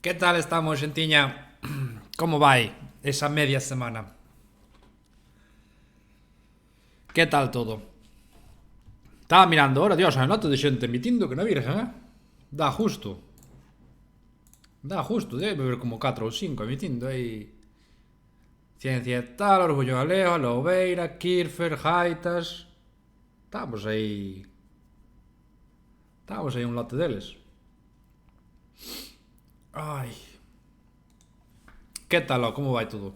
Que tal estamos, xentiña? Como vai esa media semana? Que tal todo? Estaba mirando ahora, Dios, a nota de xente emitindo que na virgen, eh? Dá justo. Dá justo, debe haber como 4 ou 5 emitindo aí. Ciencia e tal, Orgullo Galego, Louveira, Kirfer, Gaitas. Estamos aí. Estamos aí un lote deles. Ai. Que tal, ó, como vai todo?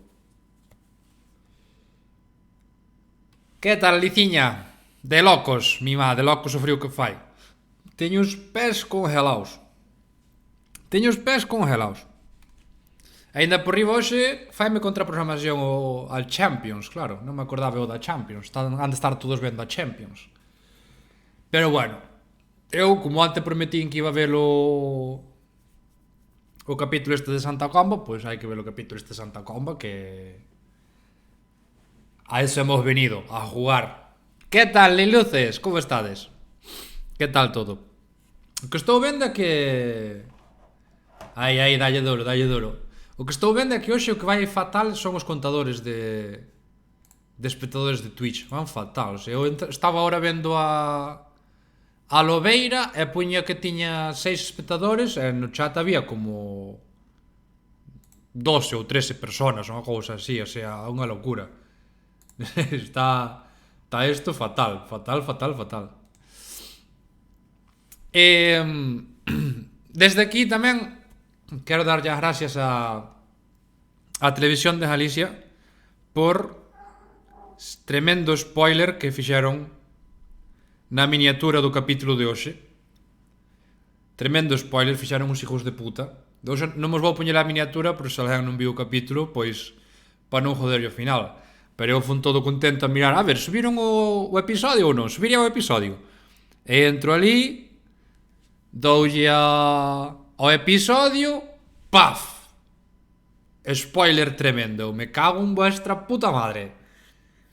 Que tal, Liciña? De locos, mi má, de locos o frío que fai. Teño os pés congelados. Teño os pés congelados. Ainda por riba hoxe faime contraprogramación al Champions, claro. Non me acordaba o da Champions. Han de estar todos vendo a Champions. Pero bueno, eu como antes prometín que iba a ver o capítulo este de Santa Comba, pois hai que ver o capítulo este de Santa Comba, que a eso hemos venido, a jugar. Que tal, Liluces? Como estades? Que tal todo? O que estou vendo é que... Aí, dalle duro, dalle duro. O que estou vendo é que hoxe o que vai fatal son os contadores de espectadores de Twitch. Van fatal. Eu estaba ahora vendo a Lobeira e puña que tiña 6 espectadores e no chat había como 12 ou 13 personas, unha cousa así, o sea, unha locura. Está isto fatal, fatal, fatal, fatal. Desde aquí tamén quero darlle as gracias a Televisión de Galicia por tremendo spoiler que fixeron na miniatura do capítulo de hoxe. Tremendo spoiler, fixeron uns hijos de puta. Hoxe non vos vou poñer a miniatura, por se alguén non viu o capítulo, pois para non joder o final. Pero eu fun todo contento a mirar, a ver, subiron o episodio ou non? Subiría o episodio. E entro ali, doulle ao episodio, paf! Spoiler tremendo, me cago en vuestra puta madre.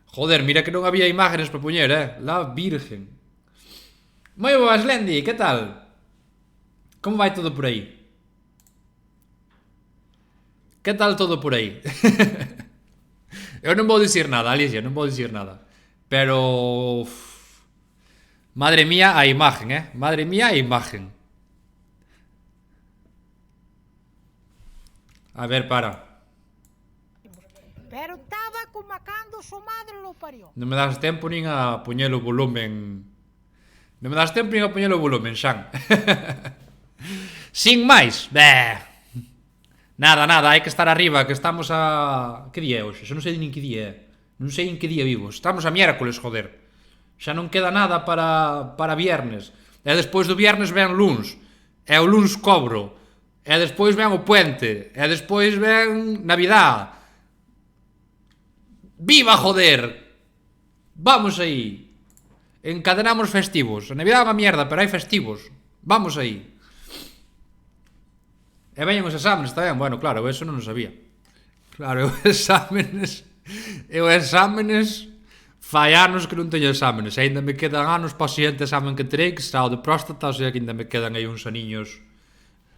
Joder, mira que non había imágenes para poñer, la virgen. Moi boas, Lendi, que tal? Como vai todo por aí? Que tal todo por aí? Eu non vou dicir nada, Alicia, non vou dicir nada. Pero... Madre mía a imagen, Madre mía a imagen. A ver, para. Pero estaba como cando su madre lo parió. Non me das tempo nin a poñer o volumen. Non me das tempo nin a poñer o volumen, Xan. Sin máis. Nada, hai que estar arriba, que estamos a... Que día é hoxe? Xa non sei nin que día é. Non sei en que día vivo. Estamos a miércoles, joder. Xa non queda nada para viernes. E despois do viernes ven luns. E o luns cobro. E despois ven o puente. E despois ven Navidad. Viva, joder! Vamos aí. Encadenamos festivos. A Navidad é unha mierda, pero hai festivos. Vamos aí. E veñen os exámenes tamén. Bueno, claro, eso non o sabía. Claro, eu exámenes fai anos que non teño exámenes. E ainda me quedan anos para o siguiente examen que terei, que será o de próstata, o sea que ainda me quedan aí uns aniños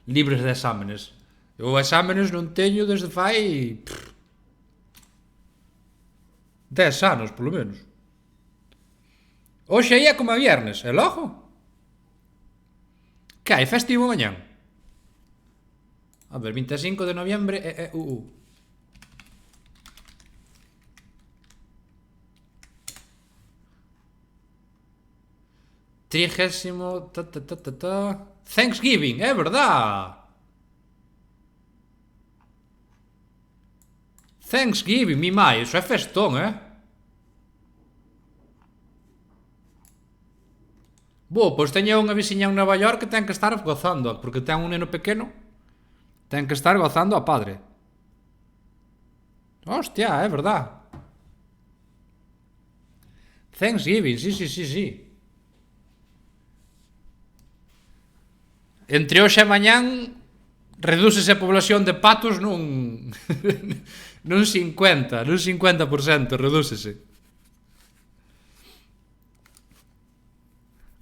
libres de exámenes. Eu exámenes non teño desde fai 10 anos, polo menos. Hoxe aí é como a viernes, e logo? Que hai festivo mañán? A ver, 25 de noviembre é... 30º... Thanksgiving, é verdad! Thanksgiving, mi mai, iso é festón, Bo, pois teño unha veciña en Nova York que ten que estar gozando, porque ten un neno pequeno, ten que estar gozando a padre. Hostia, é verdad. Thanksgiving, sí. Entre hoxe e mañán redúcese a población de patos nun 50% redúcese.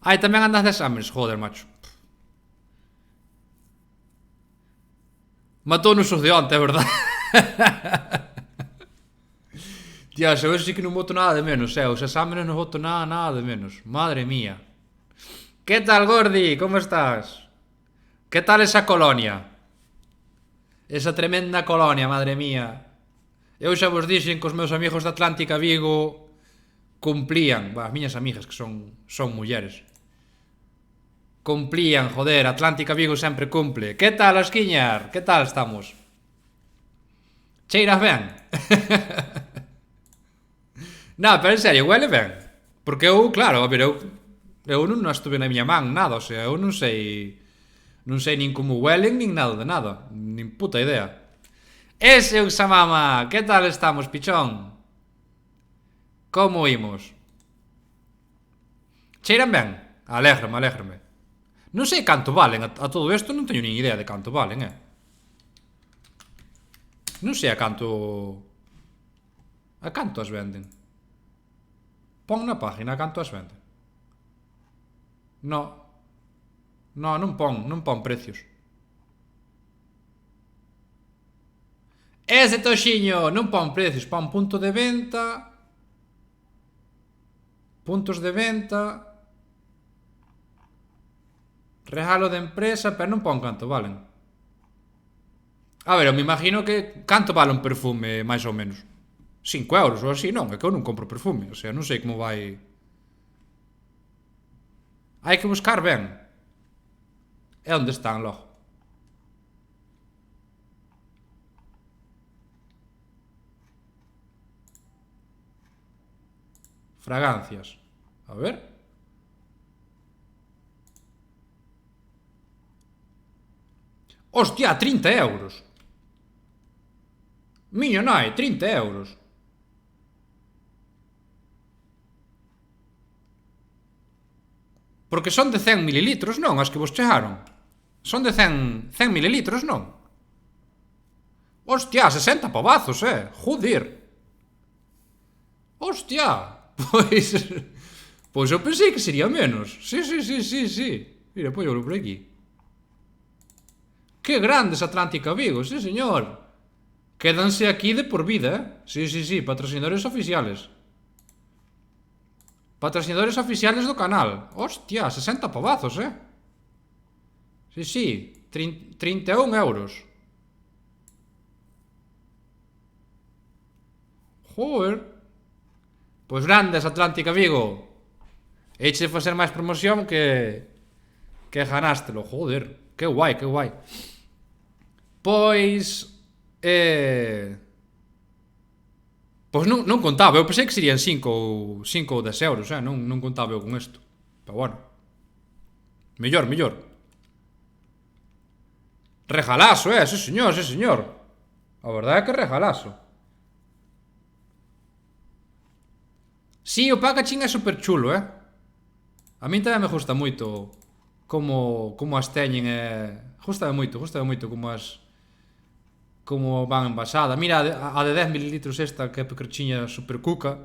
Ai, tamén andas de exámenes, joder, macho. Matounos os de onte, é verdad. Tío, se sí que non voto nada de menos, os exámenes non voto nada de menos. Madre mía. Que tal, Gordi? Como estás? Que tal esa colonia? Esa tremenda colonia, madre mía. Eu xa vos dixen que os meus amigos da Atlántica Vigo cumplían, as miñas amigas que son mulleres. Cumplían, joder, Atlántica Vigo sempre cumple. Que tal, Asquiñar? Que tal estamos? Cheiras ben? Nah, pero en serio, huele ben. Porque eu, claro, a ver, eu non estuve na miña man, nada, o sea, eu non sei nin como huelen, nin nada de nada. Nin puta idea. Ese Uxamama, que tal estamos, pichón? Como imos? Cheiran ben? Alégrame. Non sei canto valen, a todo isto non teño nin idea de canto valen, Non sei a canto as venden. Pon na página a canto as venden. Non pon precios. Ese toxiño non pon precios, pon punto de venta, puntos de venta, regalo de empresa, pero non pon canto valen. A ver, eu me imagino que canto vale un perfume, máis ou menos. 5 euros ou así, non, é que eu non compro perfume, o sea, non sei como vai. Hai que buscar ben. E onde están logo? Fragancias. A ver. Hostia, 30 euros. Miña nai, 30 euros. Porque son de 100 mililitros, non? As que vos chegaron. Son de 100 mililitros, non? Hostia, 60 pavazos, Joder. Hostia. Pois eu pensei que sería menos. Sí. Mira, póllolo por aquí. Que grandes Atlántica Vigo, sí señor. Quédanse aquí de por vida, Sí, patrocinadores oficiales. Patrocinadores oficiales do canal. Hostia, 60 pavazos, Sí, 31 euros. Joder. Pois grandes Atlántica Vigo. Eiche de facer máis promoción que ganástelo, joder. Que guai. Pois non contaba, eu pensei que serían 5 ou 10 euros, non contaba eu con isto. Pero bueno, mellor. Regalazo, sí señor. A verdade é que regalazo. Sí, o packaging é super chulo, A min tamén me gusta moito como as teñen, Gústame moito como van envasada. Mira, a de 10 mililitros esta, que é pequerchiña super cuca.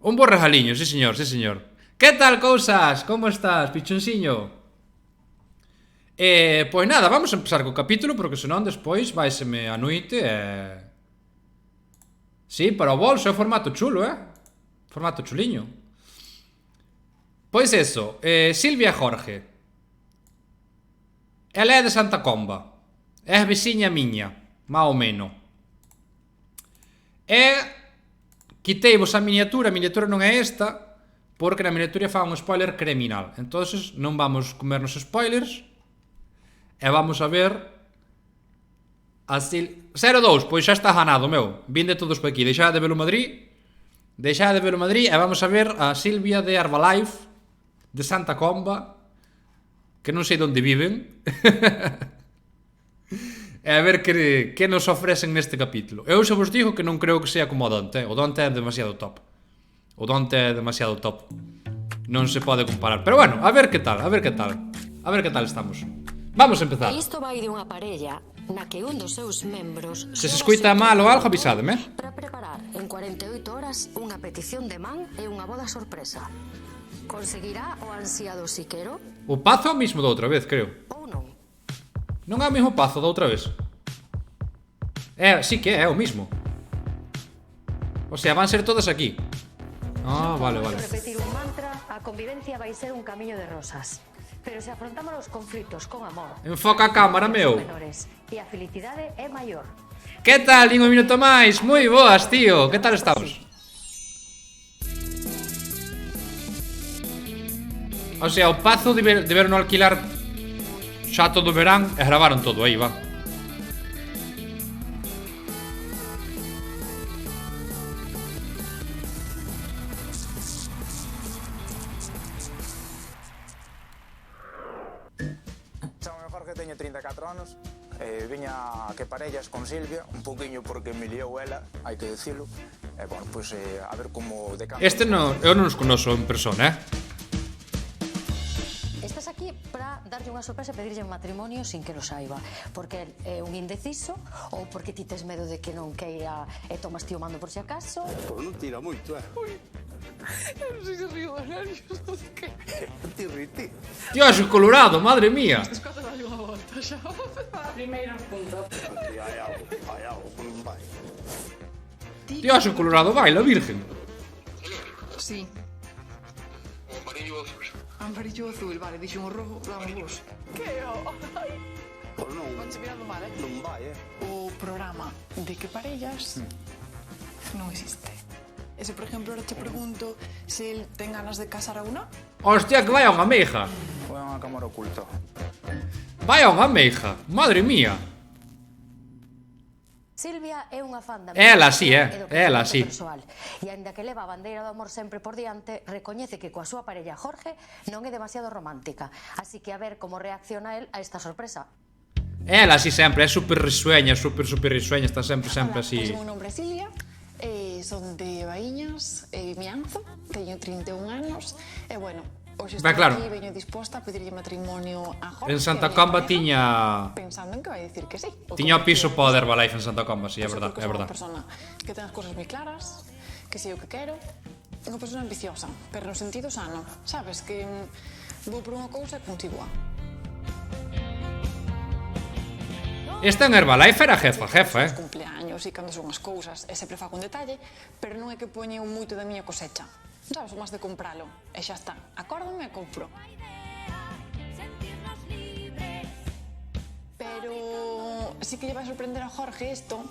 Un bo regaliño, sí señor. Que tal cousas? Como estás, pichonsiño? Pois nada, vamos a empezar co capítulo, porque senón despois vaiseme a noite Sí, para o bolso é formato chulo, Formato chuliño. Pois eso, Silvia Jorge. Ela é de Santa Comba. É veciña miña, má ou menos. Quiteivos a miniatura non é esta, porque na miniatura fa un spoiler criminal. Entonces non vamos comernos spoilers e vamos a ver a 02, pois xa está ganado, meu. Vinde todos por aquí, deixade de ver o Madrid e vamos a ver a Silvia de Herbalife de Santa Comba, que non sei onde viven. E a ver que nos ofrecen neste capítulo. Eu xa vos digo que non creo que sea como o Dante. O Dante é demasiado top. Non se pode comparar. Pero bueno, a ver que tal estamos. Vamos a empezar. Isto vai de unha parella na que un dos seus membros... Se escoita mal ou algo, avisádeme. Para preparar en 48 horas unha petición de man e unha boda sorpresa. Conseguirá o ansiado siquero? O pazo é o mismo da outra vez, creo. Ou non? Non é o mesmo pazo da outra vez. Sí que é o mismo. O sea, van ser todas aquí. Ah, vale, vale. Repetir un mantra, a convivencia vai ser un camiño de rosas. Pero se afrontamos os conflitos con amor, Enfoca a cámara, meu. menores, e a felicidade é maior. Que tal, nin un minuto máis? Moi boas, tío. Que tal estamos? O sea, o pazo deberon alquilar xa todo o verán e gravaron todo aí, va. Chámame Jorge, teño 34 anos. Viña a que parellas con Silvia, un poquinho porque me liou ela, hai que dicilo. Bueno, pois a ver como decanta. Este non, eu non os conozo en persona, Estás aquí para darlle unha sorpresa e pedirlle un matrimonio sin que lo saiba. Porque é un indeciso ou porque ti tes medo de que non queira e tomas tío mando por si acaso. Pois non tira moito, Eu non sei se río de nervios ou de que. Ti riti. Tío, es colorado, madre mía. Escoita, dalle unha volta xa. Primeiro punto. Hai algo, non vai. Tío, es colorado, baila, virgen. Sí. Amarillo azul, vale, dixo un rojo, vamos vos. Que o? Pois non, Vanche mirando mal, non vai, O programa de que parellas non existe. E se, por exemplo, ahora te pregunto se el ten ganas de casar ou non? Hostia, que vai a unha meija. Foi unha cámara oculta. Vai a unha meija. Madre mía. Silvia é unha fan da Ela sí, e do ela crecemento sí. persoal. E aínda que leva a bandeira do amor sempre por diante, recoñece que coa súa parella Jorge non é demasiado romántica. Así que a ver como reacciona el a esta sorpresa. Ela sí sempre, é super risueña, super risueña, está sempre así. Pois o meu nome é Silvia, son de Baíñas, Mianzo, teño 31 anos, e bueno, hoxe estou claro. aquí, veño disposta a pedirlle matrimonio a Jorge. En Santa a miña Comba pareja, tiña pensando en que vai dicir que sí. tiña o piso para Herbalife en Santa Comba, sí, é verdad, é verdad. Unha persona que ten as cousas moi claras, que sei o que quero, unha persona ambiciosa, pero no sentido sano, sabes, que vou por unha cousa e continúa. Esta en Herbalife era jefa, Os cumpleaños e cando son as cousas, e sempre fago un detalle, pero non é que poñeu moito da miña cosecha. Sabes, o máis de compralo, e xa está. Acórdame e compro. Pero sí que lle vai sorprender a Jorge isto,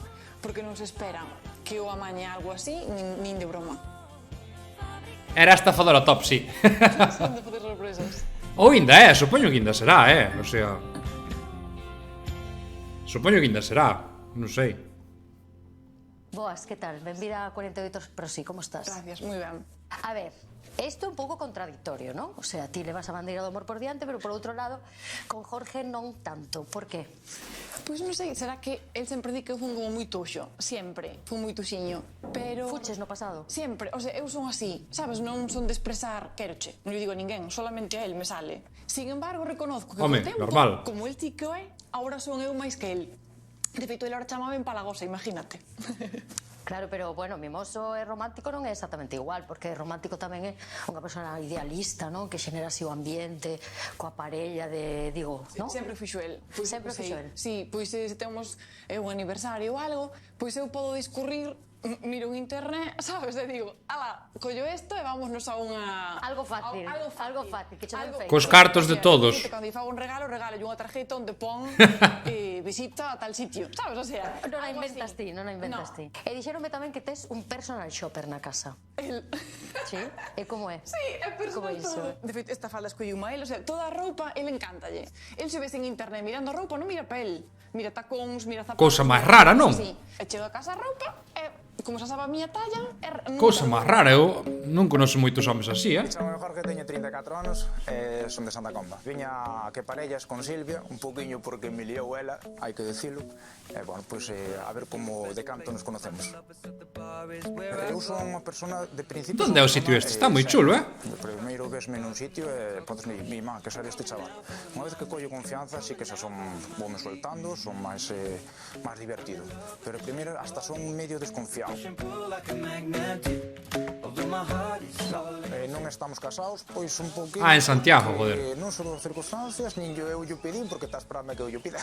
porque non se espera que o amañe algo así, nin de broma. Era estafadora top, sí. Son de facer sorpresas. Ou ainda supoño que ainda será, o sea... Supoño que ainda será, non sei. Boas, que tal? Benvida a 48 horas pro sí, como estás? Gracias, moi ben. A ver, isto é un pouco contradictorio, non? O sea, ti levas a bandeira do amor por diante, pero por outro lado, con Jorge non tanto. Por qué? Pois non sei, será que el sempre di que eu fun como moi tuxo, sempre, fun moi tuxiño, pero... Fuches no pasado? Sempre, o sea, eu son así, sabes, non son de expresar queroche, non lle digo a ninguén, solamente a él me sale. Sin embargo, reconozco que Home, co tempo, normal. como el ti que o é, agora son eu máis que el. De feito, ele ahora chamaba empalagosa, imagínate. Claro, pero, bueno, mimoso e romántico non é exactamente igual, porque romántico tamén é unha persona idealista, non? Que xenera así o ambiente, coa parella de, digo, non? Sempre fixo el. Sempre fixo el. Sí, pois se temos un aniversario ou algo, pois eu podo discurrir, miro en internet, sabes, e digo, ala, collo isto e vámonos a unha... Algo fácil, algo fácil, que che den feito. Cos cartos de todos. Cando lle fago un regalo unha tarjeta onde pon visita a tal sitio, sabes, o sea... Non a algo inventas así. ti, non a inventas ti. E dixeronme tamén que tes un personal shopper na casa. El... Sí? E como é? Sí, é Como personal iso? todo. De feito, esta falda escolliu él, o sea, toda a roupa, ele encántalle. El se ves en internet mirando a roupa, non mira pa el. Mira tacóns, mira zapatos... Cousa máis rara, non? Sí, e chego a casa a roupa, e como xa sabe a miña talla... Cousa máis rara, eu non conoce moitos homes así, Chámame Jorge, teño 34 anos e son de Santa Comba. Viña a que parellas con Silvia, un poquinho porque me liou ela, hai que dicilo. Bueno, pois a ver como de canto nos conocemos. Eu son unha persona de principio... Donde é o sitio este? Está moi chulo, O primeiro vesme nun sitio e podes mi má, que sería este chaval. Unha vez que collo confianza, sí que xa son voume soltando, son máis divertido. Pero primeiro hasta son medio desconfiado. Non estamos casados, pois un pouquinho... En Santiago, joder. Non son circunstancias, nin eu lle pedín porque está esperando que eu lle pida.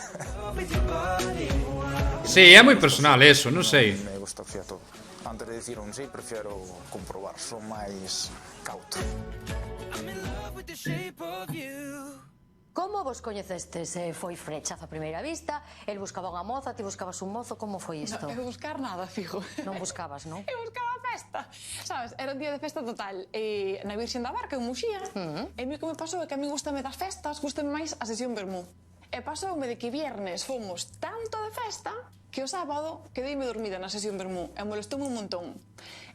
Sí, é moi personal eso, non sei. Me gusta fiar todo. Antes de decir un sí, prefiero comprobar, son máis cauto. Como vos coñecestes? Foi frechazo a primeira vista? El buscaba unha moza, ti buscabas un mozo? Como foi isto? Non, eu buscar nada, fijo. Non buscabas, non? Eu buscaba festa, sabes? Era un día de festa total. Na Virxen da Barca, en Muxía. E mi que me pasou é que a mí gustame das festas, gustame máis a sesión vermú. E pasoume de que viernes fomos tanto de festa que o sábado quedeime dormida na sesión vermú e molestoume un montón.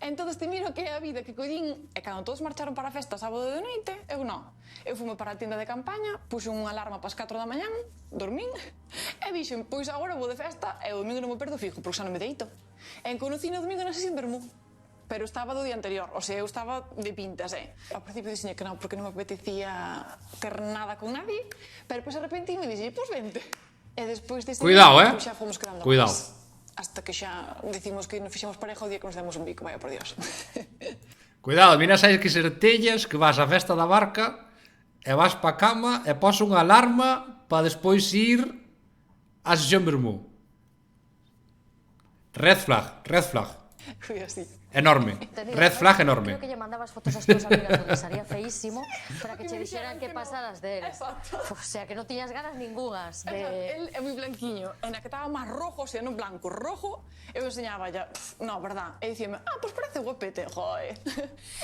Entonces te miro que é a vida que collín e cando todos marcharon para a festa sábado de noite, eu non. Eu fume para a tienda de campaña, puxe unha alarma para as 4 da mañán, dormín e dixen, pois agora vou de festa e o domingo non me perdo fijo porque xa non me deito. E conocido o domingo na sesión vermú. Pero estaba do día anterior, o sea, eu estaba de pintas, Ao principio dixen que non, porque non me apetecía ter nada con nadie, pero pois de repente me dixen, pois vente. E despois deste Cuidado, día, xa fomos quedando Cuidado. máis. Hasta que xa decimos que nos fixemos pareja o día que nos demos un bico, vaya por Dios. Cuidado, mira, sabes que sertellas, que vas á festa da barca e vas pa cama e pos unha alarma para despois ir á sesión vermú. Red flag. Fui así. Enorme. Red flag enorme. Creo que lle mandabas fotos ás túas amigas onde salía feísimo para que che dixeran que pasaras de él. Exacto. O sea, que non tiñas ganas ningunhas de... El é moi blanquiño, en a que estaba máis rojo, o sea, non blanco, rojo, eu enseñaba ya, no, verdad, e dicíame, pois parece guapete, joe.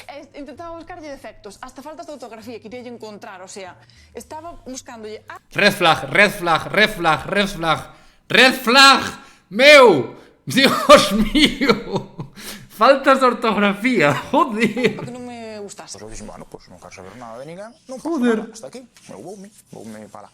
E intentaba buscarlle defectos, hasta faltas de autografía, quería encontrar, o sea, estaba buscándolle... Red flag. Meu! Dios mío! Faltas de ortografía, joder. Que non me gustase. Pois eu dixen, bueno, pois non quero saber nada de ninguén, non pasa nada, hasta aquí, eu voume para.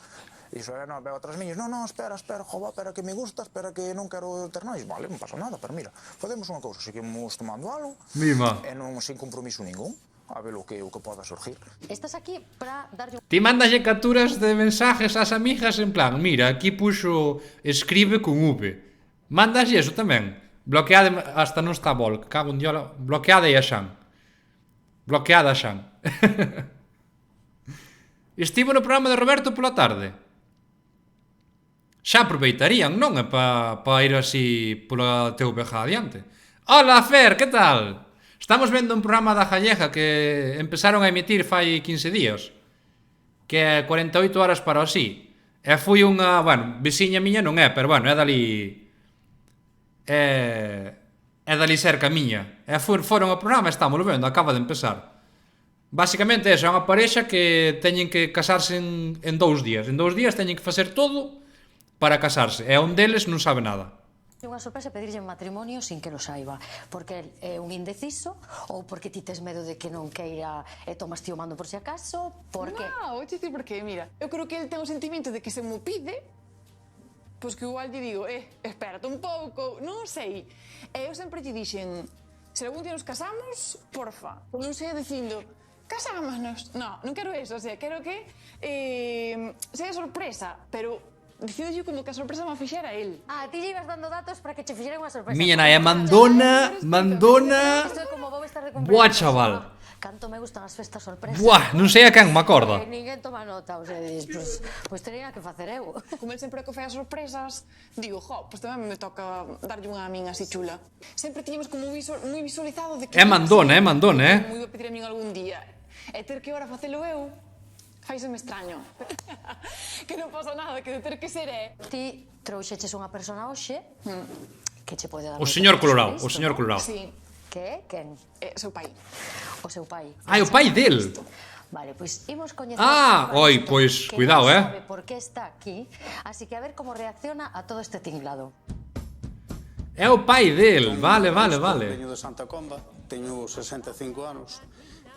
E iso era, non, veo outras niñas, non, espera, jova, espera que me gusta, espera que non quero ter nada, vale, non pasa nada, pero mira, podemos unha cousa, seguimos tomando algo, Mima. e non sin compromiso ningún, a ver o que poda surgir. Estás aquí para darlle... Ti mandalle capturas de mensajes ás amigas en plan, mira, aquí puxo escribe con V. Mandas eso tamén. Bloqueade hasta non está bol, cago en diola. Bloqueade a Xan. Bloqueada a Xan. Estivo no programa de Roberto pola tarde. Xa aproveitarían, non? É para ir así pola TVG adiante. Hola, Fer, que tal? Estamos vendo un programa da Gallega que empezaron a emitir fai 15 días. Que é 48 horas para o sí. E foi unha, bueno, veciña miña non é, pero bueno, é dali... É dali cerca miña. E foron ao programa, estamos vendo, acaba de empezar. Basicamente, é unha parexa que teñen que casarse en 2 días. En 2 días teñen que facer todo para casarse. E un deles non sabe nada. Unha sorpresa pedirlle matrimonio sin que lo saiba. Porque é un indeciso ou porque ti tes medo de que non queira e tomas ti o mando por si acaso? Porque... Non, vou dicir por qué, mira. Eu creo que ele ten o sentimento de que se mo pide, pois que igual lle digo, espérate un pouco, non sei. E eu sempre lle dixen, se algún día nos casamos, porfa. Non sei dicindo, casámonos. Non quero eso, o sea, quero que sea sorpresa, pero dicindo como que a sorpresa me fixera el. Ti lle ibas dando datos para que che fixera unha sorpresa. Miña nai é mandona. Isto é como vou estar de cumpleaños. Buah, chaval. Canto me gustan as festas sorpresas. Buah, non sei a quen me acorda. Ninguén toma nota, o sea, dices, pois teria que facer eu. Como el sempre que fai as sorpresas, digo, pois tamén me toca darlle unha a min así chula. Sempre tiñemos como moi visualizado de que... É mandona, Moi iba a pedir a min algún día. E ter que ahora facelo eu, faiseme extraño. Que non pasa nada, que de ter que ser Ti trouxeches unha persona hoxe que che pode dar... O señor Colorado, o señor Colorado. Sí. Que é? Quen? Seu pai. O seu pai. O pai del. Vale, pois imos coñecer... Oi, pois, cuidado, que non sabe por que está aquí, así que a ver como reacciona a todo este tinglado. É o pai del, vale. Veño de Santa Comba, teño 65 anos,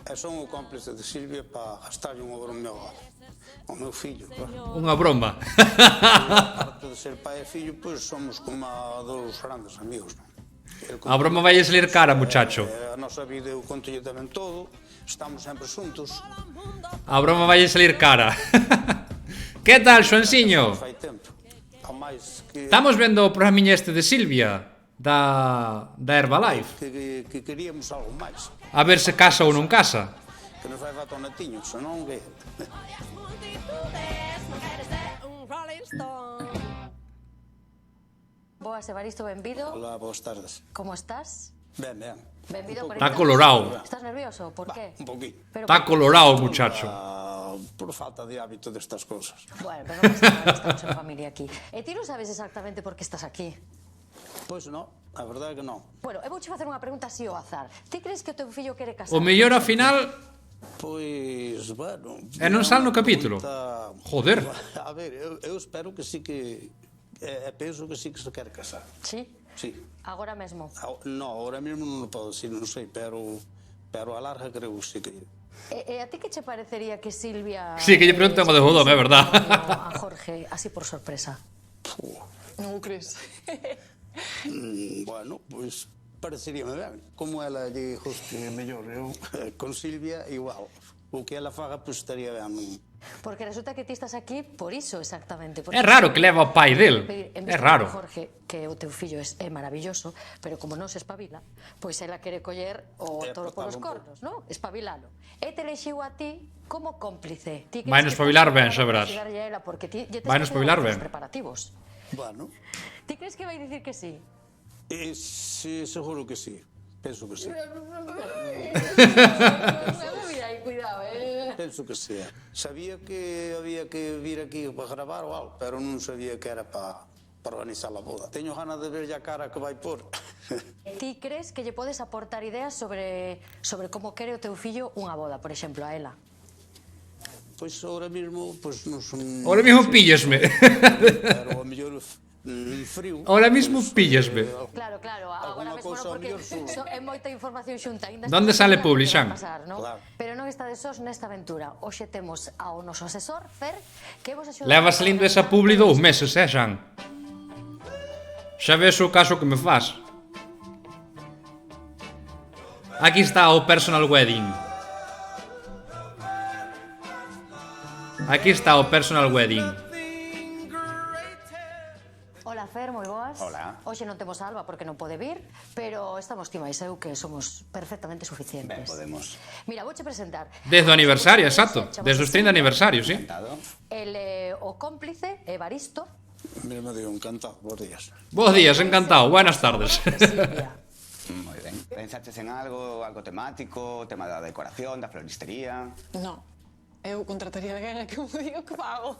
e son o cómplice de Silvia para gastarlle unha broma ao meu fillo, claro. Unha broma. Aparte de ser pai e fillo, pois somos como dous grandes amigos, non? A broma vai a salir cara, muchacho. A nosa vida eu contolle tamén todo, estamos sempre xuntos. A broma vai salir cara. Que tal, Xoanciño? Fai tempo. A máis que... Estamos vendo o programiña este de Silvia, da Herbalife. Que queríamos algo máis. A ver se casa ou non casa. Que nos vai fato netiño, senón que... Boas, Evaristo, benvido. Hola, boas tardes. Como estás? Ben, ben. Benvido por Está colorado. Estás nervioso? Por qué? Un poquín. Pero Está colorado, muchacho. Por falta de hábito destas cousas. Bueno, pero non pasa nada, estamos en familia aquí. E ti non sabes exactamente por que estás aquí. Pois non, a verdade é que non. Bueno, eu vouche facer unha pregunta así ao azar. Ti crees que o teu fillo quere casar? O mellor ao final... Pois, bueno... E non sal no capítulo. Joder. A ver, eu espero que sí que... penso que sí que se quere casar. Sí? Sí. Agora mesmo? No, ahora mesmo non o podo decir, non sei, pero a larga creo que sí que... E a ti que che parecería que Silvia... Sí, que lle preguntan o de Jodón, é verdad. A Jorge, así por sorpresa. Non o crees? Bueno, pois pareceríame ben. Como ela lle guste mellor, eu con Silvia igual. O que ela faga, pois estaría ben. Porque resulta que ti estás aquí por iso exactamente. É raro que leva o pai del. É raro. Jorge, que o teu fillo é maravilloso, pero como non se espabila, pois ela quere coller o toro polos cornos, non? Espabilalo. E te lexiu a ti como cómplice. Vai nos espabilar ben, xa verás. Vai nos espabilar ben. Preparativos. Bueno. Ti crees que vai dicir que sí? Sí, seguro que sí. Penso que sí. Cuidado, Penso que sí. Sabía que había que vir aquí para gravar ou algo, pero non sabía que era para organizar a boda. Teño ganas de ver a cara que vai por. Ti crees que lle podes aportar ideas sobre como quere o teu fillo unha boda, por exemplo, a ela? Pois ahora mismo, pois non son... Ahora mismo píllesme. Pero a mellor frío. Ahora mismo píllesme. Claro, agora mesmo non, porque é moita información xunta. Donde sale Publi, Xan? Claro. Pero non está de sós nesta aventura. Hoxe temos ao noso asesor, Fer, que vos axuda... Leva salindo esa Publi 2 meses, Xan? Xa ves o caso que me faz. Aquí está o personal wedding. Aquí está o personal wedding. Hola, Fer, moi boas. Hola. Hoxe non temos a Alba porque non pode vir, pero estamos ti máis eu que somos perfectamente suficientes. Ben, podemos. Mira, vouche presentar. Desde o aniversario, exacto. Desde os 30 aniversarios, sí. Encantado. El o cómplice, Evaristo. Mira, me digo, encantado. Bos días. Bos días, encantado. Buenas tardes. Silvia. Moi ben. Pensaches en algo temático, tema da decoración, da floristería? Non. Eu contrataría alguén a que me diga que fago.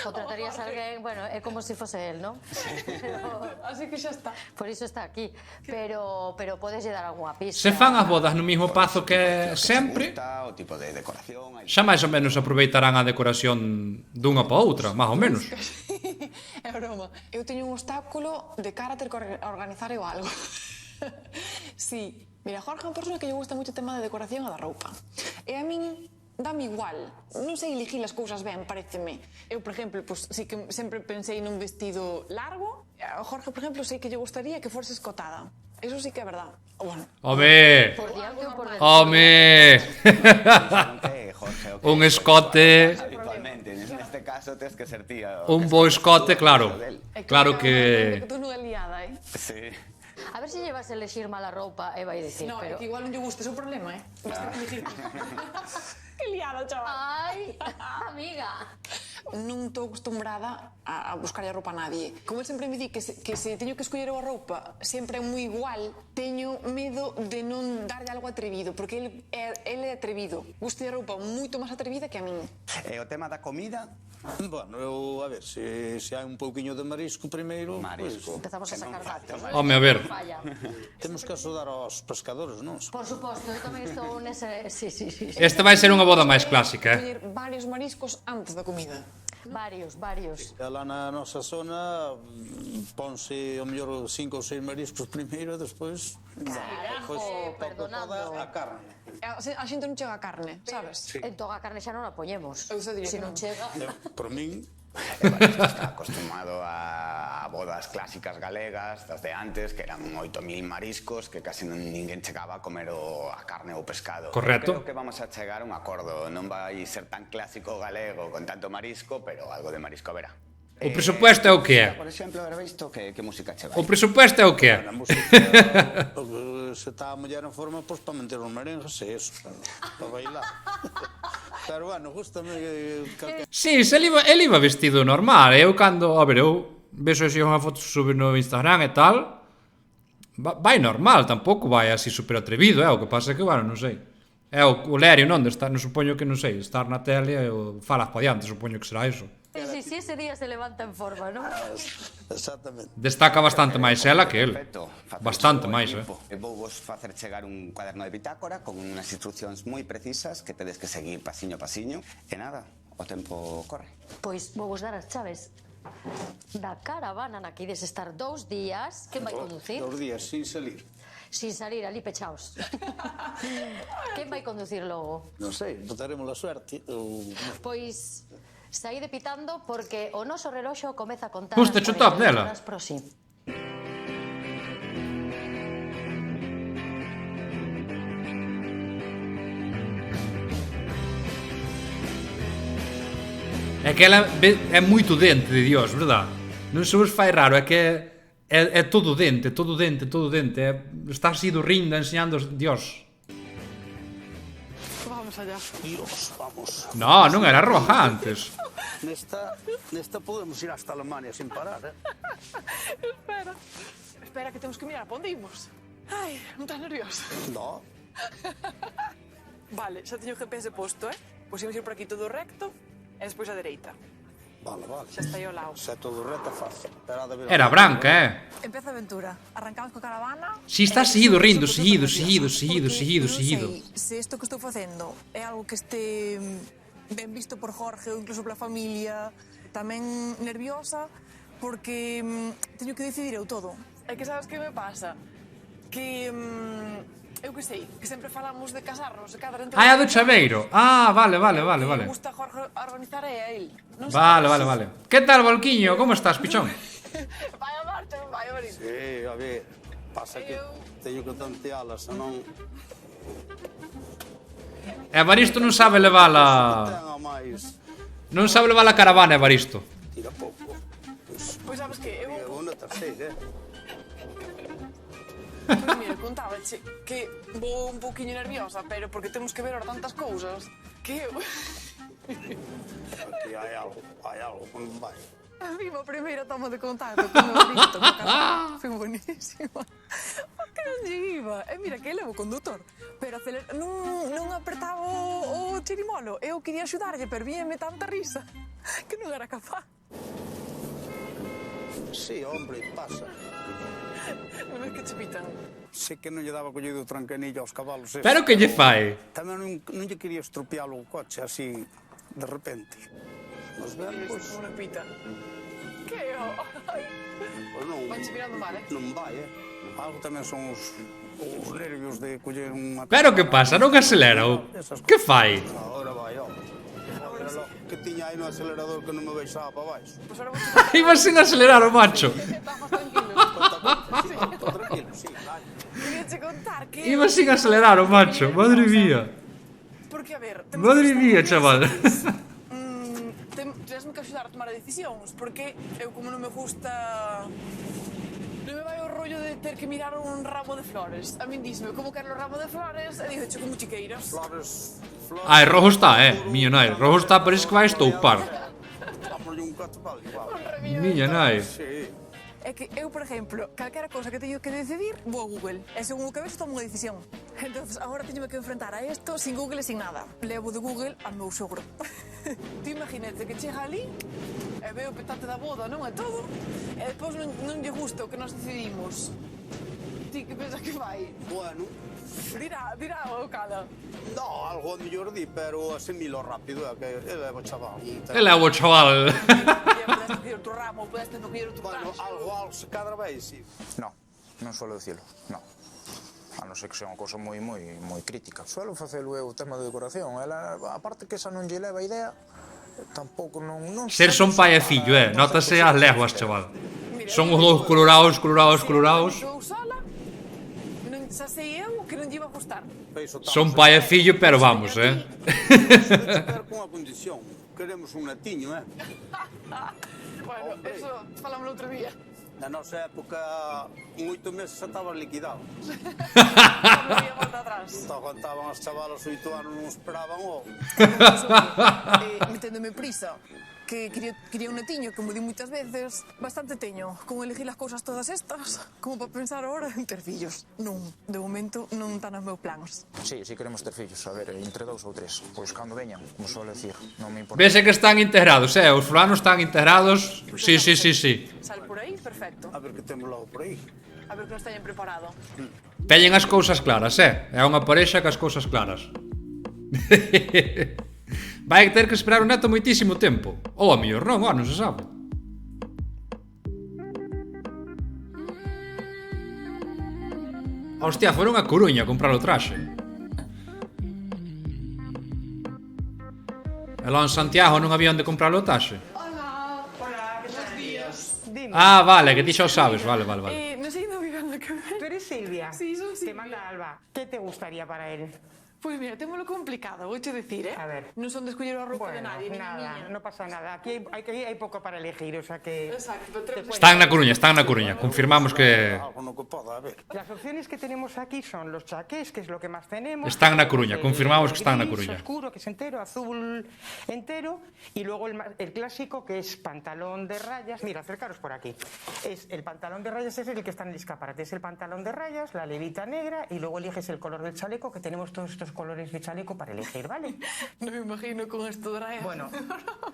Contratarías a alguén, bueno, é como se fose él, non? Así que xa está. Por iso está aquí. Pero podes lle dar algunha pista. Se fan as bodas no mismo pazo que sempre, Gusta, o tipo de decoración... xa máis ou menos aproveitarán a decoración dunha para outra, máis ou menos. É broma. Eu teño un obstáculo de cara a ter que organizar eu algo. Sí. Mira, Jorge é unha persona que lle gusta moito o tema de decoración e da roupa. E a min dame igual. Non sei elegir as cousas ben, pareceme. Eu, por exemplo, pues, sí que sempre pensei nun vestido largo. A Jorge, por exemplo, sei que lle gustaría que fose escotada. Eso sí que é verdad. Bueno. Home! Por diante ou por dentro? Home! Jorge, okay. Un escote... Habitualmente, neste caso tens que ser ti. Un bo escote, claro. Claro que... Tú non é liada, Sí. A ver se llevas a elegir mala roupa e vai dicir, No, pero... é que igual non lle gusta, é o problema, Que liada, chaval. Ai, amiga. Non estou acostumbrada a buscar a roupa a nadie. Como el sempre me di que se teño que escoller a roupa sempre é moi igual, teño medo de non darlle algo atrevido, porque ele é atrevido. Gusta de roupa moito máis atrevida que a min. E o tema da comida? Bueno, eu, a ver, se hai un pouquiño de marisco primeiro... Marisco. Empezamos a sacar datos. Home, a ver. Falla. Temos que axudar aos pescadores, non? Por suposto, eu tamén estou nese... Sí. Esta vai ser unha boda máis clásica, Coller varios mariscos antes da comida. Varios. E lá na nosa zona ponse ao mellor 5 ou 6 mariscos primeiro e despois... Carajo, perdonando. A carne. A xente non chega a carne, sabes? Entón a carne xa non a poñemos. Eu só diría Se que non non. chega... Por min, Está acostumado a bodas clásicas galegas, das de antes, que eran 8.000 mariscos, que casi ninguén chegaba a comer a carne ou pescado. Correcto. Creo que vamos a chegar a un acordo. Non vai ser tan clásico galego con tanto marisco, pero algo de marisco haberá. O presupuesto é o que é. Por exemplo, haber visto que música che vai. O presupuesto é o que é. A música, se está a muller en forma, pois para meter os merengues, e eso, para bailar. Pero bueno, gústame que... Sí, ele iba vestido normal. Eu cando, a ver, eu vexo así unha foto subir no Instagram e tal, vai normal, tampouco vai así super atrevido, o que pasa é que, bueno, non sei. É o lerio, non? De estar, non supoño que, non sei, estar na tele ou falas pa diante, supoño que será iso. Sí, ese día se levanta en forma, ¿no? Exactamente. Destaca bastante máis ela que el. Perfecto. Bastante máis, Vou vos facer chegar un cuaderno de bitácora con unhas instruccións moi precisas que tedes que seguir pasiño a pasiño. E nada, o tempo corre. Pois vou vos dar as chaves da caravana na que ides estar 2 días. Quen vai conducir? 2 días sin salir. Sin salir ali pechaos. Quen vai conducir logo? Non sei, botaremos a suerte. Pois saíde pitando porque o noso reloxo comeza a contar Justo, as chutap 48 dela. horas pro sí. É que ela é moito dente de Dios, verdad? Non se vos fai raro, é que é todo dente, todo dente, todo dente. Está así do rindo enseñando Dios. Vamos allá. Dios, vamos. No, non era roja antes. Nesta podemos ir hasta Alemania sin parar, Espera, que temos que mirar para onde imos. Ai, non estás nervioso? No. Vale, xa teño o GPS posto, Pois imos ir por aquí todo recto e despois a dereita. Vale. Xa está aí ao lado. Se é todo reta, fácil. Era branca, Empeza a aventura. Arrancamos coa caravana. Si está seguido rindo, seguido. Non sei se isto que estou facendo é algo que este ben visto por Jorge ou incluso pola familia. Tamén nerviosa porque teño que decidir eu todo. É que sabes que me pasa? Que eu que sei, que sempre falamos de casarnos, de cadar entre... Ah, é a do chaveiro. Ah, vale. Me gusta Jorge organizar é a él. Non Vale. Que tal, Volquiño? Como estás, pichón? Vai a marcha, vai a ver. Sí, a ver, pasa que teño que tantealas, senón... Evaristo non sabe levala... Ten a máis, Non sabe levar a caravana, Evaristo. tira pouco. Pois sabes que eu... Vou na terceira, Pois mira, contábache que vou un pouquiño nerviosa, pero porque temos que ver ahora tantas cousas que eu... Aquí hai algo, non vai. A viva primeira toma de contacto con o Evaristo, foi buenísima. Porque non lle iba. E mira que ele é o condutor, pero non apertaba o chirimolo. Eu quería axudarlle, pero víame tanta risa que non era capaz. Sí, hombre, pasa. Non é que che pitan. Sei que non lle daba collido o trancanillo aos cabalos. Pero que lle fai? Tamén non lle quería estropealo o coche así, de repente. Mas ben, pois... Como non pita. Que eu? Pois non... Vanche mirando mal, Non vai, Algo tamén son os nervios de coller unha... Pero que pasa? Non acelera ou... Que fai? Agora vai, que tiña aí no acelerador que non me baixaba para baixo. Pois ahora vou Iba sin acelerar o macho. Estamos tranquilos. Tranquilo, sí, vai. Quería che contar que... Iba sin acelerar o macho. Madre mía. Porque, a ver... Madre mía, chaval. Tesme que axudar a tomar decisións, porque eu como non me gusta... Non me vai o rollo de ter que mirar un ramo de flores. A min dísme como quero o ramo de flores e dixo como chiqueiras. Flores... Ai, rojo está, miña nai. Rojo está, parece que vai estoupar. Dámoslle un catapal igual. Miña nai. Sí. É que eu, por exemplo, calquera cousa que teño que decidir, vou a Google. E según o que vexo, tomo unha decisión. Entonces, agora teño que enfrentar a isto sin Google e sin nada. Levo de Google ao meu sogro. Ti imagínate que chega ali e veo o petante da boda, non é todo. E depois non lle gusta o que nos decidimos. Ti que pensas que vai? Bueno, Dirá o cala. no, algo mellor di, pero asimilo rápido, é que ele é o chaval. Ele é o chaval. Podeste coller o teu ramo, podeste non coller o teu Bueno, traxe. algo se cadra vai, sí. No, non suelo dicilo, no. A non ser que sea unha cousa moi crítica. Suelo facelo eu o tema de decoración. Ela, aparte que esa non lle leva idea, tampouco non Ser son pai e fillo, notase as leguas, chaval. Son os dous colorados. Eu sola, non xa sei eu que non lle iba a gustar. Son pai e fillo, pero vamos, Pero con unha condición. Queremos un natiño, Bueno, eso falámoslo outro día. Na nosa época, en 8 meses xa estaba liquidado. Non había volta atrás. Aguantaban as chavalas 8 anos, non esperaban o... Meténdome prisa, que quería un netiño, como di moitas veces, bastante teño, con elegir as cousas todas estas, como para pensar ahora en ter fillos. Non, de momento non están nos meus planos. Sí, queremos ter fillos, a ver, entre 2 ou 3. Pois cando veñan, como suele decir, non me importa. Vese que están integrados, os fulanos están integrados. Sí. Sal por aí, perfecto. A ver que temos logo por aí. A ver que nos teñen preparado. Teñen as cousas claras, é unha parexa que as cousas claras. Vai ter que esperar o neto moitísimo tempo. Ou a mellor non se sabe. Hostia, foron a Coruña a comprar o traxe. E lá en Santiago non había onde comprar o traxe. Hola, buenos días. Dime, Vale, que ti xa o sabes, vale. Non sei onde vivan que ver. ¿tú eres Silvia? Sí, soy Te Silvia. manda Alba. ¿Qué te gustaría para él? Pois mira, témolo complicado, vouche decir, A ver. Non son de escoller a roupa de Bueno, nadie, ni nada, miña. no pasa nada. Aquí hay poco para elegir, o sea que... Exacto, te puedes- Están na Coruña, confirmamos que Algo no que poda haber. Las opciones que tenemos aquí son los chaqués, que es lo que más tenemos. Están na Coruña, confirmamos que están na Gris, Coruña. oscuro, que es entero, azul entero, y luego el clásico, que es pantalón de rayas. Mira, acercaros por aquí. Es el pantalón de rayas, es el que está en el escaparate. Es el pantalón de rayas, la levita negra, y luego eliges el color del chaleco, que tenemos todos estos colores de chaleco para elegir, ¿vale? Non me imagino con esto de raya. Bueno.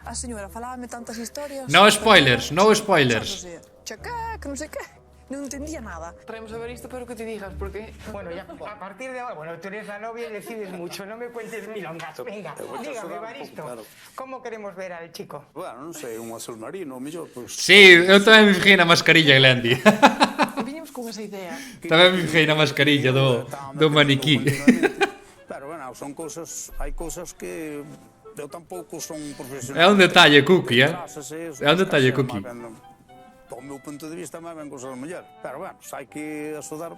A señora falábame tantas historias. No spoilers, no spoilers. Chaca, que non sei que. Non entendía nada. Traemos a ver isto, pero que te digas, porque... Bueno, ya a partir de ahora, bueno, tú eres la novia y decides mucho, no me cuentes milongas. Venga, dígame, Baristo, ¿cómo queremos ver al chico? Bueno, non sei, un azul marino, o mellor, pois... Sí, eu tamén me fijei na mascarilla, Glendy. Viñemos con esa idea. Tamén me fijei na mascarilla do maniquí. Pero, bueno, son cousas... Hai cousas que... Eu tampouco son profesional. É un detalle, Cookie, É un detalle, Cookie. Do meu punto de vista, máis ben cousas da muller. Pero, bueno, se hai que asudar,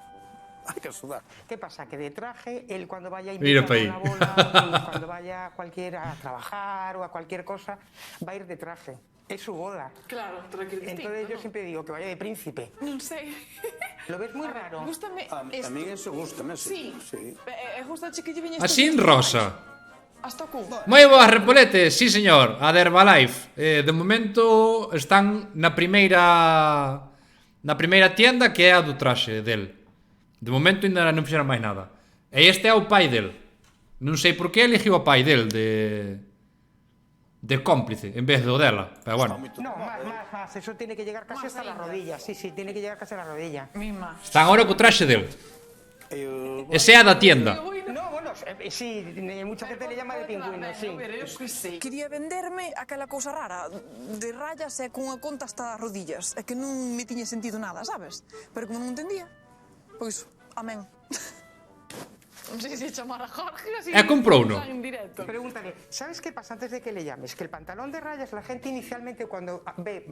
hai que asudar. ¿Qué pasa? Que de traje, él cuando vaya a Mira invitar pa' ahí. a una boda, cuando vaya cualquiera a trabajar o a cualquier cosa, va a ir de traje. Es su boda. Claro, tranquilo. Entonces yo siempre digo que vaya de príncipe. Non sei. ¿Lo ves muy raro? Gústame A mí eso gustame, Sí. sí. Gusta que lle veña Así en rosa. Hasta o cu. Moi boas repoletes, sí señor, a de Herbalife. De momento están na primeira tienda, que é a do traxe del. De momento ainda non fixeron máis nada. E este é o pai del. Non sei por que eligiu o pai del de cómplice en vez do dela, pero bueno. No, más. Eso tiene que llegar casi Más hasta la ainda. rodilla. Sí, tiene que llegar casi a la rodilla. Mima. Están ahora co traxe del. Ese é a da tienda. No, bueno, sí, mucha gente le llama de pingüino, sí. Quería venderme aquela cousa rara de rayas e cunha conta hasta as rodillas. É que non me tiña sentido nada, sabes? Pero como non entendía, pois, amén. Non sei se chamar a Jorge así. Comprouno. En directo. Pregúntale, ¿sabes qué pasa antes de que le llames? Que el pantalón de rayas, la gente inicialmente cuando ve,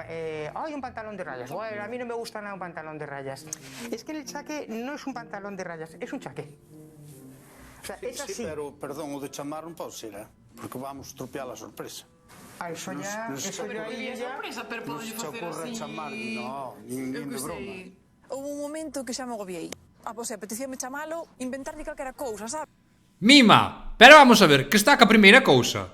hay un pantalón de rayas, bueno, a mí no me gusta nada un pantalón de rayas. Es que el chaqué no es un pantalón de rayas, es un chaqué. O sea, es así. Sí, pero, perdón, o de chamar non pode ser, porque vamos estropear a sorpresa. A eso ya, eso ya ahí ya... pero Non se te ocorre chamar, no, nin de broma. Houve un momento que xa me agobiei. Pois apetecíame chamalo, inventarlle calquera cousa, sabes? Mima, pero vamos a ver, que está ca primeira cousa.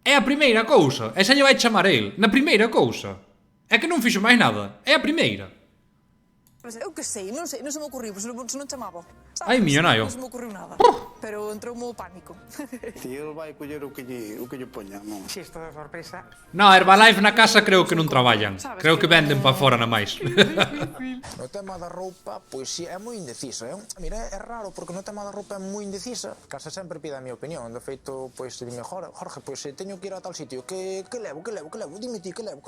É a primeira cousa, e xa lle vai chamar el, na primeira cousa. É que non fixo máis nada, é a primeira. Eu que sei, non se me ocurriu, se non chamaba. Ai, millonario. Non se me ocurriu nada. Pero entrou mo pánico. Si el vai coller o que lle poña, non. Si es toda sorpresa. No, Herbalife na casa creo que non traballan. Creo que venden pa fora na máis. No tema da roupa, pois si é moi indecisa, Mira, é raro porque no tema da roupa é moi indecisa. Case sempre pide a miña opinión. De feito, pois dime, Jorge, pois se teño que ir a tal sitio, que levo? Dime ti, que levo?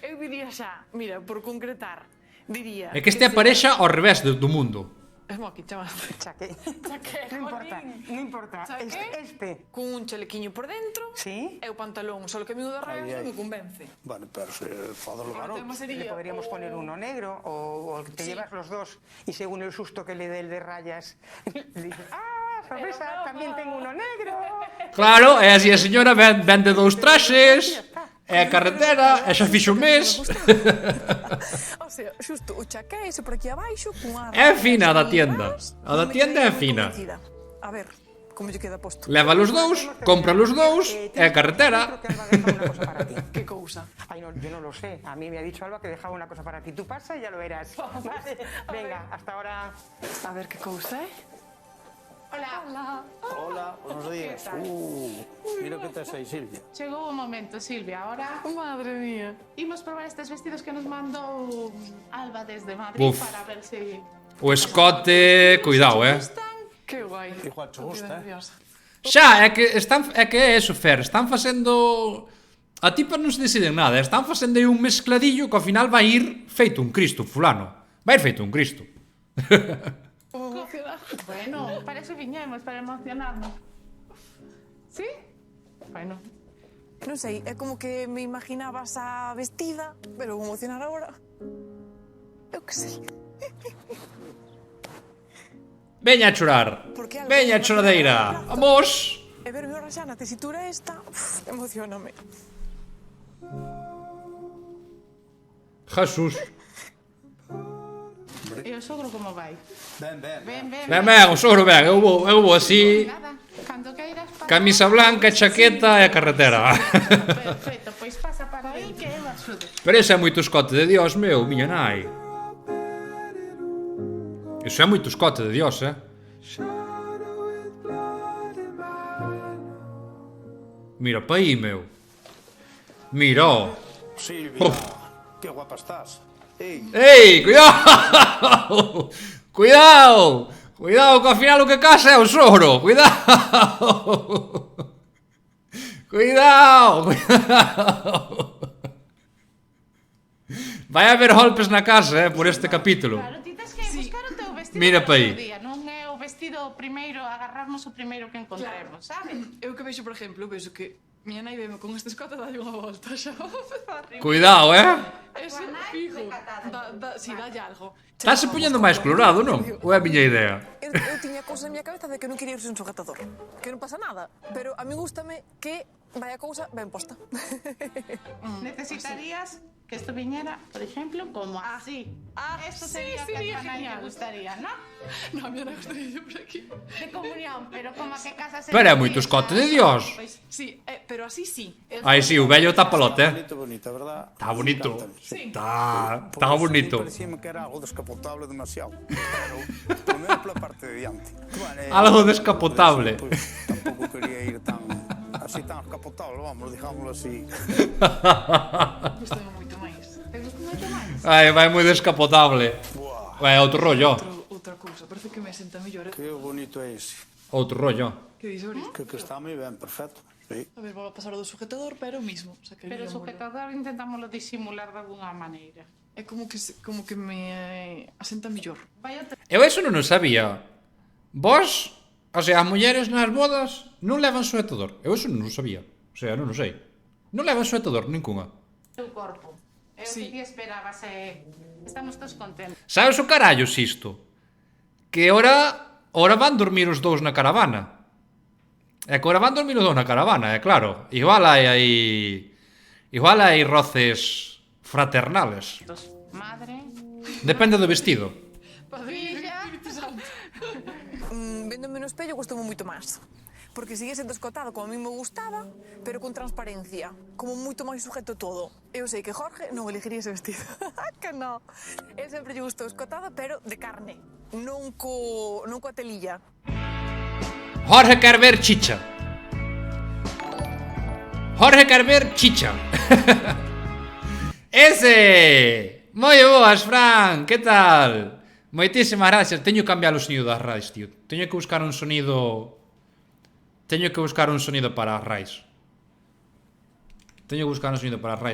Eu diría xa, mira, por concretar, diría... É que este é a parexa ao revés do mundo. Smoking, chamaste. Chaqué. Chaqué, No importa, no importa. Chaqué. Con un chalequiño por dentro. Sí. E o pantalón, solo que a mí o de rayas non me convence. Bueno, pero se podo levar Ahora outro. sería... Le podríamos poner uno negro o te llevas los dos y según el susto que le dé el de rayas, le dices, ¡ah, sorpresa! También tengo uno negro. Claro, e así a señora vende 2 traxes, e a carretera, e xa fixo un mes. O sea, xusto o chaqué, ese por aquí abaixo, cunha... É fina a da tienda. A da tienda é fina. A ver, como lle queda posto. Leva los 2, compra los 2, e a carretera. Que cousa? Ay, no, yo no lo sé. A mí me ha dicho Alba que dejaba una cosa para ti. Tú pasa y ya lo verás. Vale. Venga, hasta ahora. A ver que cousa, Hola. Hola, buenos días. Mira que tes aí, Silvia. Chegou o momento, Silvia. Ahora Madre mía. imos probar estes vestidos que nos mandou Alba desde Madrid Uf. para ver se... O escote, cuidado, Que guai. Igual te gusta, Xa, é que é eso, Fer, están facendo... A tipas non se deciden nada, están facendo aí un mescladillo que ao final vai ir feito un Cristo, fulano. Vai ir feito un Cristo. Bueno, para eso viñemos, para emocionarnos. ¿Sí? Bueno. Non sei, é como que me imaginabas a vestida, pero vou emocionar agora. Eu que sei. Veña a chorar. Veña a choradeira. Vamos. E verme ahora xa na tesitura esta, emocioname. Jesús. E o sogro como vai? Ben. Ben, o sogro ben, eu vou así, Nada, cando queiras para... camisa blanca, chaqueta e a carretera. Perfecto, pois pasa para aí que eu axudo. Pero ese é moito escote de Dios, meu, miña nai. Iso é moito escote de Dios, Mira pa aí, meu. Mira, ó. Silvia, que guapa estás. Ei, cuidado! Cuidado! Cuidado, que ao final o que casa é o sogro. Cuidado! Cuidado! Vai haber golpes na casa, por este capítulo. Claro, ti tes que buscar o teu vestido Mira pa aí. do día, non é o vestido primeiro, agarrarnos o primeiro que encontremos, sabes? Eu que vexo, por exemplo, vexo que miña nai veme con este escote dalle unha volta xa. Cuidado, Ese fijo. Si, dalle algo. Estás poñendo máis colorado, non? Ou é a miña idea? Eu tiña cousa na miña cabeza de que non quería ir sen sujetador. Que non pasa nada. Pero a mí gústame que vai a cousa ben posta. Necesitarías que esto viñera, por ejemplo, como así. Esto sería que a tu nai le gustaría, ¿no? No, a miña nai gustaría por aquí. De comunión, pero como a que casa se... Pero é moito escote de Dios. Sí, pero así sí. Aí sí, o vello está palote, Bonito, verdad? Está bonito. Sí. Está bonito. Parecíame que era algo descapotable demasiado. Pero, por menos pola parte de diante. Algo descapotable. Pues, tampouco quería ir tan... Así tan descapotable, vamos, digámoslo así. Gústame moito máis. Te gusta moito máis? Ai, vai moi descapotable. É outro rollo. Outra cousa, parece que me senta mellor. Que bonito é ese. Outro rollo. Que dis, Ori? Que está moi ben, perfecto. Sí. A ver, vou a pasar o do sujetador, pero o mismo. O sea, que Pero o sujetador intentámoslo disimular de alguna maneira. É como que me asenta mellor. Vai outra... Eu eso non o sabía. Vos, o sea, as mulleres nas bodas non levan sujetador. Eu eso non o sabía. O sea, non o sei. Non levan sujetador, ninguna. Teu corpo. É o que ti esperabas e... Estamos todos contentos. Sabes o carallo isto? Que ora van dormir os dous na caravana. É que ora van dormir os dous na caravana, é claro. Igual hai roces fraternales. Madre... Depende do vestido. Véndome no espello gustoume moito máis. Porque sigue sendo escotado como a mí me gustaba, pero con transparencia. Como moito máis sujeto todo. Eu sei que Jorge non elegiría ese vestido. Que non. El sempre lle gustou escotado, pero de carne. Non coa telilla. Jorge quer ver chicha. Jorge quer ver chicha. Ese! Moi boas, Fran, que tal? Moitísimas gracias. Teño que cambiar o sonido das raids, tío. Teño que buscar un sonido para as raids.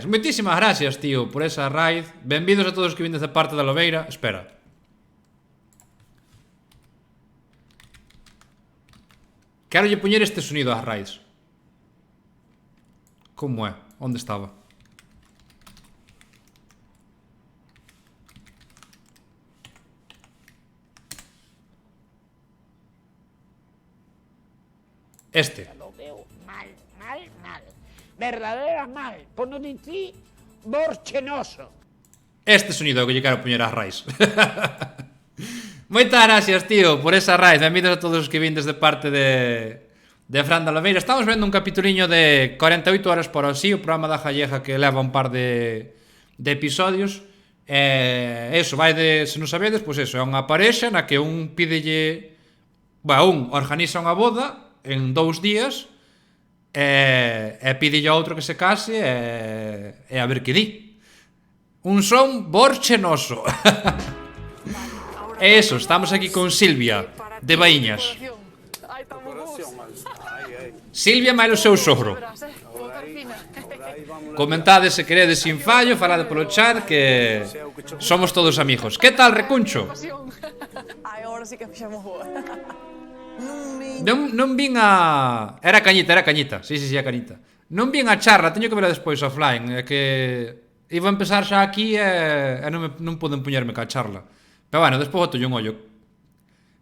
Moitísimas gracias, tío, por esa raid. Benvidos a todos os que vindes de parte da Lobeira. Espera. Quero lle poñer este sonido ás raids. Como é? Onde estaba? Este. Lo veo mal. Verdadera mal. Por non dicir borchenoso. Este sonido é o que lle quero poñer ás raids. Moitas gracias, tío, por esa raid. Benvidos a todos os que vindes de parte de Fran de Alaveira. Estamos vendo un capituliño de 48 horas por así, o programa da Jalleja que leva un par de episodios. Eso, vai de, se non sabedes, pois eso, é unha parexa na que un pídelle... un organiza unha boda en 2 días e pídelle a outro que se case e a ver que di. Un son borchenoso. E eso, estamos aquí con Silvia, de Baíñas. Silvia máis o seu sogro. Comentade se queredes sin fallo, falade polo chat que somos todos amigos. Que tal, Recuncho? Agora sí que fixamos boa. Non vin a... Era cañita. Sí, a cañita. Non vin a charla, teño que verla despois offline. É que iba a empezar xa aquí e non poden poñerme ca charla. Pero bueno, despois boto un ollo.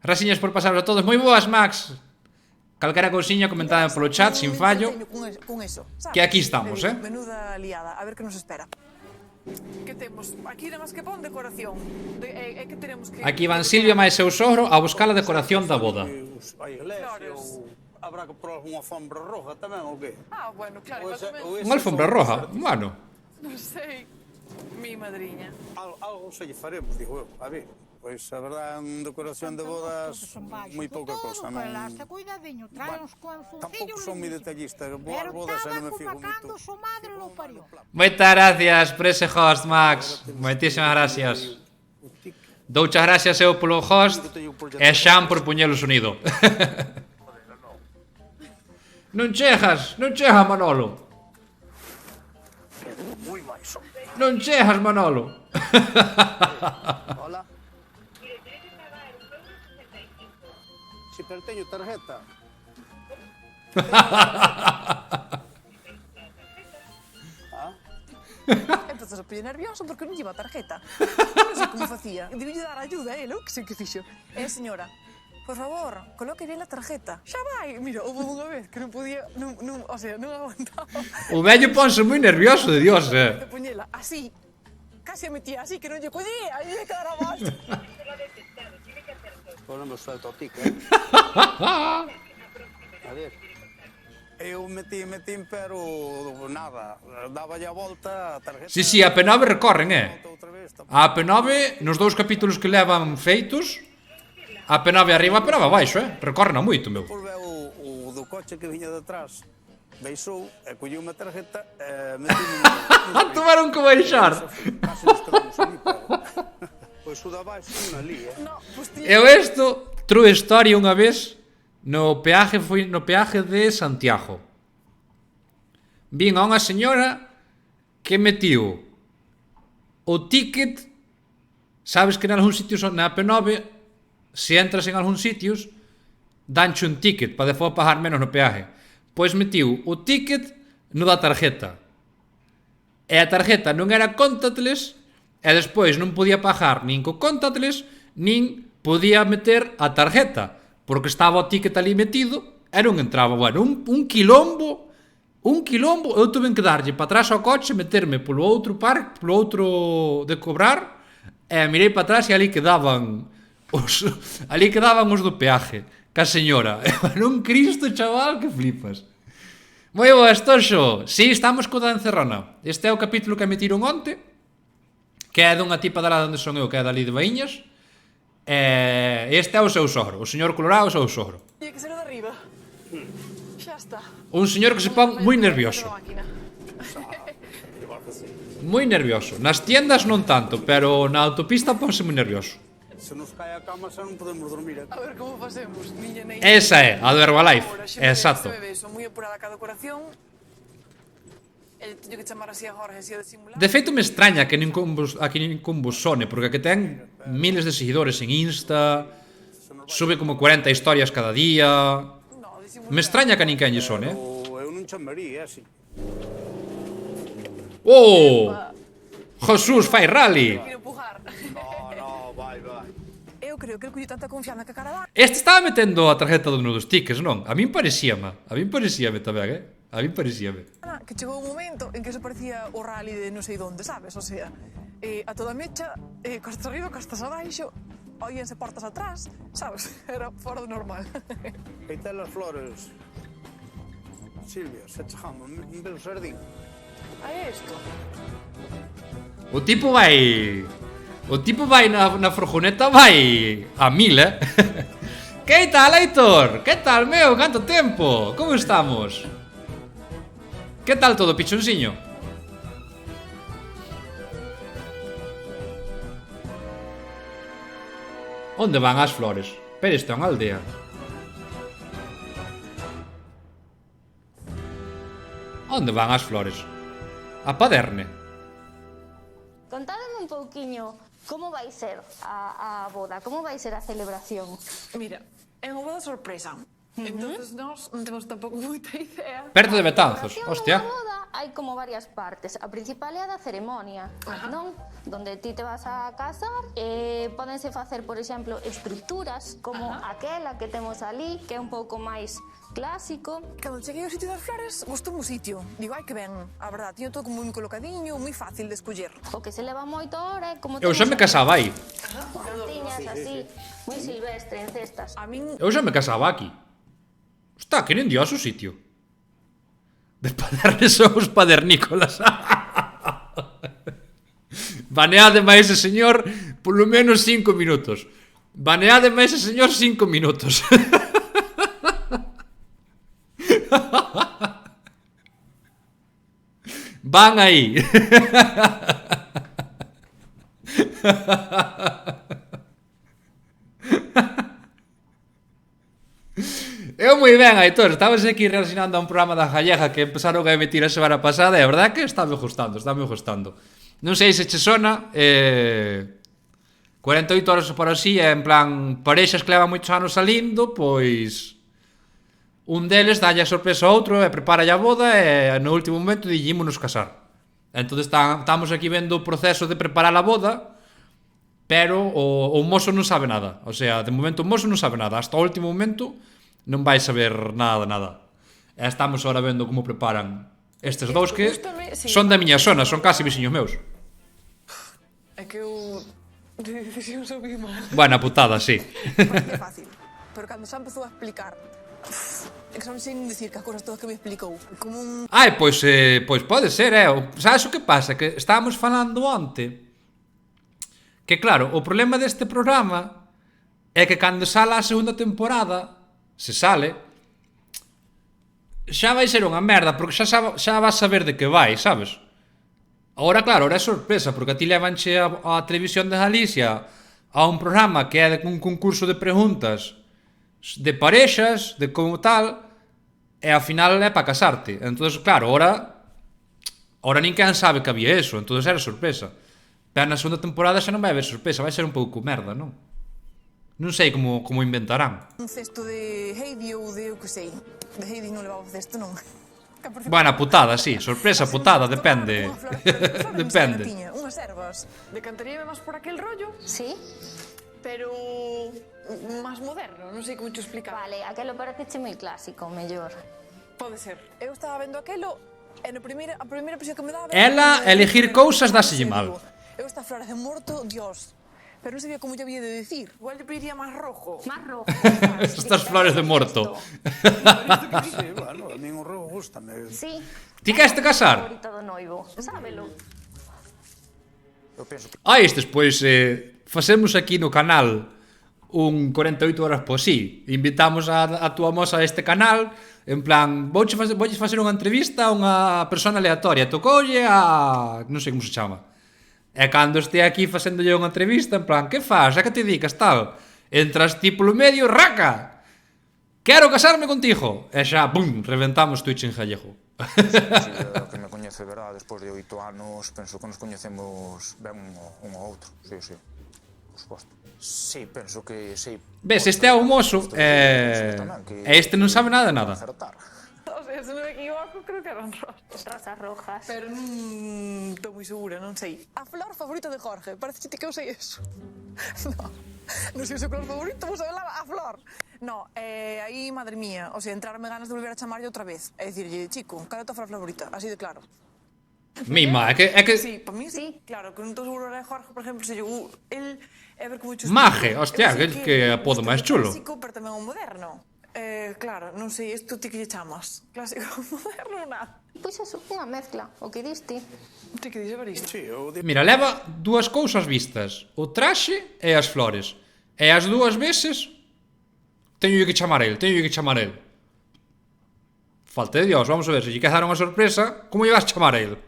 Rasiñas por pasaros a todos. Moi boas, Max. Calquera cousiña comentada polo chat, sin fallo. Que aquí estamos, Menuda liada, a ver que nos espera. Que temos? Aquí nada máis que pon decoración. É que tenemos que... Aquí van Silvia máis seu sogro a buscar a decoración da boda. Habrá que probar unha alfombra roja tamén, ou que? Bueno, claro. Unha alfombra roja? Bueno. Non sei. Mi madriña. Algo se lle faremos, digo eu. A ver, pois a verdade, en decoración de bodas, moi pouca cosa. Tampouco son moi detallista. Boas bodas e non me fijo moito. Moitas gracias por ese host, Max. Moitísimas gracias. Douchas gracias eu polo host e Xan por poñer o sonido. Non chegas, Manolo. Non chegas, Manolo. Hola. Si, pero teño tarjeta. Empezas a poñer nervioso porque non lleva tarjeta. Non sei como facía. Debille dar ayuda, eu que sei que fixo. Señora, por favor, coloque bien a tarjeta. Xa vai. Mira, houve unha vez que non podía, non aguantaba. O vello ponse moi nervioso, de Dios, De poñela así. Casi a metía así, que non lle collía. Aí lle quedara mal. Pois non me suelto a tic, A ver. Eu metín, pero nada. Daba a volta a tarjeta. Sí, a P9 recorren, A P9, nos 2 capítulos que levan feitos, a P9 arriba, a P9 abaixo, recorren a moito, meu. Por ver o do coche que viña detrás, baixou, e colleu unha tarjeta, metín... Tomaron que baixar. Casi nos quedamos ali, pois o da baixo, unha ali, Eu isto, true story unha vez, no peaje de Santiago. Vin a unha señora que metió o ticket, sabes que en algún sitios na P9, se entras en algún sitios, danche un ticket para despois pagar menos no peaje. Pois metiu o ticket no da tarjeta. E a tarjeta non era contactless, e despois non podía pagar nin co contactless, nin podía meter a tarjeta, porque estaba o ticket ali metido e non entraba. Bueno, un quilombo, eu tuve que darlle para atrás ao coche, meterme polo outro parque, polo outro de cobrar, e mirei para atrás e ali quedaban os do peaje, ca señora. Un Cristo, chaval, que flipas. Moi boas, Toxo. Si, estamos co da encerrona. Este é o capítulo que emitiron onte, que é dunha tipa da lá onde son eu, que é dali de Baíñas. Este é o seu sogro, o señor Colorado é o seu sogro. Tiene que ser o de arriba. Xa está. Un señor que se pon moi nervioso. Moi nervioso. Nas tiendas non tanto, pero na autopista ponse moi nervioso. Se nos cae a cama xa non podemos dormir aquí. A ver como facemos, miña nei. Esa é, a do Herbalife. Exacto. Son moi apurada ca decoración. Teño que chamar así a Jorge, así a disimular. De feito me extraña que nin con vos sone, porque que ten miles de seguidores en Insta, sube como 40 historias cada día. Me extraña que a ninguén lle son, Eu non chamaría, así. Oh! Jesús fai rally. No, vai. Eu creo que el collo tanta confianza que a cara dá. Este estaba metendo a tarjeta do dos tickets, non? A min parecíame tamén, A min parecíame. Que chegou un momento en que se parecía o rally de non sei donde, sabes? O sea, a toda mecha, costas arriba, costas abaixo, oíanse portas atrás, sabes? Era fora do normal. Aí ten as flores. Silvia, se chegamos, un belo sardín. A isto. O tipo vai na furgoneta vai a 1000, Que tal, Aitor? Que tal, meu? Canto tempo? Como estamos? Que tal todo, pichonciño? Onde van as flores? Pero isto é unha aldea. Onde van as flores? A Paderne. Contádeme un pouquiño como vai ser a boda, como vai ser a celebración. Mira, é unha boda sorpresa. Entonces nós non temos tampouco moita idea. Perto de Betanzos, Na hostia. boda hai como varias partes. A principal é a da ceremonia, non? Donde ti te vas a casar. Pódense facer, por exemplo, estructuras como aquela que temos ali, que é un pouco máis clásico. Cando cheguei ao sitio das flores, gustou o sitio. Digo, ai que ben, a verdad, tiño todo como moi colocadiño, moi fácil de escoller. O que se leva moito ahora é como Eu xa me casaba aí. plantiñas así, moi silvestre, en cestas. A min Eu xa me casaba aquí. Está, que nin dios o sitio. De Paderne somos padernícolas. Baneade máis ese señor polo menos 5 minutos. Baneade máis ese señor 5 minutos. Van aí. Eu moi ben, Aitor, estabas aquí reaccionando a un programa da Gallega que empezaron a emitir a semana pasada e a verdad que está me gustando. Non sei se che sona, 48 horas por así, en plan, parexas que levan moitos anos salindo, pois un deles dalle a sorpresa ao outro e prepara a boda e no último momento dillimos casar. Entón estamos aquí vendo o proceso de preparar a boda, pero o mozo non sabe nada. O sea, de momento o mozo non sabe nada. Hasta o último momento non vai saber nada. E estamos ahora vendo como preparan estes dous que son da miña zona, son casi veciños meus. é que eu de decisión soube mal. Buena putada, sí. Parece fácil, pero cando xa empezou a explicar, é que xa non sei nin dicir que as cousas todas que me explicou. Como un... Ai, pois pode ser, Sabes o que pasa? Que estábamos falando onte que claro, o problema deste programa é que cando sale a segunda temporada, se sale, xa vai ser unha merda, porque xa vas saber de que vai, sabes? Agora, claro, ahora é sorpresa, porque a ti levanche a televisión de Galicia a un programa que é un concurso de preguntas de parexas, de como tal, e ao final é para casarte. Entón, claro, ahora ninguén sabe que había eso, entón era sorpresa. Pero na segunda temporada xa non vai haber sorpresa, vai ser un pouco merda, non? Non sei como inventarán. Un cesto de Heidi ou de eu que sei. De Heidi non levaba cesto, non. Buena putada, sí, sorpresa putada, depende. Depende. Unhas ervas. Decantaríame máis por aquel rollo, Sí? pero máis moderno, non sei como te explicar. Vale, aquelo parece moi clásico, mellor. Pode ser. Eu estaba vendo aquelo e a primeira impresión que me daba... Ela, elegir cousas dáselle mal. Eu esta flora de morto, Dios. Pero non sabía como lle había de decir. Igual lle pediría máis rojo. Máis rojo. Estas flores de morto. Sí, bueno, a min o rojo gustame. Sí. Ti queres te casar? Favorito do noivo, sábelo. Eu penso que Estes, pois, facemos aquí no canal un 48 horas por sí. Invitamos a túa moza a este canal, en plan, voulle facer unha entrevista a unha persona aleatoria, tocoulle a... non sei como se chama. E cando este aquí facéndolle unha entrevista, en plan, que faz? A que te dedicas, tal? Entras ti polo medio, raca! Quero casarme contigo! E xa, pum, reventamos Twitch en gallego. que me coñece, verdad, despois de 8 anos, penso que nos coñecemos ben un ao outro, sí. Por suposto. Sí, penso que sí. Ves, este é o mozo e este non sabe nada de nada. Acertar. O sea, se non me equivoco, creo que eran rosas. Rosas rojas. Pero non estou moi segura, non sei. A flor favorita de Jorge. Parece que eu sei eso. Non sei o seu color favorito, vos a flor. No, aí, madre mía, o sea, entrarme ganas de volver a chamarlle outra vez. É dicirlle, chico, cal é a tua flor favorita? Así de claro. Mima, é que... Sí, para mí sí. Claro, que non estou seguro de Jorge, por exemplo, se llegou el... É ver como muchos... Maje, hostia, que apodo máis chulo. Clásico, pero tamén o moderno. Claro, non sei, isto ti que lle chamas? Clásico moderno ou nada? Pois eso, unha mezcla, o que diste. Ti que dixes, Evaristo? Sí, eu Mira, leva dúas cousas vistas. O traxe e as flores. E as dúas veces teño que chamar el. Falta de Dios, vamos a ver, se lle quer dar unha sorpresa, como lle vas chamar a el?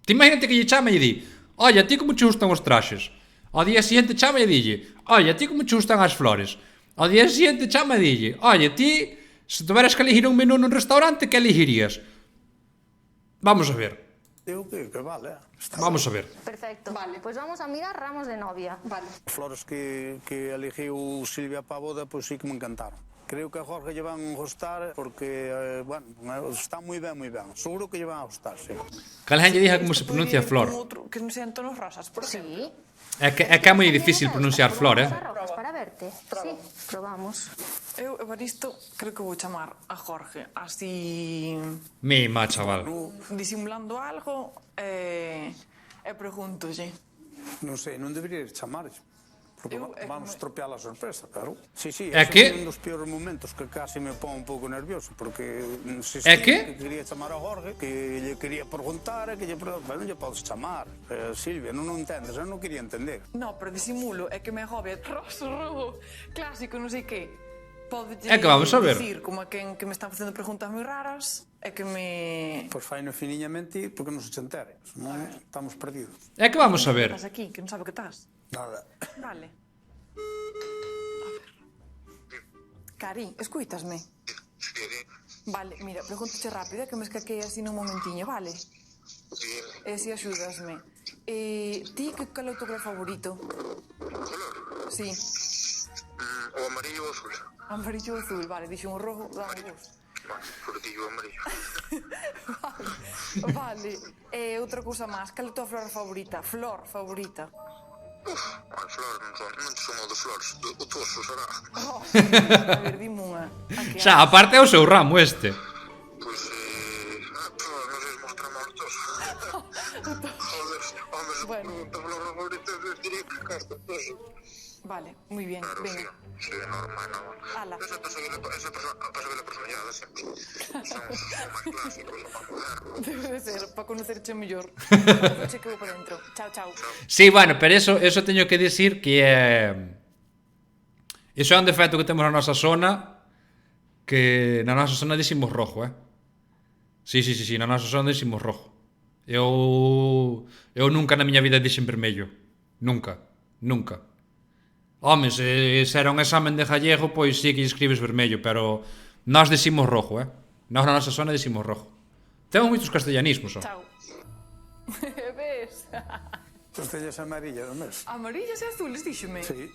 Ti imagínate que lle chama e di: "Oye, a ti como che gustan os traxes?" Ao día siguiente chama e dille: "Oye, a ti como che gustan as flores?" Ao día siguiente chama e dille: "Oye, ti, se tuveras que elegir un menú nun restaurante, que elegirías?" Vamos a ver. digo que vale. Vamos a ver. Perfecto. Vale. Pois vamos a mirar ramos de novia. Vale. As flores que eligiu Silvia para a boda, pois sí que me encantaron. Creo que a Jorge lle van gustar porque, bueno, está moi ben, moi ben. Seguro que lle van a gustar, sí. Calén lle diga como se pronuncia flor. Outro, que non sean tonos rosas, por exemplo. Sí. É que é moi difícil pronunciar flor, Rosas rojas para verte. Sí, probamos. Eu, Evaristo, creo que vou chamar a Jorge así... Mima, chaval. Disimulando algo e preguntolle. Non sei, non debería chamarlle. Porque vamos estropear a sorpresa, claro. Sí, É ese que... é un dos peores momentos que casi me pon un pouco nervioso, porque se É que... quería chamar a Jorge, que lle quería preguntar, que lle preguntar, non lle podes chamar. Silvia, non entendes, eu non quería entender. No, pero disimulo, é que me agobia roso, rojo, clásico, non sei que. Pode É que vamos a ver. Dicir como a quen que me están facendo preguntas moi raras, é que me... Pois fai no finiñamente porque non se che entere, senón estamos perdidos. É que vamos a ver. Estás aquí, que non sabe que estás. Nada. Vale. A ver. Cari, escuítasme? Vale, mira, pregúntache rápida que me escaquei así nun momentiño, vale? E si axúdasme. Ti que cal é o teu color favorito? Color? Sí. O amarillo ou azul? Amarillo ou azul, vale, dixo un rojo, dame vos. Vale, frutillo amarillo. Vale, outra cousa máis, cal é a tua flor favorita? Flor favorita. A flor non son o de flores, o toso será. A ver, dime unha. Xa, aparte é o seu ramo este. Pois, non sei se mostramos o toso. Joder, home, se pregunta a flor favorita, diría que casta toso. Vale, moi bien, Claro, venga. sí, normal, normal. Ala. Esa pasa que la personalidade sempre. Son máis clásicos, o máis modernos. Debe de ser, para conocerche mellor. Che que vou para dentro. Chao, chao. Sí, bueno, pero eso teño que decir que é... Iso é un defecto que temos na nosa zona, que na nosa zona diximos rojo, Sí, na nosa zona diximos rojo. Eu nunca na miña vida dixen vermello. Nunca. Home, se era un examen de gallego, pois sí que escribes vermello, pero nós diximos rojo, Nós na nosa zona diximos rojo. Temos moitos castellanismos, Chao. Ves? Estrellas amarillas, non ves? Amarillas e azules, díxome. Sí.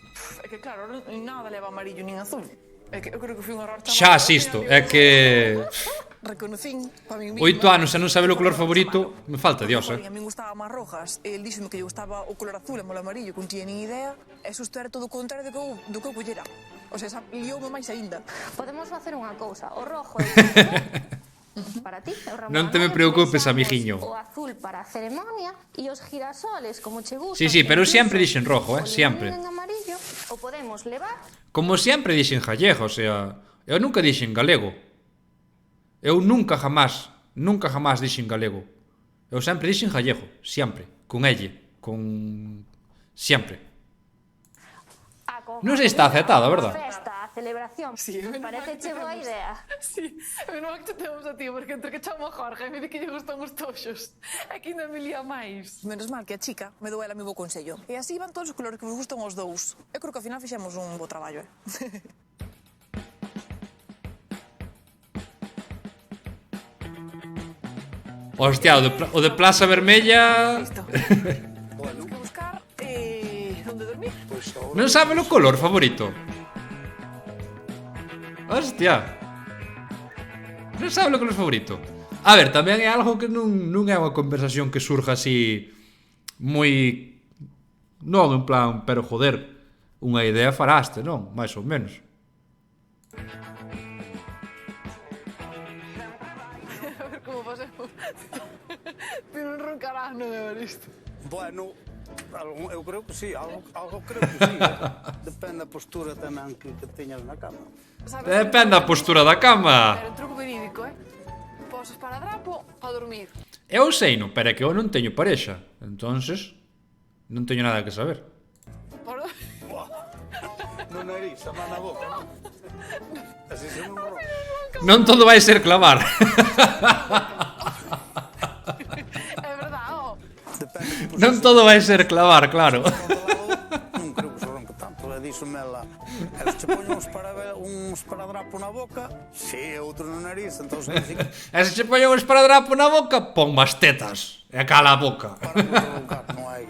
É que claro, nada leva amarillo nin azul. É que eu creo que fui un error chamar. Xa asisto, é que... Reconocín para min misma. 8 anos e non saber o color favorito, me falta Dios, A mí gustaba máis rojas, e el díxome que lle gustaba o color azul e o amarillo, que non tiña nin idea, e xusto era todo o contrario do que eu collera. O sea, lioume máis aínda. Podemos facer unha cousa, o rojo é para ti, o ramo Non te me de novia, preocupes, deixamos amigiño. O azul para a ceremonia e os girasoles, como che gusta. Sí, pero sempre dixen rojo, sempre. En amarillo, o podemos levar. Como sempre dixen gallego, o sea, eu nunca dixen galego. Eu nunca jamás dixen galego. Eu sempre dixen gallego, sempre, con elle, sempre. Non sei se está aceptado, verdad? Festa, a celebración. Sí, Parece che boa idea. Sí, menos mal que te temos a ti, porque entre que chamo a Jorge e me di que lle gustan os toxos, aquí ainda me lía máis. Menos mal que a chica me dou ela mi bo consello. E así van todos os colores que vos gustan os dous. Eu creo que ao final fixemos un bo traballo, Hostia, o de Plaza Vermella... Listo. Temos que buscar onde dormir. Non sabe o color favorito? Hostia. Non sabe o color favorito. A ver, tamén é algo que non é unha conversación que surja así moi... Non, en plan, pero joder, unha idea faraste, non? Mais ou menos. A ver como pasemos. Ti non roncarás, non é ver isto. Bueno, eu creo que sí, algo creo que sí. Depende da postura tamén que teñas na cama. Depende da postura da cama. Pero un truco verídico, Posas para drapo para dormir. Eu sei, non, pero é que eu non teño parexa. Entonces, non teño nada que saber. No nariz, a man na boca, non? Así se non ronca. Non todo vai ser clavar. É verdade, Non todo vai ser clavar, claro. Non creo que se ronca tanto, díxome ela. Eles che poñen uns paradrapo na boca, si, outro no nariz, entón se dice... E se che poñen un esparadrapo na boca, pon más tetas. E cala a boca. Para non roncar, non hai...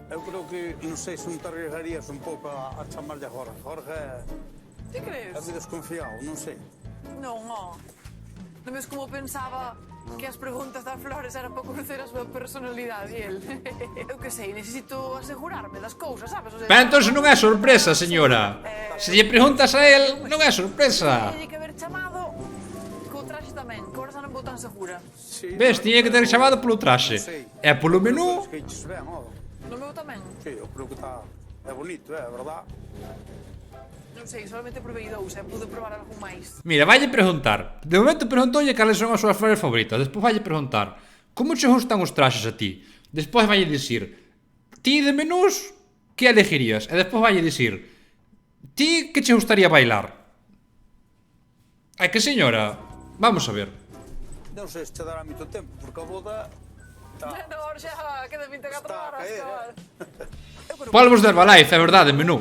Eu creo que, non sei se non te arriesgarías un pouco a chamarlle a Jorge. Jorge Ti crees? é moi desconfiado, non sei. Non, non ves como pensaba que as preguntas das flores eran para conocer a súa personalidade e el. Eu que sei, necesito asegurarme das cousas, sabes? Pero entón non é sorpresa, señora. Se lle preguntas a él, non é sorpresa. Tiñe que haber chamado co traxe tamén, que ahora xa non vou tan segura. Ves, tiñe que ter chamado polo traxe. E polo menú... No meu tamén? Sí, eu creo que está... É bonito, é verdad? Non sei, solamente provei dous, pude probar algún máis. Mira, valle preguntar. De momento preguntoulle cales son as súas flores favoritas. Despois valle preguntar como che gustan os traxes a ti. Despois valle dicir ti de menús que elegirías. E despois valle dicir ti que che gustaría bailar. É que señora, vamos a ver. Non sei se te dará moito tempo, porque a boda... Non, xa queda 24 horas, chaval. Polvos de Herbalife, é verdade, menú.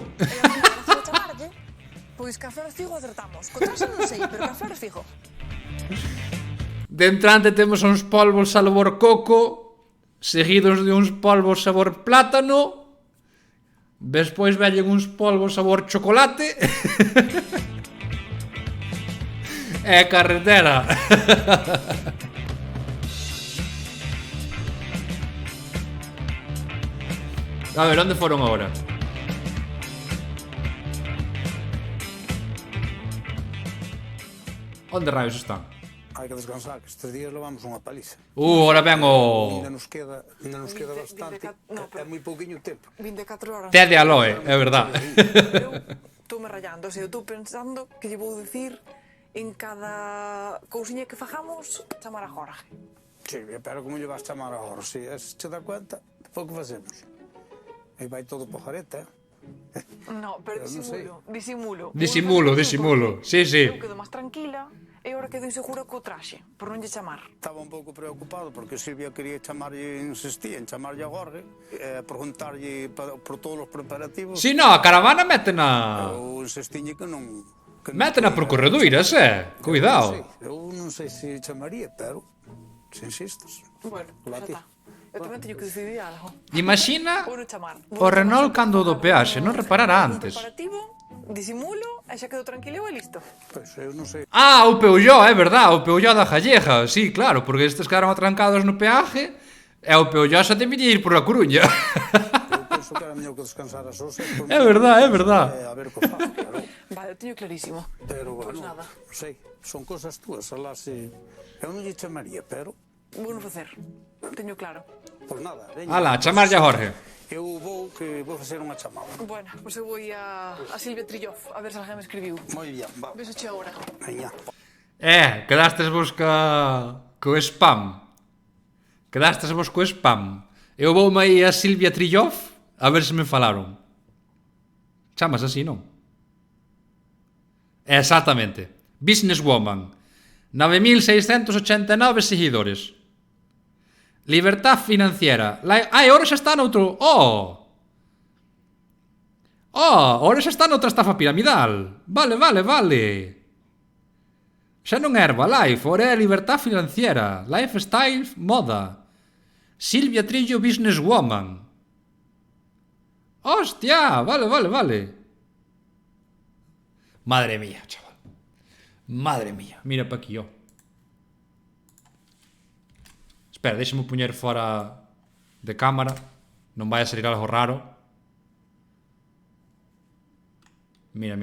Pois que a flores fijo acertamos. Co traxe non sei, pero que a flores fijo. De entrante temos uns polvos sabor coco, seguidos de uns polvos sabor plátano. Despois vellen uns polvos sabor chocolate. E carretera. A ver, onde foron agora? Onde raios están? Hai que descansar, que estes días levamos unha paliza. Ora ben o... Ainda nos queda bastante. É moi pouquiño tempo. 24 horas. Té de aloe, é verdad. Eu estou me rayando, eu estou pensando que lle vou dicir en cada cousiña que fajamos chamar a Jorge. Sí, pero como lle vas chamar a Jorge? Se che dá cuenta, depois que facemos? Aí vai todo pajareta, No, pero disimulo. Disimulo. Sí, sí. Eu quedo máis tranquila e agora quedo insegura co traxe, por non lle chamar. Estaba un pouco preocupado porque Silvia quería chamarlle, insistía en chamarlle a Jorge, preguntarlle por todos os preparativos. Si, no, a caravana métena... Eu insistiñe que non... Métena por correduiras, Cuidado. Eu non sei se chamaría, pero se insistes. Bueno, xa está. Eu tamén teño que decidir algo. Imagina Vou non chamar. o Renault cando do peaxe, non reparara antes. Preparativo, disimulo, e xa quedo tranquilo e listo. Pois eu non sei. Ah, o Peugeot, é verdad, o Peugeot da Calleja. Sí, claro, porque estes quedaron atrancados no peaje e o Peugeot xa te viña ir por a Coruña. Eu penso que era mellor que descansara sós. É verdad. A ver co fan, claro. Vale, teño clarísimo. Pero, bueno, nada. non sei, son cosas túas, alá se... Eu non lle chamaría, pero... Vou non facer, teño claro. Pois nada, veña. Ala, chamarlle a Jorge. Eu vou facer unha chamada. Bueno, pois eu vou a Silvia Trillof, a ver se alguén me escribiu. Moi bien, va. Beso che agora. Veña. Quedastes vos co spam. Quedastes vos co spam. Eu voume aí a Silvia Trillof a ver se me falaron. Chamas así, non? Exactamente. Businesswoman. 9.689 seguidores. Libertad financiera. Ahora xa está noutro... Ahora xa está noutra estafa piramidal. Vale. Xa non é Herbalife, ora é Libertad financiera. Lifestyle, moda. Silvia Trillo, businesswoman. Hostia, vale. Madre mía, chaval. Madre mía, mira para aquí, ó. Espera, déxame poñer fora de cámara. Non vai a salir algo raro. Mira.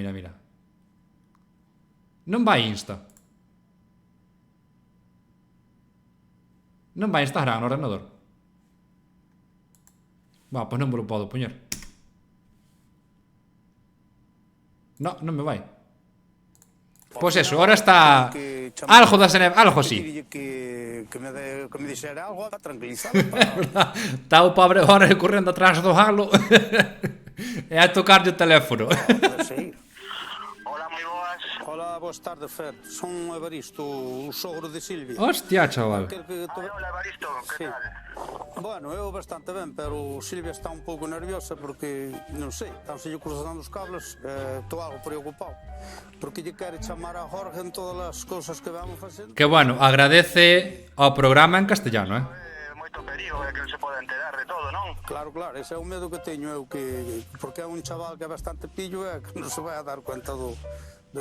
Non vai Insta. Non vai Instagram no ordenador. Pois non me lo podo poñer. No, non me vai. Pois eso, ahora está algo da Seneb, algo así. Que me dixera algo para tranquilizar. Está o pobre ahora correndo atrás do halo e a tocarlle o teléfono. Hola, moi boas. Hola, boas tardes, Fer. Son Evaristo, o sogro de Silvia. Hostia, chaval. Hola, Evaristo, que tal? Bueno, eu bastante ben, pero Silvia está un pouco nerviosa porque, non sei, estánse cruzando os cables, estou algo preocupado. Porque lle quere chamar a Jorge en todas as cousas que vamos facendo. Que bueno, agradece ao programa en castellano, Moito perigo, que non se pode enterar de todo, non? Claro, ese é o medo que teño eu, porque é un chaval que é bastante pillo e que non se vai a dar cuenta do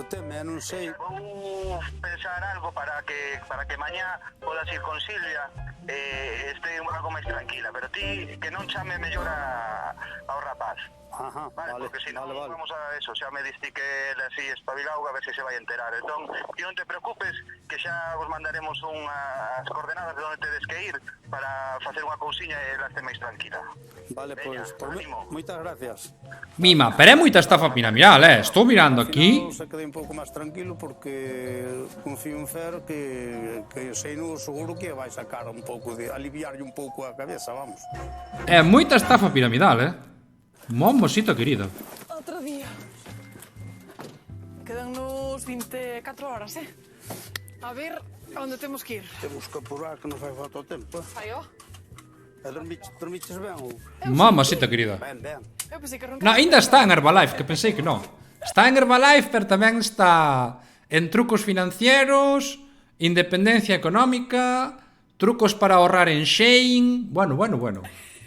tema, non sei. Vou pensar algo para que mañá podas ir con Silvia e este algo máis tranquila, pero ti que non chame mellor ao rapaz. Ajá, vale, porque si non vamos a eso, xa me diste que ele así espabilado a ver se se vai enterar. Entón, ti non te preocupes que xa vos mandaremos unhas coordenadas de onde tedes que ir para facer unha cousiña e ela este máis tranquila. Vale, pois, moitas gracias. Mima, pero é moita estafa piramidal, estou mirando aquí. Se quedei un pouco máis tranquilo porque confío en Fer que sei no seguro que vai sacar un pouco de aliviarlle un pouco a cabeza, vamos. É moita estafa piramidal, Momosito querido. Outro día. Quedannos 24 horas, A ver onde temos que ir. Temos que apurar que non fai falta o tempo. Aí, ó. E dormiches ben ou? Momosito querido. Ben. Eu pensei que No, ainda está en Herbalife, que pensei que non. Está en Herbalife, pero tamén está en trucos financieros, independencia económica, trucos para ahorrar en Shein. Bueno.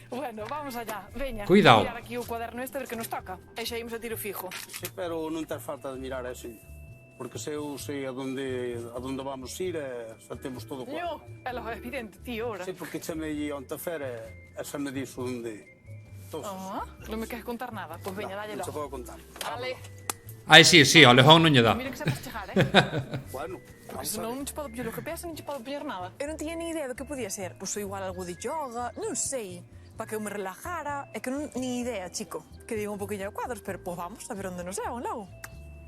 Bueno, vamos allá, veña. Cuidado. Mirar aquí o cuaderno este, ver que nos toca. E xa imos a tiro fijo. Sí, pero non te falta de mirar así. Porque se eu sei a donde vamos ir, xa temos todo claro. É logo evidente, tío, ora. Sí, porque chamei onte a Fer e xa me dixo onde... Non me queres contar nada, pois veña, dalle logo. Non se pode contar. Vale. Ai, sí, ao lejón non lle dá. Mira que sabes chegar, Bueno, porque senón non te podo pillar o GPS, non te podo pillar nada. Eu non tiña ni idea do que podía ser. Pois igual algo de yoga, non sei. Para que eu me relajara. É que non ni idea, chico. Que digo un poquinho de cuadros, pero pois vamos a ver onde nos levan logo.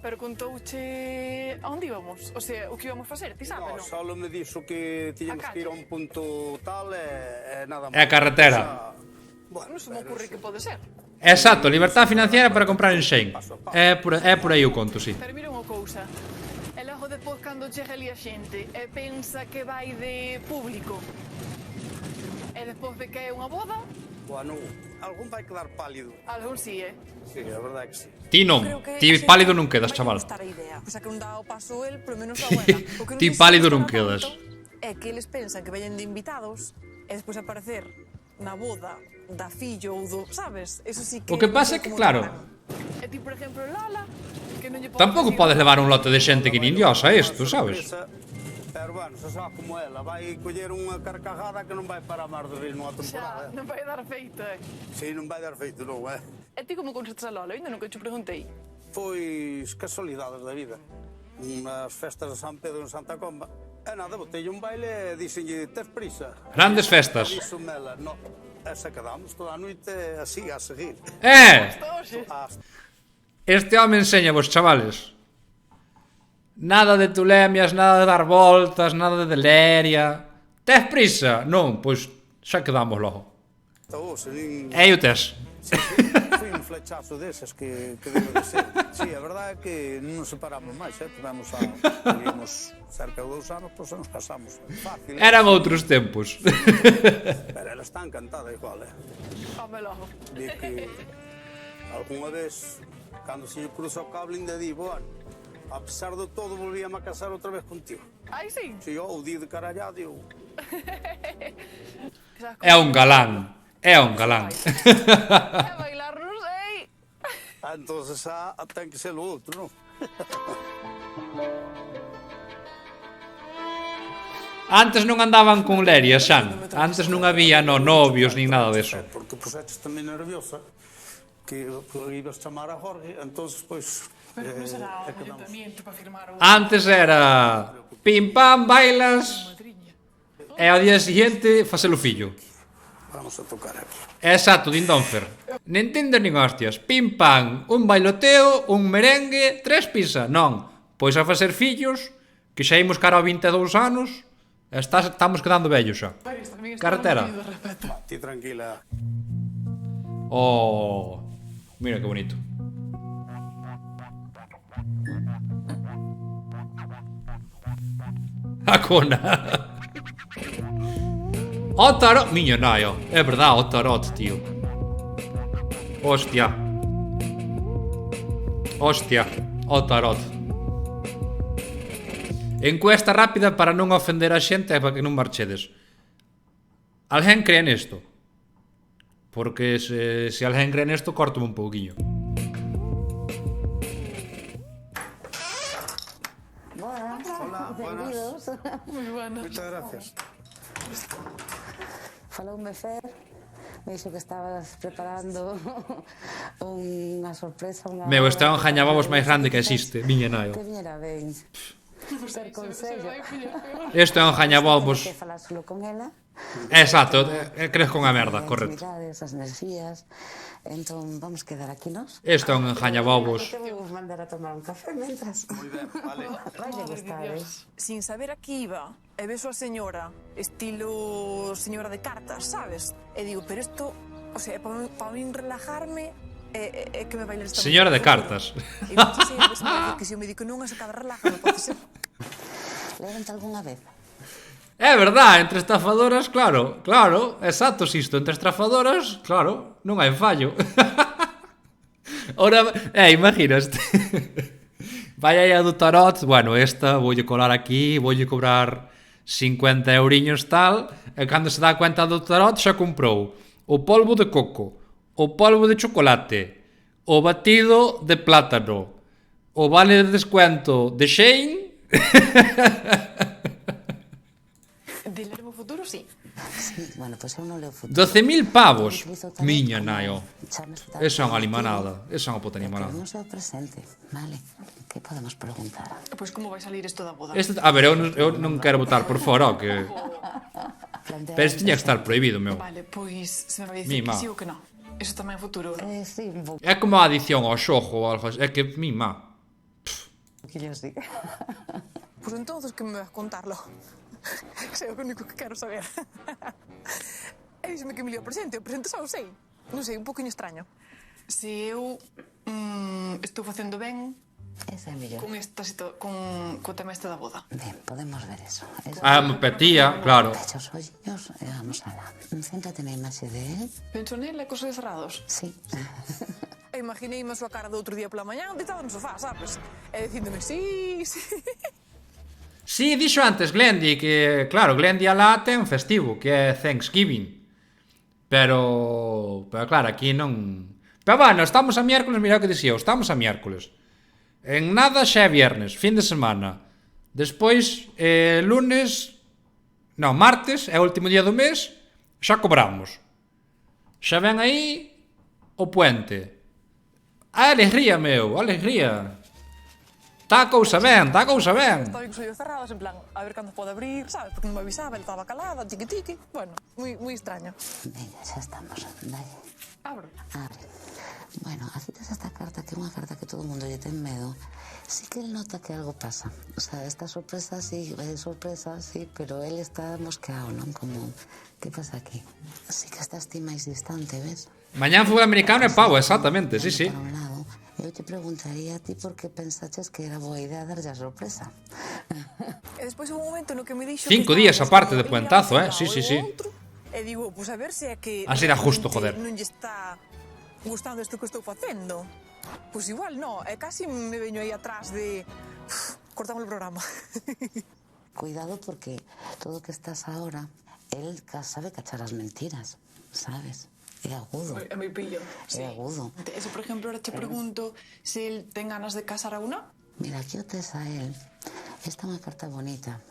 Pero contouche a onde íbamos? O sea, o que íbamos facer, ti sabes, non? No, solo me dixo que tiñamos que ir a un punto tal e nada máis. É a carretera. Bueno, non se me ocurre que pode ser. Exacto, libertad financiera para comprar en Shein. É por aí o conto, sí. Pero mira unha cousa. E logo depois cando chega ali a xente e pensa que vai de público e despois ve que é unha boda. Bueno, algún vai quedar pálido. Algún sí, Sí, a verdade que sí. Ti non, ti pálido non quedas, chaval. Pois é que non dá o paso el, polo menos a buena. Ti pálido non quedas. É que eles pensan que veñen de invitados e despois aparecer na boda da fillo ou do, sabes? Eso sí que... O que pasa é que, claro, e ti, por exemplo, Lala, que non lle tampouco podes levar un lote de xente que nin dios a isto, sabes? Pero bueno, se sabe como ela, vai coller unha carcajada que non vai parar máis de rir nunha temporada. Xa, non vai dar feito, Sí, non vai dar feito, non, E ti como conxetes a Lola? Ainda nunca te preguntei. Pois casualidades da vida. Unhas festas de San Pedro en Santa Comba. E nada, botei un baile e dixenlle, tes prisa? Grandes festas. Dixo Mela, no, esa quedamos toda a noite así, a seguir. Este home enseña vos, chavales. Nada de tulemias, nada de dar voltas, nada de deleria. Tes prisa? Non, pois xa quedamos logo. E o tes? Foi un flechazo deses que debo de ser. Sí, a verdade é que non nos separamos máis, tivemos cerca de 2 anos, pois nos casamos. Fácil. Eran outros tempos. Pero ela está encantada igual, Home logo. Di que algunha vez, cando se lle cruza o cable, ainda di, bueno, a pesar de todo, volvíame a casar outra vez contigo. Ai, sí? Si, o di de carallado, eu... É un galán. É un galán. E bailar, non sei. Entonces ten que ser o outro, non? Antes non andaban con lerias, Xan. Antes non había novios nin nada deso. Porque puseches tamén nerviosa, que ibas chamar a Jorge, entonces, pois... Pero non será o ayuntamiento para firmar o... Antes era pim pam, bailas, e ao día seguinte facelo fillo. Vamos a tocar aquí. Exacto, din Donfer. Nen tinder nin hostias. Pim pam, un bailoteo, un merengue, 3 pizza. Non, pois a facer fillos, que xa imos cara ao 22 anos, estamos quedando vellos xa. Carretera. Ti tranquila. Oh, mira que bonito. A cona. O tarot, miña naio. É verdad, o tarot, tío. Hostia. Hostia, o tarot. Encuesta rápida para non ofender a xente e para que non marchedes. Alguén cree nesto? Porque se alguén cree nesto, córtome un pouquiño. Hola, buenas. Moi buenas. Moitas gracias. Faloume Fer, me dixo que estabas preparando unha sorpresa. Meu, este é un jañababos máis grande que existe, miña naio. Que viñera ben. Ter consello. Este é un jañababos. Que faláselo con ela. Exacto, crees con a merda, correcto. As enerxías. Entón, vamos quedar aquí nos. Este é un jañababos. Te vou mandar a tomar un café mentras. Moi ben, vale. Vai lle gustar, Sin saber a que iba, e beso a señora, estilo señora de cartas, sabes? E digo, pero isto, o sea, para min relajarme, é que me baile esta... Señora de cartas. E non sei se parece que se o médico non a sacada relaja, me pode ser... Levanta algunha vez? É verdad, entre estafadoras, claro, exacto, Sisto, entre estafadoras, claro, non hai fallo. Ora, imaginaste. Vai aí a do tarot, bueno, esta voulle colar aquí, voulle cobrar 50 euriños tal, e cando se dá cuenta do tarot xa comprou o polvo de coco, o polvo de chocolate, o batido de plátano, o vale de descuento de Shein. De ler o futuro, sí. Sí, bueno, pois eu non leo futuro. 12.000 pavos. Miña naio. Esa é unha limonada. Esa é unha puta limonada. Non sei o presente, vale. Que podemos preguntar? Pois como vai salir isto da boda? A ver, eu non quero votar por fora, que... Pero isto tiña que estar prohibido, meu. Vale, pois se me vai dicir que sí ou que non. Eso tamén é futuro. Sí, un pouco. É como a adición ao xogo ou algo así. É que mima. Que yo sí. Pois entonces que me vas contarlo. Sei o único que quero saber. E díxeme que me lío o presente xa o sei. Non sei, un poquinho extraño. Se eu estou facendo ben Esa é mellor. con tema este da boda. Ben, podemos ver eso. Me petía, claro. Pecha os olliños e vamos alá. Céntrate na imaxe de él. Penso nele cos ollos cerrados. Sí. E imagineime a súa cara do outro día pola mañá deitada no sofá, sabes? E dicíndome, sí. Sí, dixo antes Glendy que, claro, Glendy alá ten festivo, que é Thanksgiving. Pero claro, aquí non... Pero bueno, estamos a miércoles, mira o que dixía, estamos a miércoles. En nada xa é viernes, fin de semana. Despois, lunes... Non, martes, é o último día do mes, xa cobramos. Xa ven aí o puente. A alegría, meu, a alegría. Tá a cousa ben, tá a cousa ben. Estaba cos ollos cerrados, en plan, a ver cando pode abrir, sabes? Porque non me avisaba, ele estaba calada, tiqui-tiqui. Bueno, moi extraño. Venga, xa estamos. Dale. Abro. Abre. Bueno, acitas esta carta, que é unha carta que todo o mundo lle ten medo. Sí que él nota que algo pasa. O sea, esta sorpresa, sí, pero él está mosqueado, non? Como, que pasa aquí? Sí que estás ti máis distante, ves? Mañán fútbol americano é pavo, exactamente, sí, sí. Para un lado, eu te preguntaría a ti por que pensaches que era boa idea darlle a sorpresa. E despois houve un momento no que me dixo... 5 días aparte de puentazo, sí, sí, sí. E digo, pois a ver se é que... Así era justo, joder. Non lle está gustando isto que estou facendo. Pois igual, non, e casi me veño aí atrás de... cortamos o programa. Cuidado porque todo o que estás ahora, él sabe cachar as mentiras, sabes? É agudo. É moi pillo. É agudo. Eso, por exemplo, ahora te pregunto se el ten ganas de casar a una. Mira, aquí o tes a él. Esta é unha carta bonita.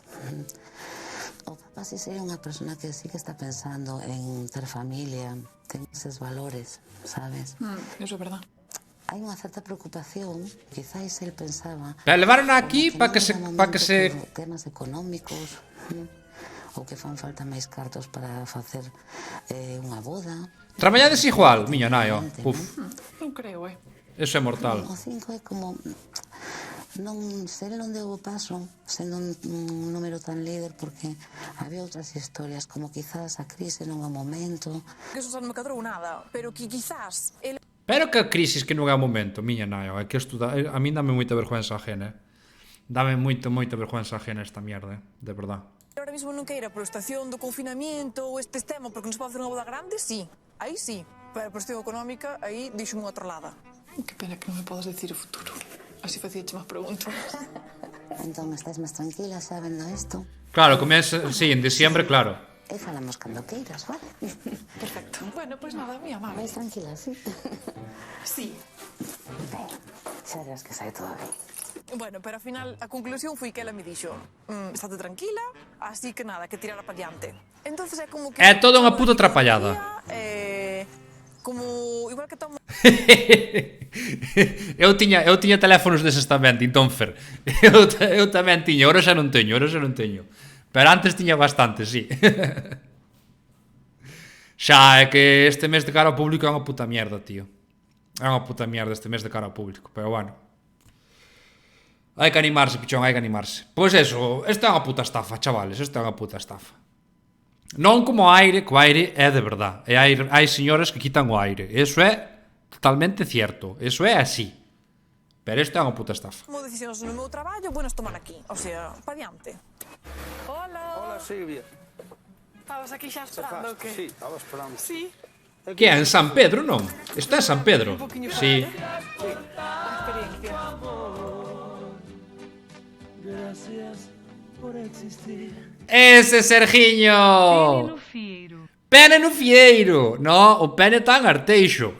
O papá sí sería unha persona que sí que está pensando en ter familia, ten eses valores, sabes? Eso é verdad. Hai unha certa preocupación, quizáis él pensaba... Pero levaron aquí para que se... Temas económicos, ou que fan falta máis cartos para facer unha boda. Traballades igual, miña nai, ó. Non creo, Eso é mortal. O 5 é como... Se ele non deu o paso, sendo un número tan líder, porque había outras historias, como quizás a crise non é o momento. Que eso non me cadrou nada, pero que quizás... Pero que a crisis que non é o momento, miña nai, ó. É que estudar... A min dame moita vergüenza ajena, Dame moita vergüenza ajena esta mierda, de verdad. Ahora mismo non queira por estación do confinamiento ou este tema, porque non se pode facer unha boda grande, sí. Aí sí. Pero por estación económica, aí dixo unha trolada. Que pena que non me podas decir o futuro. Así facíache máis preguntas. Entón, estás máis tranquila sabendo isto? Claro, comeza, sí, en diciembre, claro. E falamos cando queiras, vale? Perfecto. Bueno, pois nada, mi amable. Máis tranquila, sí? Sí. Ben, xa verás que sai todo ben. Bueno, pero ao final a conclusión foi que ela me dixo estate tranquila, así que nada, que tirar para diante. Entonces é como que... É toda unha puta atrapallada. Como igual que tomo... eu tiña teléfonos deses tamén, entón Fer. Eu tamén tiña, ahora xa non teño. Pero antes tiña bastante, sí. Xa, é que este mes de cara ao público é unha puta mierda, tío. É unha puta mierda este mes de cara ao público, pero bueno. Hai que animarse, pichón, hai que animarse. Pois eso, esta é unha puta estafa, chavales, esta é unha puta estafa. Non como o aire, que o aire é de verdad. E hai señoras que quitan o aire. Eso é totalmente cierto. Eso é así. Pero isto é unha puta estafa. Como decisións no meu traballo, buenas tomar aquí. O sea, pa diante. Hola. Hola, Silvia. Estabas aquí xa esperando, o que? Sí, estaba esperando. Sí. Que é en San Pedro, non? Isto é en San Pedro. Sí. Experiencia. Gracias por existir. Ese Sergiño! Pene no fieiro. No, o pene está en Arteixo.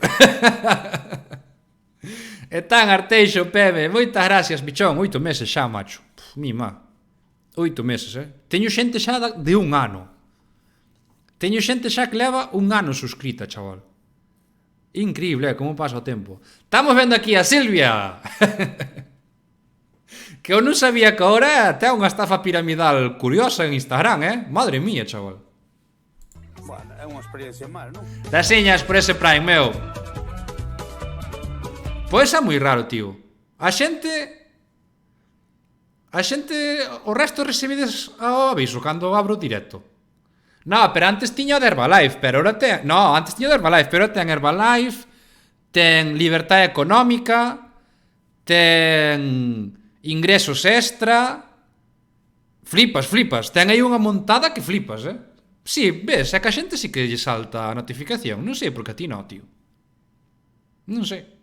Está en Arteixo, Pepe. Moitas gracias, bichón. 8 meses xa, macho. Mima. 8 meses, Teño xente xa de 1 ano. Teño xente xa que leva 1 ano suscrita, chaval. Increíble, como pasa o tempo. Estamos vendo aquí a Silvia. Que eu non sabía que ahora ten unha estafa piramidal curiosa en Instagram, Madre mía, chaval. Bueno, é unha experiencia máis, non? Dasiñas por ese Prime, meu. Pois é moi raro, tío. A xente, o resto recibides o aviso cando abro o directo. No, pero antes tiña o de Herbalife, pero ahora ten... No, antes tiña o de Herbalife, pero ahora ten Herbalife, ten Libertad Económica, ten ingresos extra... Flipas. Ten aí unha montada que flipas, Sí, ves, é que a xente sí que lle salta a notificación. Non sei por que a ti non, tío. Non sei.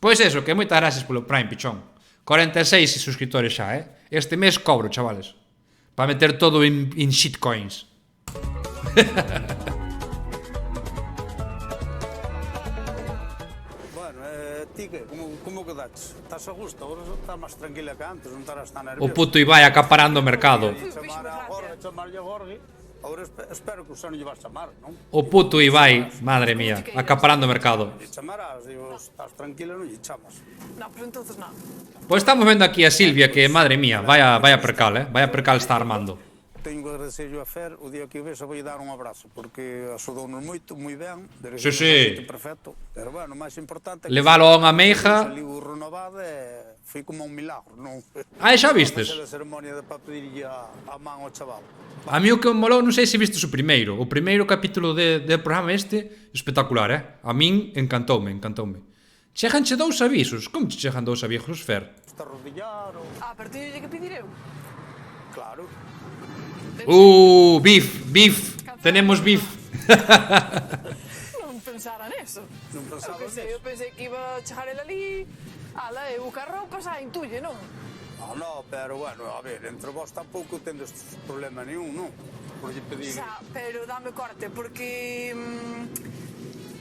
Pois eso, que moitas gracias polo Prime, pichón. 46 suscriptores xa, Este mes cobro, chavales. Para meter todo en shitcoins. Bueno, ti que, como quedaches? Estás a gusto? Agora estás máis tranquila que antes, non estarás tan nervioso. O puto Ibai acaparando o mercado. Chamarlle a Jorge. Agora espero que o xa non lle vas chamar, non? O puto Ibai, madre mía, acaparando o mercado. Lle chamarás, digo, estás tranquila, non lle chamas. No, pero entonces non. Pois estamos vendo aquí a Silvia, que, madre mía, vaya percal, Vaya percal está armando. Teño que agradecerlle a Fer, o día que o vexa vou dar un abrazo, porque axudounos moito, moi ben. Sí. Perfecto. Pero, bueno, o máis importante... Levalo a unha meiga... Saliu renovado e foi como un milagro, non? Xa vistes? A ceremonia de para pedirlle a man ao chaval. A mí o que me molou, non sei se vistes o primeiro capítulo del programa este, espectacular, A min encantoume. Cheganche 2 avisos. Como che chegan 2 avisos, Fer? Está arrodillar ou... pero teño que pedir eu? Claro. Beef. Tenemos beef. Non pensara neso. Non pensaba neso. Eu pensei que iba a chegar el ali, ala, e buscar roupas a intuye, non? No, pero bueno, a ver, entre vos tampouco tendes problema nenhum, non? Por lle pedir... Xa, pero dame corte, porque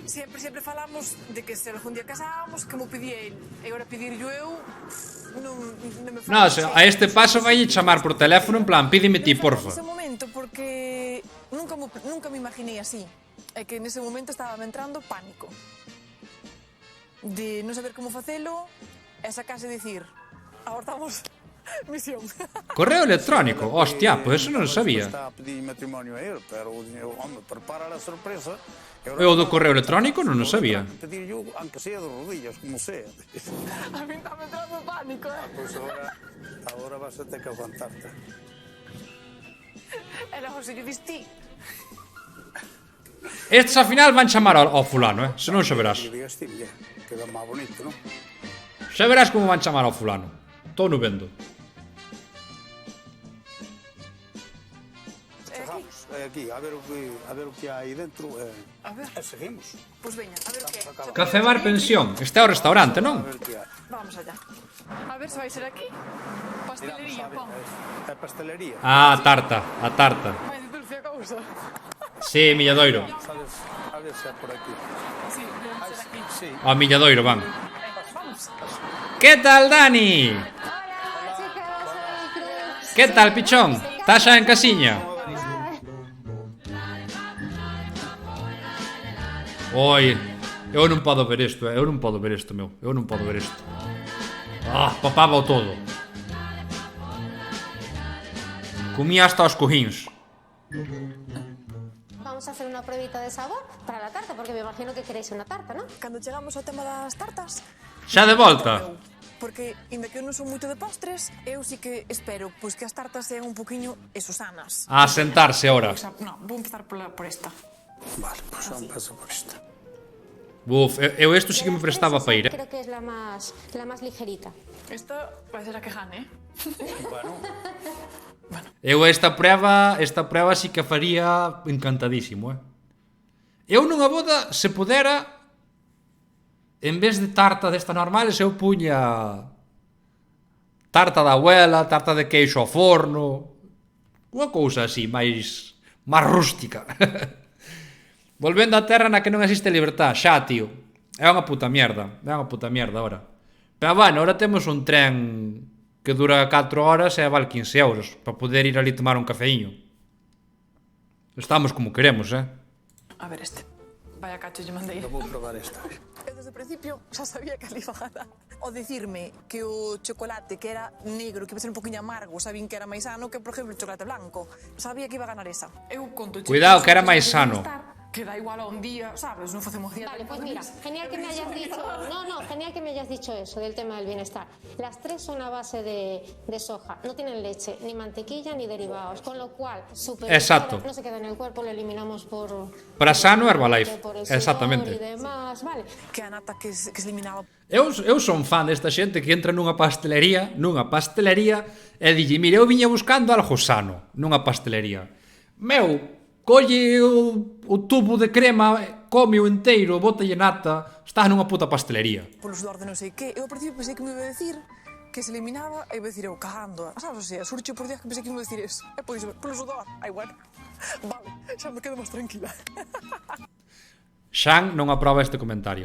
sempre falamos de que se algún día casábamos, que mo pedía el. E agora pedirlo eu, non me No, a este paso vai chamar por teléfono en plan, pídeme ti, porfa. Nese momento, porque nunca me imaginei así. É que nese momento estaba me entrando pánico. De non saber como facelo, esa case dicir, abortamos misión. Correo electrónico, hostia, pues eso non sabía. Está a pedir matrimonio a él, pero, home, prepara la sorpresa. Eu do correo electrónico non o sabía. Pedir yo, aunque sea de rodillas, como sea. A mí está me entrando pánico, Pues ahora vas a ter que aguantarte. E logo se yo distí. Estes ao final van chamar ao fulano, se non xa verás. Que digas ti, queda máis bonito, non? Xa verás como van chamar ao fulano. Estou no vendo. Chegamos aquí, a ver o que hai dentro A ver. e seguimos. Pois veña, a ver o que é. Cafebar Pensión. Este é o restaurante, non? Vamos allá. A ver se vai ser aquí. Pastelería, pon. É pastelería. Ah, a tarta. Vai dulce a cousa. Sí, Milladoiro. A ver se é por aquí. Sí, debe ser aquí. Sí. Ao Milladoiro van. Vamos. Que tal, Dani? Que tal, pichón? Estás xa en casiña? Oi, eu non podo ver isto, meu. Eu non podo ver isto. Ah, papaba o todo. Comía hasta os cojins. Vamos a hacer una pruebita de sabor para la tarta, porque me imagino que queréis una tarta, ¿no? Cando chegamos ao tema das tartas, Xa de volta. porque, inda que eu non son moito de postres, eu sí que espero pois que as tartas sean un poquinho sanas. A sentarse ahora. No, vou empezar por esta. Vale, pues vamos a empezar por esta. Buf, eu isto sí que me prestaba para ir, Creo que es la más ligerita. Esta vai ser a que gane, Eu esta prueba sí que faría encantadísimo, Eu nunha boda, se pudera, en vez de tarta desta normales, eu puña tarta da abuela, tarta de queixo ao forno, unha cousa así, máis rústica. Volvendo á terra na que non existe libertad, xa, tío. É unha puta mierda ahora. Pero bueno, ahora temos un tren que dura 4 horas e vale 15 euros para poder ir ali tomar un cafeíño. Estamos como queremos, A ver este. Vaya cacho lle mandei. Vou probar esta. Eu desde o principio xa sabía que ali iba a ganar. O dicirme que o chocolate que era negro, que iba a ser un poquinho amargo, sabín que era máis sano que, por exemplo, o chocolate blanco. Sabía que iba a ganar esa. Eu conto. Cuidado, que era máis sano. Que da igual a un día, ¿sabes? No facemos día. Vale, pues mira, genial que me hayas dicho... genial que me hayas dicho eso del tema del bienestar. Las tres son a base de soja. No tienen leche, ni mantequilla, ni derivados. Con lo cual, Exacto. No se queda en el cuerpo, lo eliminamos por... Para sano Herbalife. Por el sudor Exactamente. y demás, vale. Que a nata que se eliminaba. Eu son fan desta xente que entra nunha pastelería e dille, mire, eu viña buscando algo sano nunha pastelería. Meu, colle o tubo de crema, come o inteiro, bótalle nata, estás nunha puta pastelería. Polo sudor de non sei que. Eu ao principio pensei que me iba a decir que se eliminaba e iba a decir eu cagando. Sabes, o sea, surcho por días que pensei que me iba a decir eso. E pois, polo sudor. Ai, bueno. Vale, xa me quedo máis tranquila. Xan non aproba este comentario.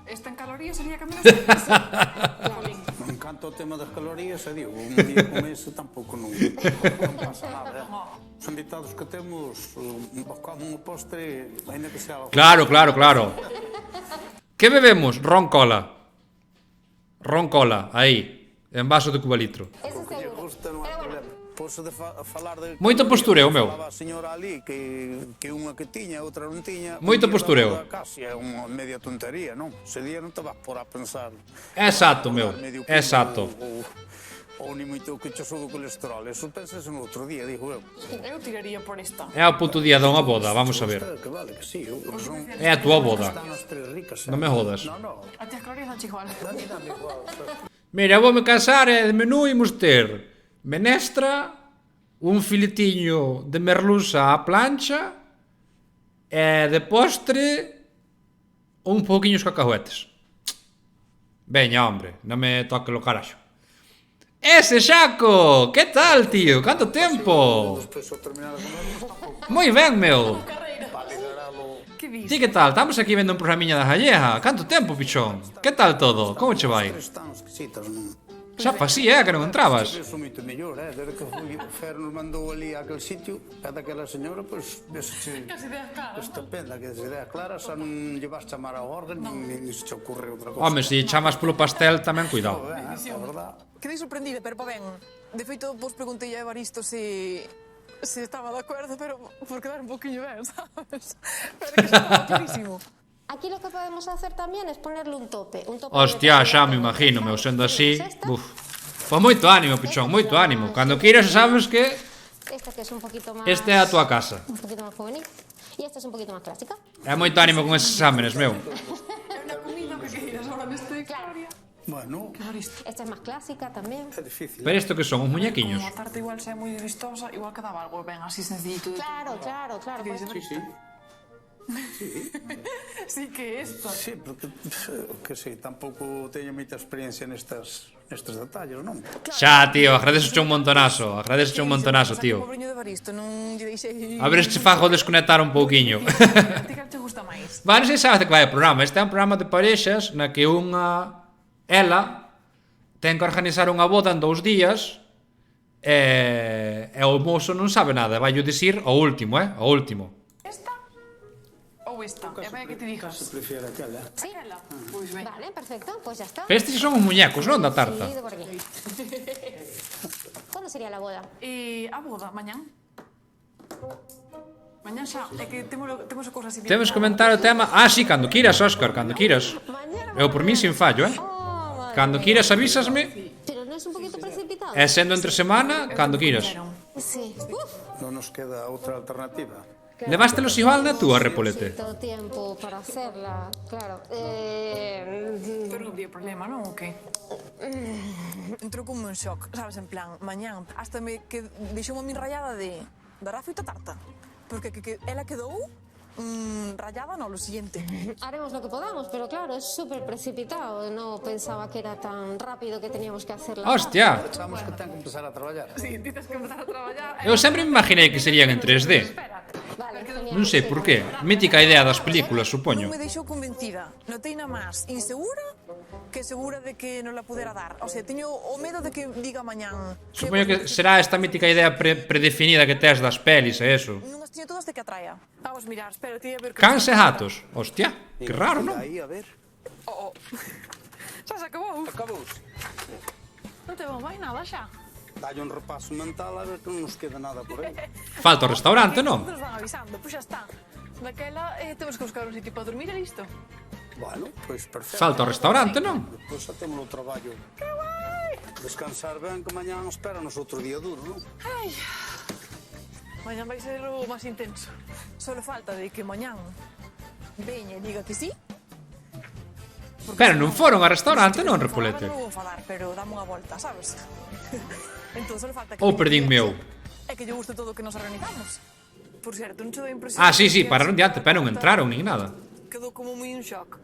Esta en calorías sería que menos. Me encanta o tema das calorías, e digo, un día con eso tampouco non pasa nada. Son ditados que temos como un postre, ainda que sea... Claro. Que bebemos? Ron cola, aí, en vaso de cubalitro. Eso seguro. Pero bueno, Posso de falar de... Moito postureo, meu. Falaba a señora ali que unha que tiña, outra non tiña... Moito postureo. Casi é unha media tontería, non? Se día non te vas por a pensar... Exacto, meu. Exacto. Ou ni moito que che sube o colesterol. Eso pensas en outro día, digo eu. Eu tiraría por esta. É o puto día dunha boda, vamos a ver. Que vale, que sí. É a túa boda. Están as tres ricas. Non me jodas. A ti as calorías non che igual. Dame igual. Mira, voume casar e de menú imos ter menestra, un filetiño de merluza á plancha e de postre un pouquiños cacahuetes. Veña, hombre, non me toque lo caraxo. Ese Xaco! Que tal, tío? Canto tempo? Moi ben, meu. Ti que tal? Estamos aquí vendo un programiña da Gallega. Canto tempo, pichón? Que tal todo? Como che vai? Xa pasía, que non entrabas. Eso moito mellor, desde que Fer nos mandou ali a aquel sitio, e daquela señora, pois, vese estupenda, que as ideas claras, xa non lle vas chamar a orden, nin se te ocurre outra cosa. Home, se chamas polo pastel tamén cuidado. Quedei sorprendida, pero ben. De feito, vos preguntei a Evaristo se estaba de acuerdo, pero por quedar un poquinho ben, sabes? Pero que xa estaba clarísimo. Aquí lo que podemos hacer también es ponerle un tope. Hostia, xa me imagino, meu, sendo así. Buf. Pois moito ánimo, pichón, moito ánimo. Cando queiras sabes que Esta que es un poquito más... este é a tua casa. Un poquito más juvenil. Y esta es un poquito más clásica. É moito ánimo con eses exámenes, meu. Bueno, esta es más clásica también. é difícil. Pero isto que son, uns muñequiños? Como a tarta igual xa é moi vistosa, igual quedaba algo ben así sencillito. Claro. Pues... Sí que esta. Sí, porque, que sei, tampouco teño moita experiencia nestes detalles, non? Xa, tío, agradezoche un montonazo. Agradezoche un montonazo, tío. O briño de Evaristo, non lle deixei... A ver se che fago desconectar un pouquiño. Ti que te gusta máis? Vale, non sei sabes de que vai o programa. Este é un programa de parexas na que ela ten que organizar unha boda en 2 días e o mozo non sabe nada. Vai yo dicir o último, o último. Ou esta? É para que te digas. Se prefiere aquela. Sí. Pois ben. Vale, perfecto, pues ya está. Pero estes son os muñecos, non da tarta? Sí, de por aquí. ¿Cuándo sería la boda? A boda, mañán. Mañán xa, é que temos a cousa así... Temos que comentar o tema. Ah, sí, cando queiras, Óscar, cando queiras. Eu por mí sin fallo, Cando queiras avísasme. Pero no es un poquito precipitado. E sendo entre semana, cando queiras. Sí. Non nos queda outra alternativa. Levástelos igual na túa, Repolete? Necesito tiempo para hacerla, claro. Pero non había problema, non? O que? Entrou como un shock, sabes, en plan, mañán, hasta me que deixou a min rayada de dará feito a tarta. Porque que ela quedou rayada, no, lo siguiente. Haremos lo que podamos, pero claro, es súper precipitado. No pensaba que era tan rápido que teníamos que hacerla. Hostia! Pensamos que ten que empezar a traballar. Sí, tienes que empezar a traballar. Eu sempre me imaginei que serían en 3D. Vale, genial. Non sei por qué. Mítica idea das películas, supoño. Non me deixou convencida. Notei na máis insegura que segura de que non la pudera dar. O sea, teño o medo de que diga mañán. Supoño que será esta mítica idea predefinida que tes das pelis e eso. Non as teño todas de que atraia. Vamos mirar, espera, ti a ver... Cans e gatos. Hostia, que raro, non? Aí, a ver. Oh. Xa se acabou. Acabouse. Non te vou máis nada xa. Dalle un repaso mental a ver que non nos queda nada por aí. Falta o restaurante, non? Nos van avisando, pois xa está. Daquela temos que buscar un sitio para dormir e listo. Bueno, pois perfecto. Falta o restaurante, non? Pois xa temos o traballo. Que guai! Descansar ben, que mañán espéranos outro día duro, non? Ai. Mañán vai ser o máis intenso. Solo falta de que mañán veña e diga que sí. Pero non foron ao restaurante, non, Repolete? Non vou falar, pero dame unha volta, sabes? Entón, solo falta que... Ou perdín meu. É que lle guste todo o que nos organizamos. Por certo, non che dou a impresión... Ah, sí, pararon diante, pero non entraron nin nada. Quedou como moi un shock.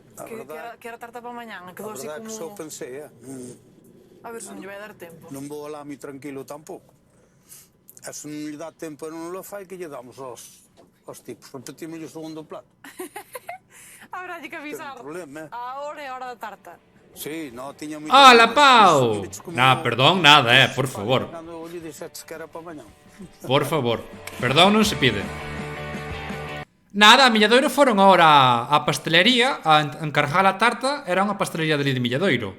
Que era tarta para mañán. Quedou así A verdade como... que só pensei, A ver se non lle vai dar tempo. non vou alá mi tranquilo tampouco. E se non lle dá tempo e non lo fai, que lle damos aos tipos. Repetimos o segundo plato. Habrá que avisar. Problema, A hora é a hora da tarta. Sí, no, tiña moito... Hola, Pau! Nah, perdón, nada, por favor. Cando lle dixetes que era para mañán. Por favor. Perdón non se pide. Nada, a Milladoiro foron agora á pastelería a encargar a tarta. Era unha pastelería de Milladoiro.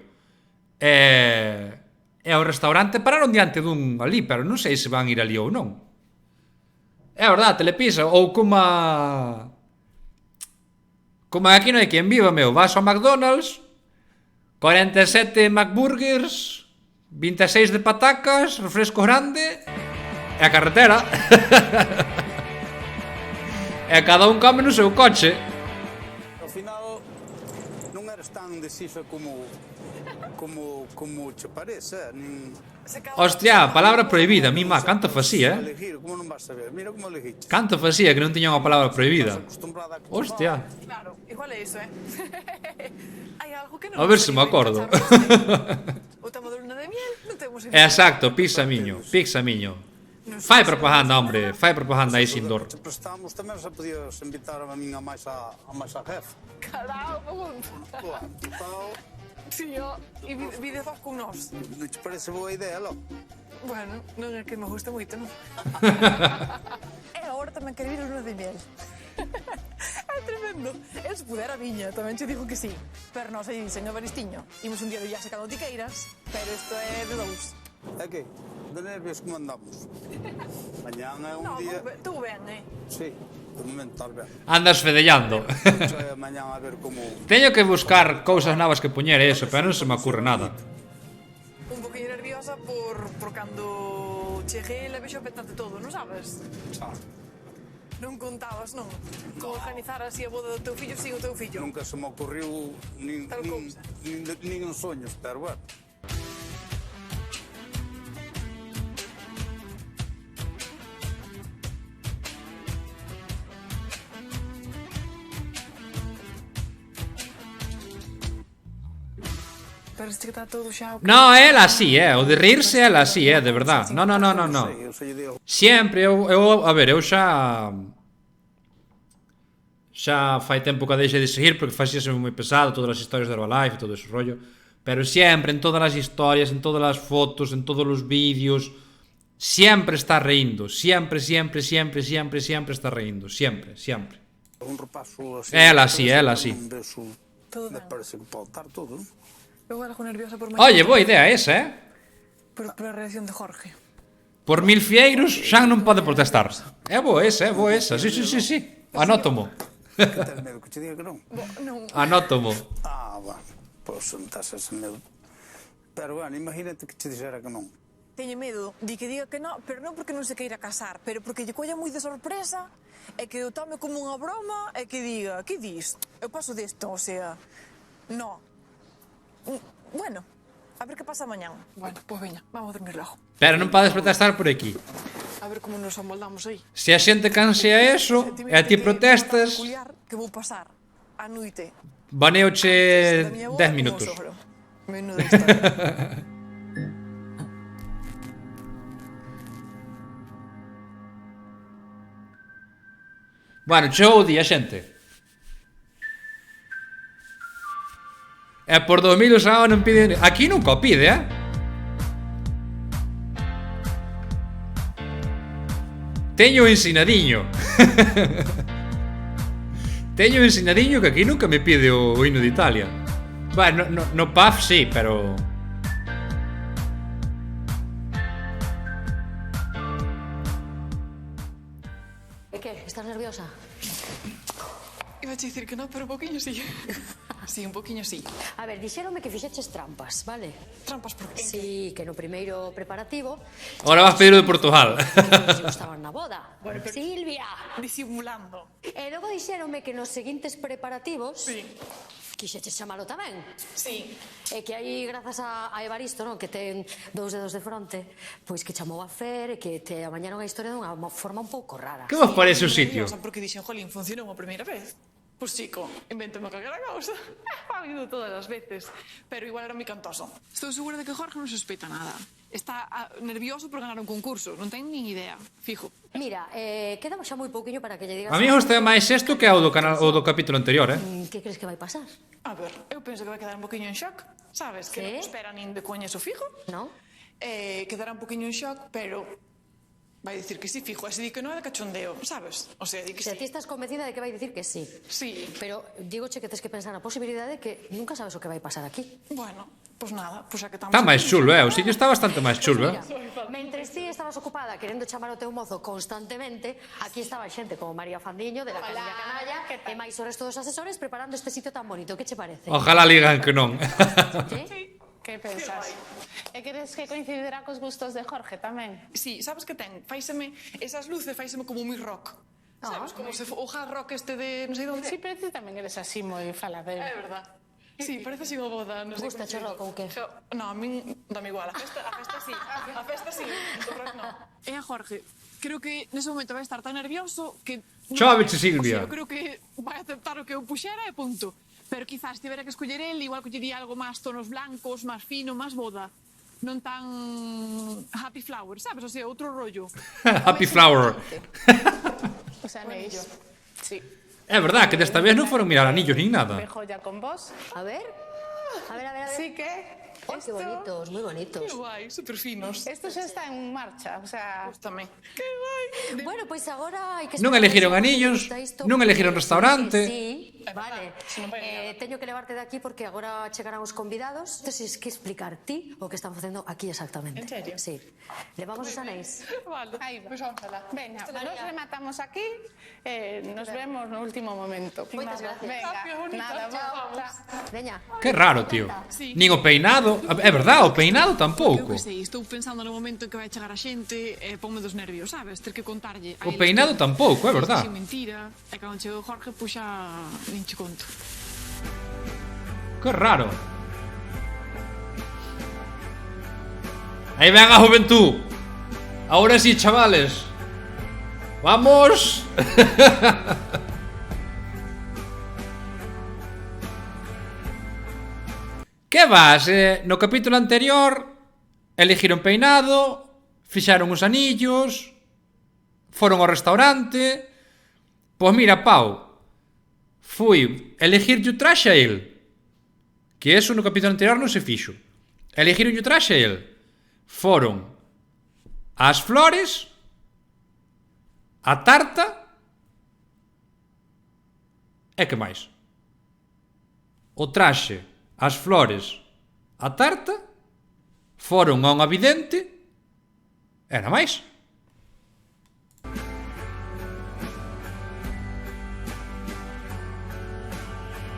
E ao restaurante pararon diante dun ali, pero non sei se van ir ali ou non. É verdade, Telepisa. Ou como aquí non hai quen viva, meu. Vas ao McDonald's, 47 McBurgers, 26 de patacas, refresco grande e a carretera. E cada un come no seu coche. Ao final non eres tan descixa como che parece, nin... Hostia, palabra prohibida, mi má, canto facía, Elegir, como non vas a ver, mira como elegiste. Canto facía que non tiña unha palabra prohibida. Hostia. Claro, igual é iso, Hai algo que non... A ver se me acordo. O tamo de luna de miel, non temos... Exacto, pizza miño. Fai propaganda, hombre, fai propaganda aí sin dor. Se prestamos tamén se podías invitar a min a máis a jefe. Calao, Claro, então... Sí, e vides vos con nós. Non te parece boa idea, lo? Bueno, non é que me guste moito, non? E agora tamén quero ir a luna de miel. É tremendo. E se puder a viña, tamén te digo que sí. Pero non sei, señor Baristiño, imos un día de viaxe cando ti queiras, pero isto é de dous. É que, de nervios como andamos. Mañán é un día... Non, tú ben, Sí, de momento tal ben. Andas fedellando. Mañán a ver como... Teño que buscar cousas novas que poñer eso, pero non se me ocurre nada. Un poquinho nerviosa por cando cheguei e vexo petante todo, non sabes? Non contabas, non? Como organizar así a boda do teu fillo sin o teu fillo? Nunca se me ocurriu nin en soños, pero bueno. Parece que está todo xa... No, ela así, o de rirse ela así, de verdad. No. Sempre, a ver, eu xa fai tempo que a deixei de seguir porque facíase moi pesado todas as historias de Herbalife e todo ese rollo, pero sempre, en todas as historias, en todas as fotos, en todos os vídeos, sempre está reindo, sempre está reindo, sempre. Un repaso así... Ela así. Me parece que pode estar todo, non? Eu algo nerviosa por... Oye, boa idea esa, Por a reacción de Jorge. Por mil fieiros, Xan non pode protestar. É boa esa, sí. Anótomo. Que tes medo que te diga que non? Anótomo. Bueno, pois non tes ese medo. Pero, bueno, imagínate que te dixera que non. Teño medo de que diga que non, pero non porque non se queira casar, pero porque lle colla moi de sorpresa e que o tome como unha broma e que diga, que dis? Eu paso desto, o sea, no. Bueno, a ver que pasa mañán. Bueno, pois veña, vamos a dormir logo. Pero non podes protestar por aquí. A ver como nos amoldamos aí. Se a xente cansea eso e a ti protestas, que vou pasar a noite. baneoche 10 minutos. Menuda historia. Bueno, chegou o día, xente. E por 2000 usado non pide... Aquí nunca o pide, Teño ensinadiño. Teño ensinadiño que aquí nunca me pide o himno de Italia. Bueno, no PAF sí, pero... E que? Estás nerviosa? Iba a dicir que non, pero un poquinho sí. Sí, un poquinho sí. A ver, dixéronme que fixeches trampas, vale? Trampas por qué? Sí, que no primeiro preparativo... Ahora vas pedir o de Portugal. Que estaban na boda. Bueno, pero... Silvia! Disimulando. E logo dixéronme que nos seguintes preparativos... Sí. Quixeches chamalo tamén. Sí. E que aí, grazas a Evaristo, non, que ten 2 dedos de fronte, pois que chamou a Fer e que te amañaron a historia dunha forma un pouco rara. Que vos parece o sitio? Porque dixen, jolín, funcionou a primeira vez. Pois chico, invéntome calquera cousa. Ha habido todas as veces. Pero igual era moi cantoso. Estou segura de que Jorge non sospeita nada. Está nervioso por ganar un concurso. Non ten nin idea. Fijo. Mira, quedamos xa moi pouquiño para que lle digas... A mí gostei máis isto que o do capítulo anterior, Que crees que vai pasar? A ver, eu penso que vai quedar un poquinho en shock. Sabes? Que non espera nin de coña eso fijo. Non? Quedará un poquinho en shock, pero... vai dicir que sí, fijo, e se di que non é de cachondeo, sabes? O sea, di que sí. Ti estás convencida de que vai dicir que sí. Sí. Pero digoche que tes que pensar na posibilidade de que nunca sabes o que vai pasar aquí. Bueno, pois nada, pois xa que estamos... Está máis chulo, o sitio está bastante máis chulo, Mentres ti estabas ocupada querendo chamar o teu mozo constantemente, aquí estaba xente como María Fandiño, de la Canalla Canalla, e máis o resto dos asesores preparando este sitio tan bonito. Que che parece? Ojalá ligan que non. Sí. Que pensas? E queres que coincidirá cos gustos de Jorge tamén? Sí, sabes que ten? Fáiseme esas luces, fáiseme como moi rock. Sabes, como se o hard rock este de non sei onde. Sí, pero ti tamén eres así moi faladero. É verdad. Sí, parece así unha boda. Gusta chorro con que? No, a min dame igual. A festa sí. A festa sí. No. E a Jorge, creo que nese momento vai estar tan nervioso que... Chóveche, Silvia. Eu creo que vai aceptar o que eu puxera e punto. Pero quizás tivera que escoller el, igual collería algo máis tonos blancos, máis fino, máis boda. Non tan happy flower, sabes? O sea, outro rollo. Happy flower. Os anéis. Sí. É verdad que desta vez non foron mirar anillos nin nada. Me joya con vos. A ver. A ver. Sí que... Oh, qué bonitos, muy bonitos. Que guai, super finos. Esto xa está en marcha, o sea... Gústame. Que guai. Bueno, pois agora hai que... Non elegiron anillos, non elegiron restaurante. Sí, vale. Teño que levarte de aquí porque agora chegarán os convidados. Entonces, que explicar ti o que están facendo aquí exactamente. En serio? Sí. Levamos os anéis. Vale, Aí va. pois vamos alá. Venga, nos rematamos aquí, nos vemos no último momento. Moitas gracias. Venga, nada, vamos. Veña. Que raro, tío. Nin o peinado. É verdad, o peinado Eu tampouco. que sei, estou pensando no momento en que vai chegar a xente e ponme dos nervios, sabes? Ter que contarlle. O peinado tampouco, é verdad. Sin mentira. E cando chegou Jorge, puxa nin che conto. Que raro. Aí ven a juventud. Ahora sí, chavales. ¡Vamos! Que vas? No capítulo anterior elixiron peinado, fixaron os anillos, foron ao restaurante. Pois mira, Pau, fui elegirlle o traxe a el, que eso no capítulo anterior non se fixo. Elixiron o traxe a el. Foron as flores, a tarta e que máis? O traxe, as flores, a tarta, foron a unha vidente e nada máis.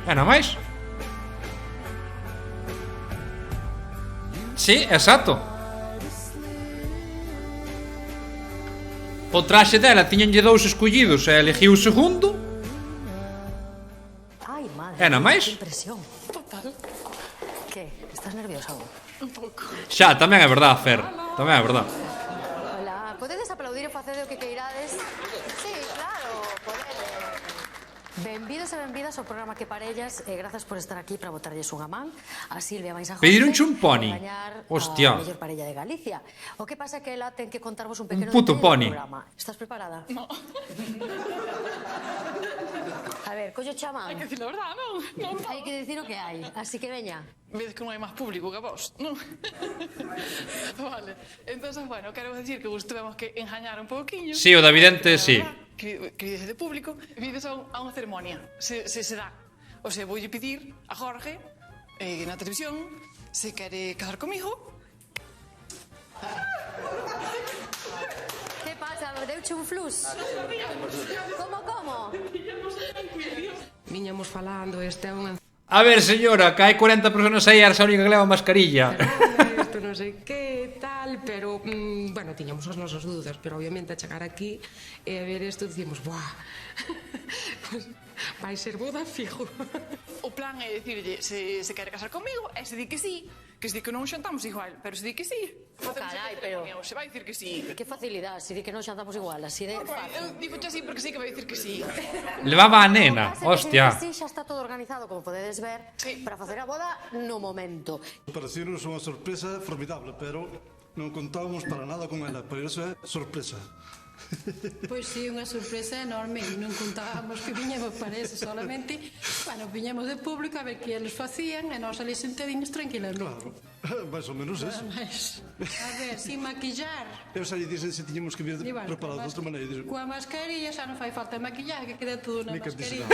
E nada máis. Sí, exacto. O traxe dela tiñanlle dous escollidos e elegiu o segundo. Ai, madre. E nada máis. Que impresión. Total. Que? Estás nerviosa aún? Un pouco. Xa, tamén é verdad, Fer. Tamén é verdad. Hola, podedes aplaudir e facer o que queirades? Sí, claro, podedes. Benvidos e benvidas ao programa Que Parellas e grazas por estar aquí para botarlles unha man a Silvia máis a Jorge. Pedironche un poni. Por gañar Hostia. a mellor parella de Galicia. O que pasa é que ela ten que contarvos un pequeno puto detalle poni. do programa. Estás preparada? No. A ver, collo chamán. Hai que dicir a verdade, non? Non Hai que dicir o que hai, así que veña. Vedes que non hai máis público que vos, non? Vale. Entonces, bueno, quero decir que vos tuvemos que engañar un pouquiño. Sí, o da vidente, sí. Querides de público, vides a unha ceremonia. Se dá. O sea, voulle pedir a Jorge, na televisión, se quere casar comigo. Que pasa? Deuche un flux? Como? Viñamos falando, este é unha... A ver, señora, que hai 40 personas aí, a única que leva mascarilla. Isto non sei que tal, pero, bueno, tiñamos as nosas dúdas, pero obviamente a chegar aquí e a ver isto dicimos, buah, pues, vai ser boda fijo. O plan é dicirlle se quere casar comigo, e se di que sí, que se di que non xantamos igual, pero se di que sí, Carai, pero... se vai dicir que sí. Que facilidade, se di que non xantamos igual, así de fácil. Eu digo así porque sí que vai dicir que sí. Levaba a nena, hostia. Sí, xa está todo organizado, como podedes ver, para facer a boda no momento. Parecenos unha sorpresa formidable, pero non contábamos para nada con ela, por iso é sorpresa. Pois sí, unha sorpresa enorme e non contábamos que viñemos para eso solamente, bueno, viñemos de público a ver que eles facían e nós ali sentadiños tranquilamente. Claro, máis ou menos eso. A ver, sin maquillar. Eu xa lle dixen se tiñemos que vir preparados de outra maneira. Coa mascarilla xa non fai falta maquillar, que queda todo na mascarilla.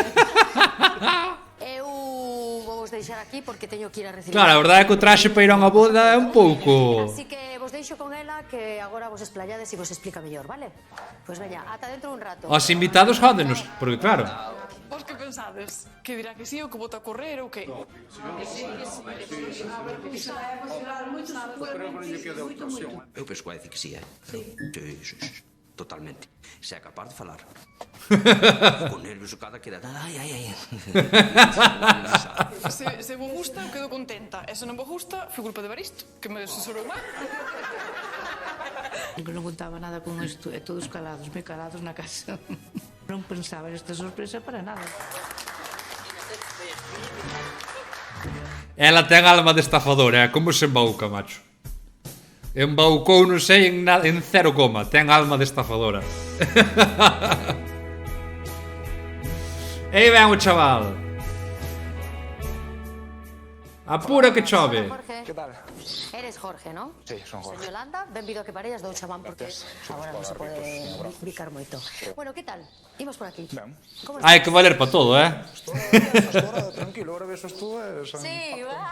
Eu vos deixar aquí porque teño que ir a recibir. Claro, a verdade é que o traxe para ir a unha boda é un pouco... Así que vos deixo con ela que agora vos esplayades e vos explica mellor, vale? Pois veña, ata dentro un rato. Os invitados jódenos, porque claro... Vos que pensades? Que dirá que sí ou que vota a correr ou que? Eu penso que vai dicir que sí, Sí. totalmente. Se é capaz de falar. Con nervios o cada queda... Ai. Se vos gusta, quedo contenta. E se non vos gusta, foi culpa de Baristo, que me asesorou mal. Non contaba nada con isto, e todos calados, me calados na casa. Non pensaba esta sorpresa para nada. Ela ten alma de estafadora, como se embauca, macho. Embaucou, non sei, en 0, ten alma de estafadora. Aí ven o chaval. Apura que chove. ¿Qué tal? Eres Jorge, ¿no? Sí, son Jorge. Soy Yolanda, benvido a que parellas dou chamán porque agora non se pode bicar moito. Bueno, que tal? Imos por aquí. Ben. Hai que valer para todo, Tranquilo, ahora ves tú Sí, va.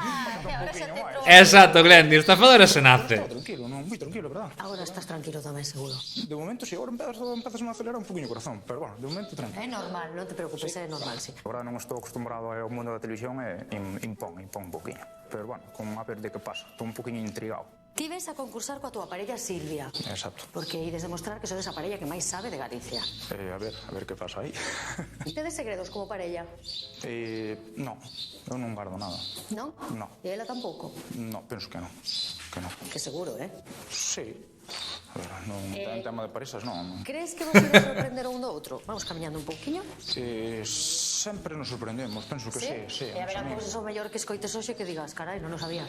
Ahora xa te trobo. Exacto, Glendy, estafadora se nace. Tranquilo, non, moi tranquilo, verdad? Agora estás tranquilo tamén, seguro. De momento, si agora empezas a acelerar un poquinho o corazón, pero bueno, de momento tranquilo. É normal, non te preocupes, é normal, sí. Agora non estou acostumbrado ao mundo da televisión e impón un poquinho. Pero bueno, como a ver de que pasa, estou un poquinho intrigado. Ti ves a concursar coa tua parella Silvia. Exacto. Porque ides demostrar que sodes a parella que máis sabe de Galicia. A ver que pasa aí. Tedes segredos como parella? Non, eu non guardo nada. Non? Non. E ela tampouco? Non, penso que non. Que seguro, Sí. A ver, non ten tema de parejas, non. Crees que vos ides sorprender o un do outro? Vamos camiñando un pouquiño. Sempre nos sorprendemos, penso que sí. E haberá cousas ao mellor que escoites hoxe que digas, carai, non o sabía.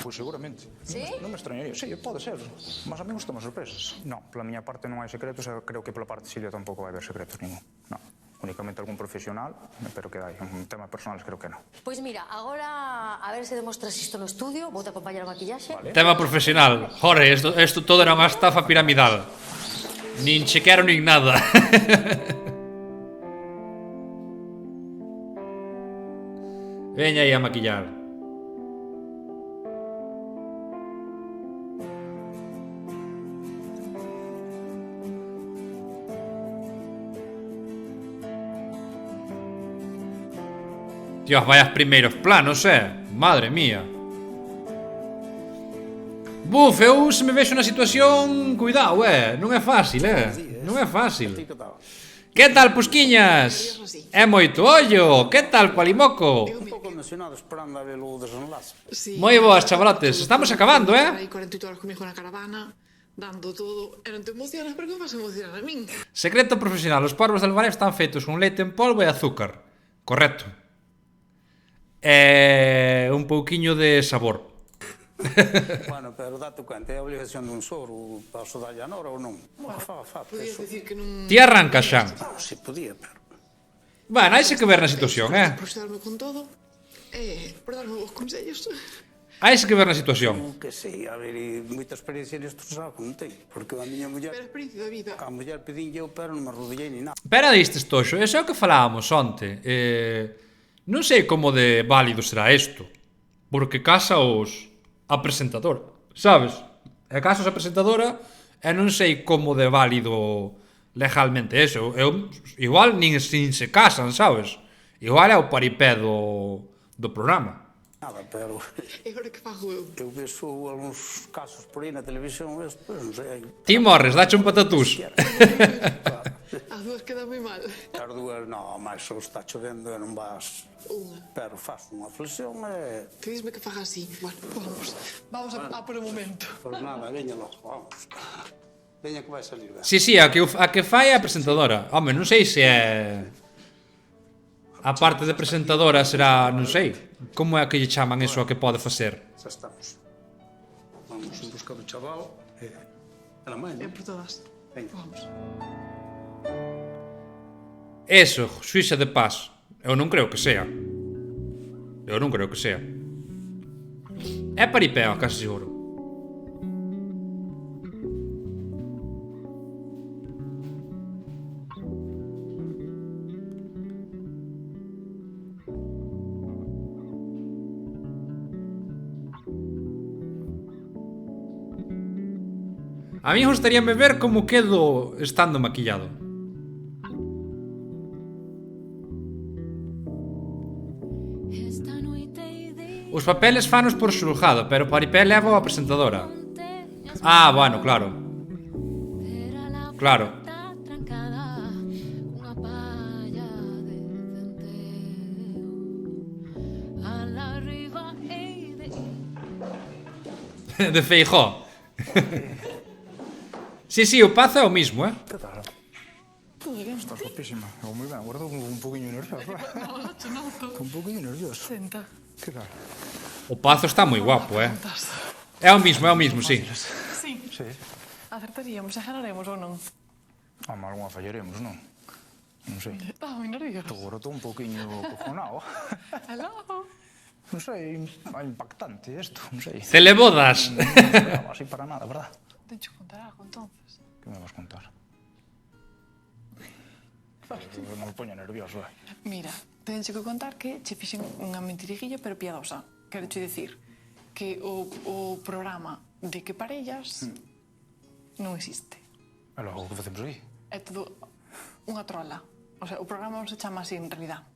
Pois seguramente. Sí? Non me extrañaría. Sí, pode ser. Mas a mí gustan as sorpresas. Non, pola miña parte non hai secretos e creo que pola parte de Silvia tampouco vai haber secretos ningún. Non. Únicamente algún profesional, pero que hai. Un tema personal creo que non. Pois mira, agora a ver se demostras isto no estudio. Vou te acompañar a maquillaxe. Tema profesional. Jorge, isto todo era unha estafa piramidal. Nin chequearon nin nada. Veña aí a maquillar. Dios, vayas primeiros planos, Madre mía. Buf, eu se me vexo na situación... Cuidado, non é fácil, Non é fácil. Que tal, Pusquiñas? É moito ollo. Que tal, Palimoco? Un pouco emocionado esperando a ver o desenlace. Moi boas, chavalotes. Estamos acabando, Hai 48 horas comigo na caravana, dando todo. E non te emocionas, pero que vas a emocionar a min? Secreto profesional. Os porvos del Alvarez están feitos con leite en polvo e azúcar. Correcto. Un pouquiño de sabor. Bueno, pero date cuenta, é a obligación dun soro para sodalle a nora ou non? Podías dicir que non... Ti arrancas xa. Si podía, pero... Bueno, hai que ver na situación, Por xerarme con todo, por darme vos consellos. Hai que ver na situación. Que sei, a ver, moita experiencia nisto xa contei, porque a miña muller... Pero a experiencia da vida. A muller pedinlle o pero non me arrodillei ni nada. Pero distes, Toxo, eso é o que falábamos onte. Non sei como de válido será isto, porque casaos a presentadora, sabes? E casaos a presentadora e non sei como de válido legalmente eso. Igual nin se casan, sabes? Igual é o paripé do programa. Nada, pero... E agora que fago eu? Eu vexo algúns casos por aí na televisión, pero non sei... Ti morres, dache un patatús. As dúas quedan moi mal. As dúas, non, máis só está chovendo e non vas... Pero faz unha flexión e... Que disme que faga así. Bueno, vamos a por o momento. Pois nada, veña logo, vamos. Veña que vai salir ben. Sí, a que fai a presentadora. Home, non sei se é... A parte de presentadora será, non sei, como é que lle chaman eso a que pode facer? Xa estamos. Vamos a buscar o chaval e a mãe, non? Por todas. Venga. Vamos. Eso, xuíza de paz. Eu non creo que sea. É paripeo, casi seguro. A mí gustaríame ver como quedo estando maquillado. Os papeles fanos por xulgado, pero o paripé leva a presentadora. Ah, bueno, claro. Claro. De Feijóo. Sí, sí, o Pazo é o mismo, Que tal? Estás guapísima. Moi ben, agora estou un poquinho nervioso. Estou un poquinho nervioso. Senta. Que tal? O Pazo está moi guapo, É o mismo, sí. Sí. Sí. Acertaríamos, xa ganaremos ou non? Algunha fallaremos, non? Non sei. Estaba moi nervioso. Agora estou un poquinho cojonado. Hello. Non sei, impactante isto, non sei. Telebodas. Non esperaba así para nada, verdad? Tencho contar algo, entonces. Que me vas contar? Non me poño nervioso, Mira, tencho que contar que che fixen unha mentiriguilla pero piadosa. Quero che dicir que o programa de que parellas non existe. E logo, que facemos aí? É todo unha trola. O sea, o programa non se chama así en realidad.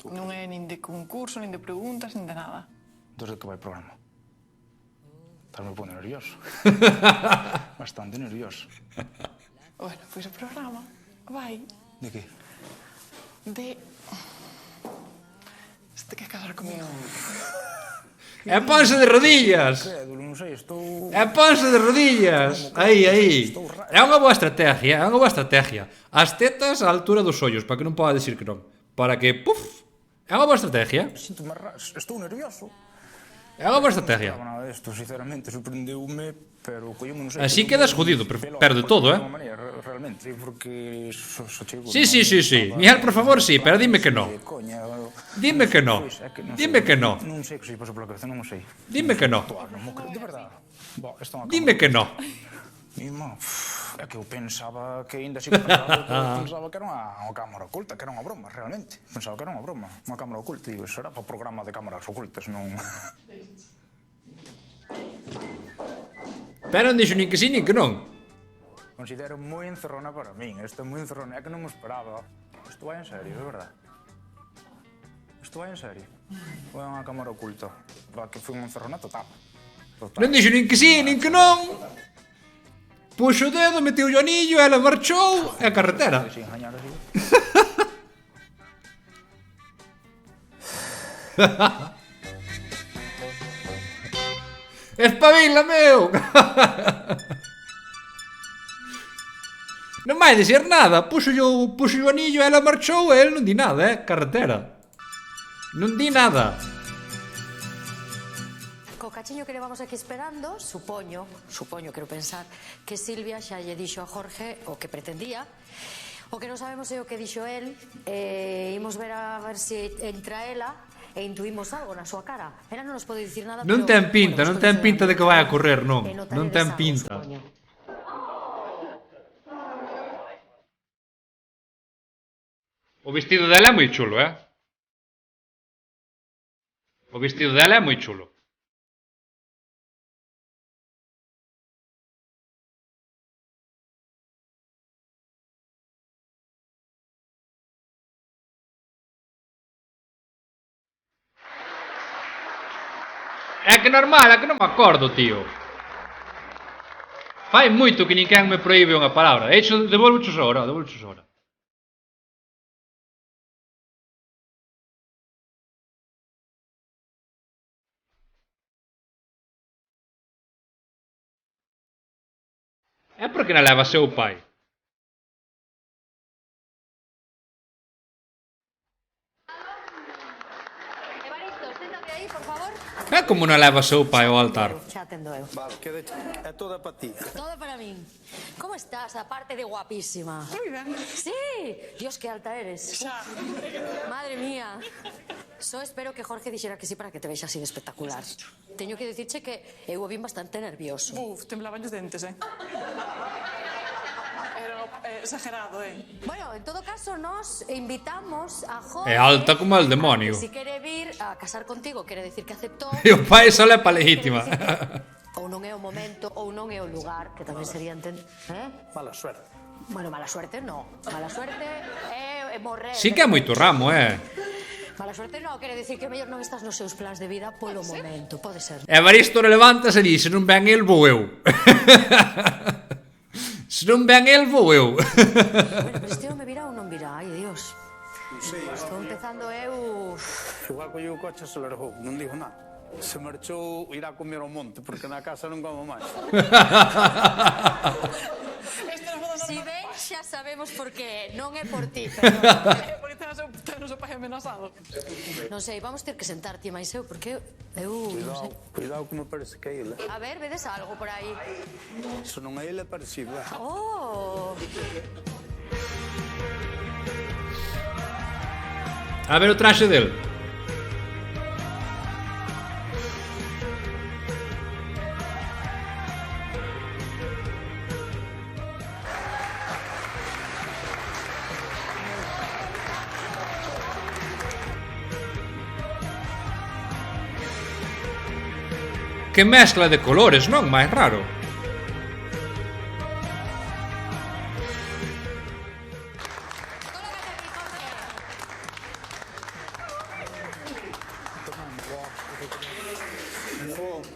Non é nin de concurso, nin de preguntas, nin de nada. Entón, de que vai o programa? Estás me pondo nervioso. Bastante nervioso. Bueno, pois o programa vai... De que? De... Se te queres casar comigo. É ponse de rodillas. Crédulo, non sei, estou... É ponse de rodillas. Aí. É unha boa estrategia, As tetas á altura dos ollos, para que non poda decir que non. Para que, puf, é unha boa estrategia. Sinto-me estou nervioso. É unha boa estrategia. Non nada disto, sinceramente, sorprendeu-me, pero collemos, non sei... Así quedas jodido, perde todo, Realmente, porque so chego... Sí. Miguel, por favor, sí, pero dime que no. Dime que no. Non sei que se pasa pola cabeza, non o sei. Dime que no. De verdade. Dime que no. Mima, é que eu pensaba que ainda sigo pensaba que era unha cámara oculta, que era unha broma, realmente. Pensaba que era unha broma, unha cámara oculta. Digo, iso era para o programa de cámaras ocultas, non... Pero non dixo nin que sí, nin que non. Considero moi encerrona para min, isto é moi encerrona, é que non me esperaba. Isto vai en serio, é verdade. Isto vai en serio. Foi unha cámara oculta, que foi unha encerrona total. Non dixo nin que sí, nin que non. Puxo o dedo, meteu o anillo, ela marchou e a carretera. Espabila, meu! Non vai dicir nada, puxo o anillo, ela marchou e ele non di nada, carretera. Non di nada. Co cachiño que levamos aquí esperando, supoño, quero pensar, que Silvia xa lle dixo a Jorge o que pretendía. O que non sabemos é o que dixo el. Imos ver a ver se entra ela e intuimos algo na súa cara. Ela non nos pode dicir nada. Non ten pinta, non ten pinta de que vai a correr, non. Non ten pinta. O vestido dela é moi chulo, O vestido dela é moi chulo. É que normal, é que non me acordo, tío. Fai moito que ninguén me proíbe unha palabra. De hecho, devolvochos agora. É porque na leva seu pai. Evaristo, séntate aí, por favor. É como na leva seu pai ao altar. Xa atendo eu. Vale, é toda para ti. Todo para min. Como estás, aparte de guapísima? Moi ben. Sí, Dios, que alta eres. Xa. Madre mía. Só espero que Jorge dixera que sí para que te vexa así de espectacular. Teño que dicirche que eu o vin bastante nervioso. Temblaban os dentes, Era exagerado, Bueno, en todo caso, nos invitamos a Jorge... É alta como el demonio. Que si quere vir a casar contigo, quere decir que aceptou... E o pai só é pa legítima. Ou non é o momento, ou non é o lugar, que tamén sería entender... Mala suerte. Bueno, mala suerte non. Mala suerte é morrer. Sí que é moito ramo, Mala suerte non, quere dicir que mellor non estás nos seus plans de vida polo momento, pode ser. Evaristo levántase e dice, non ven el, vou eu. Se non ven el, vou eu. Bueno, pero este home virá ou non virá? Ai, Dios. Estou empezando eu... Igual colleu o coche e se largou, non digo nada. Se marchou irá comer ao monte, porque na casa non como máis. Si ven, xa sabemos por qué. Non é por ti, Por iso ten o seu pai amenazado. non sei, vamos ter que sentar ti máis eu, porque eu non sei. Cuidado que me parece que é ele. A ver, vedes algo por aí? Se non é ele, é parecido. Oh! A ver o traxe del. Que mezcla de colores, non? Máis raro.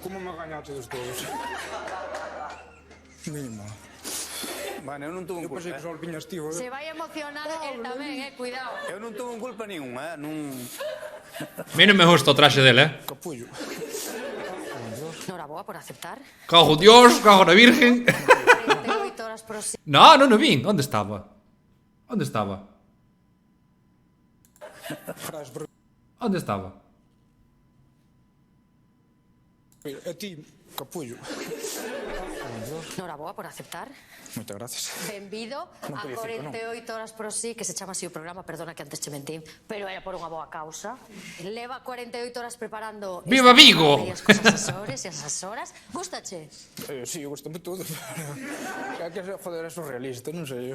Como me gañaches todos? Mima. Bueno, eu non tuve culpa. Eu pensei que só viñas tío. Se vai emocionar el tamén, cuidado. Eu non tuve culpa ninguna, non... A mí non me gusta o traxe del, Capullo. Noraboa por aceptar. Cago Dios, cago na Virgen. 48 horas por si. No, non o vin. Onde estaba? Onde estaba? Onde estaba? A ti, capullo. Noraboa por aceptar. Moitas gracias. Benvido Non a podía dicir que non. 48 horas por si, que se chama así o programa, perdona que antes che mentín, pero era por unha boa causa. Leva 48 horas preparando... Viva Vigo! E as cosas asores e as horas. Gústache? Sí, gustame todo. Que joder, é surrealista, non sei.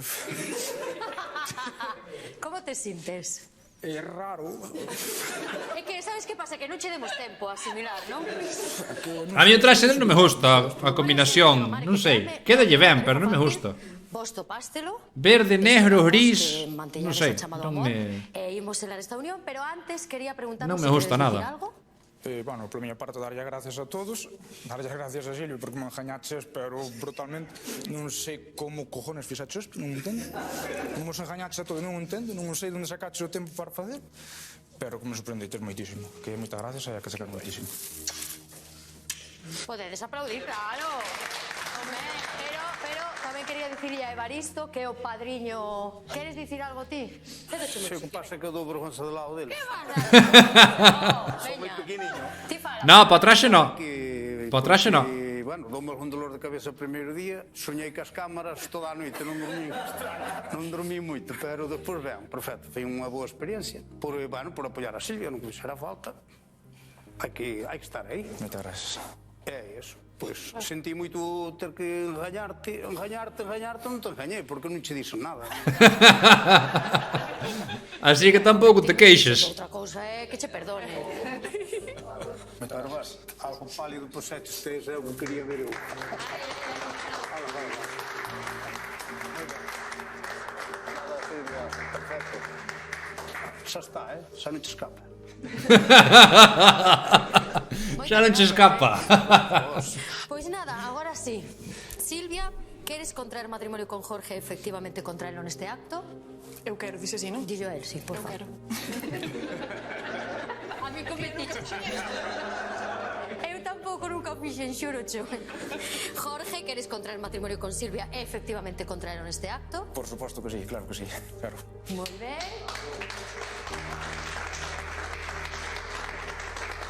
Como te sintes? É raro. É que, sabes que pasa? Que non che demos tempo a asimilar, non? A mí o traxe del non me gusta. A combinación, non sei. Quédalle ben, pero non me gusta. Vos topástelo. Verde, negro, gris... Manteñades Non sei. o chamado Non amor. me... Imos celar esta unión, pero antes quería preguntarnos Non me se gusta queres nada. dicir algo. Bueno, pola miña parte, darlle gracias a todos. Darlle gracias a Silvio, porque me engañaches, pero brutalmente. Non sei como cojones fixaches, non entendo. Non vos engañaches a todos, non entendo. Non sei onde sacaches o tempo para facer. Pero que me sorprendites moitísimo. Que moitas gracias e que sacar moitísimo. Podedes aplaudir, claro. Home, pero tamén quería dicirlle a Evaristo que é o padriño... Queres dicir algo ti? Se o que pasa é que eu dou vergonza do lado dele. Son moi pequeniño. Ti fala. No, para traxe no. Para traxe no. Bueno, dou-me algún dolor de cabeza o primeiro día, soñei que as cámaras toda a noite, non dormí moito, pero despois, ben, perfecto, foi unha boa experiencia, por apoiar a Silvia, non que fixera falta, hai que estar aí. Moitas gracias. É iso, pois sentí moito ter que engañarte, non te engañei, porque non che dixo nada. Así que tampouco te queixes. Outra cousa é que che perdone. Pero vas, algo pálido por sete estes é o que quería ver eu. Xa está, xa non te escapa. Xa non che escapa. Pois nada, agora sí. Silvia, queres contraer matrimonio con Jorge efectivamente contraelo neste acto? Eu quero, dice así, non? Dillo a él, sí, por favor. A mí cometiche. Eu tampouco nunca fixen, xuro, cho. Jorge, queres contraer matrimonio con Silvia e efectivamente contraelo neste acto? Por suposto que sí, claro que sí, claro. Moi ben.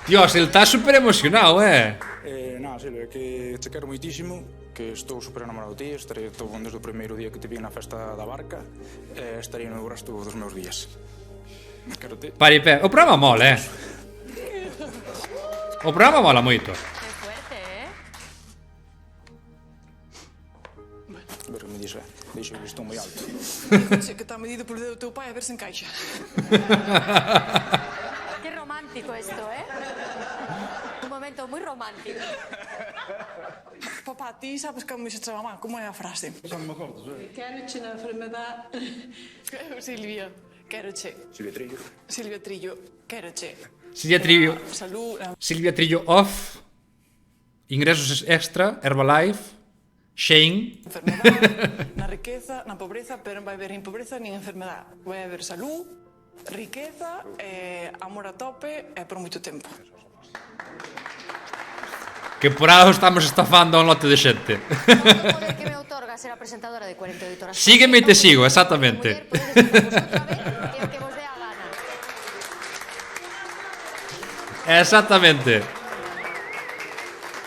Dios, el está super emocionado, Nada, Silvia, que te quero moitísimo, que estou super enamorado de ti, estarei todo bon desde o primeiro día que te vi na festa da barca, e estarei no resto dos meus días. Quero te... Pari, o programa mola, O programa mola moito. Que fuerte, A ver que me dixe, deixo que estou moi alto. Dice que está medido polo dedo do teu pai a ver se encaixa. Que romántico esto, Un momento moi romántico. Papá, ti sabes que me dixeste a mamá, como é a frase? Non me acordo, Quéroche na enfermedad. Silvia, quéroche. Silvia Trillo. Silvia Trillo, quéroche. Silvia Trillo. Salud. Silvia Trillo off. Ingresos extra, Herbalife. Shane. Na riqueza, na pobreza, pero non vai haber nin pobreza nin enfermedad. Vai haber salud, riqueza, amor a tope e por moito tempo. Que por algo estamos estafando a un lote de xente. O poder que me outorga ser a presentadora de 40 editoras. Sígueme e te sigo, exactamente. Que o que vos dé a gana. Exactamente.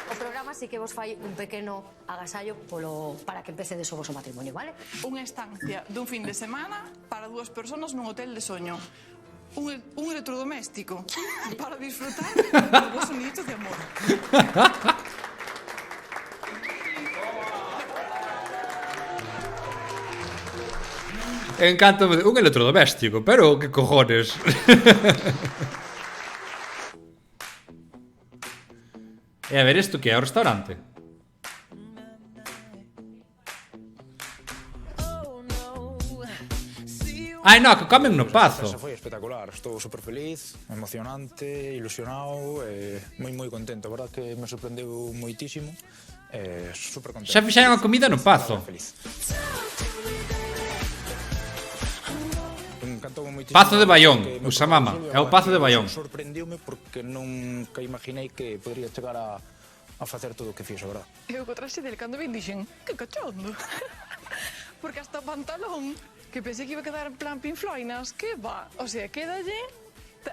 O programa sí que vos fai un pequeno agasallo para que empecedes o vosso matrimonio, vale? Unha estancia dun fin de semana para 2 persoas nun hotel de soño. Un electrodoméstico para disfrutar dos vosos niditos de amor. Encanto un electrodoméstico, pero que cojones. E a ver, isto que é o restaurante? Ai, no, que comen no Pazo. Foi espectacular, estou super feliz, emocionante, ilusionado, moi contento, a verdad que me sorprendeu moitísimo, super contento. Xa fixeron a comida no Pazo. Pazo de Baión, Usamama, é o Pazo de Baión. Sorprendiume porque nunca imaginei que podría chegar a facer todo o que fixo, verdad? Eu co traxe del cando vin dixen, que cachondo. Porque hasta o pantalón, que pensei que iba a quedar en plan pinfloinas, que va, o sea, quédalle,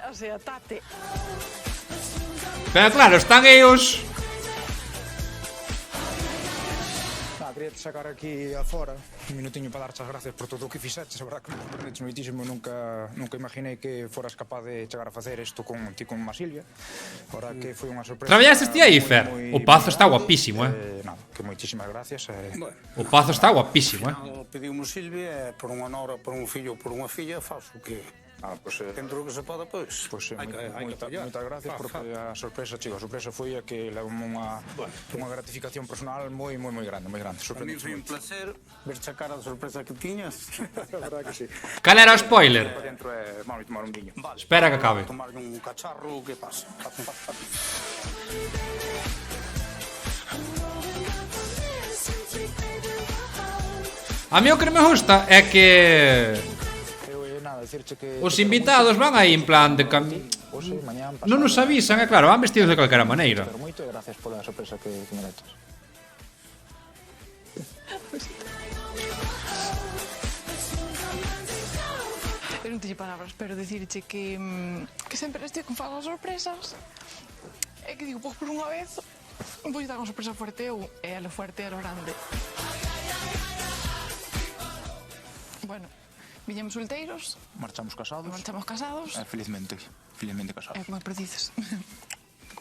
o sea, tate. Pero claro, están ellos... Quería sacar aquí afora un minutiño para darche as gracias por todo o que fixeches, a verdad que me sorprendeches moitísimo, nunca imaginei que foras capaz de chegar a facer isto con má Silvia. A verdad que foi unha sorpresa. Traballaste ti aí, Fer? O Pazo está guapísimo, Nada, que moitísimas gracias. O Pazo está guapísimo, Pedimos Silvia, por unha nora, por un fillo, por unha filla, faço que... dentro do que se poda, pois Moitas gracias porque a sorpresa, chico, a sorpresa foi a que levou unha gratificación personal moi grande, moi grande. A mí foi un placer ver a cara da sorpresa que tiñas. A verdade que sí. Cal era o spoiler? Vamos tomar un viño. Espera que acabe. Tomar un cacharro, que pasa? A mí o que me gusta é que... Os invitados van aí en plan de non nos avisan, é claro, van vestidos de calquera maneira. Moito e gracias pola sorpresa que me deches. Eu non teño palabras, pero dicirche que sempre estive con falsas sorpresas e que digo, pois por unha vez vou dar unha sorpresa fuerte eu e a lo fuerte e a lo grande. Bueno, viñemos solteiros. Marchamos casados. Felizmente casados. Como precises.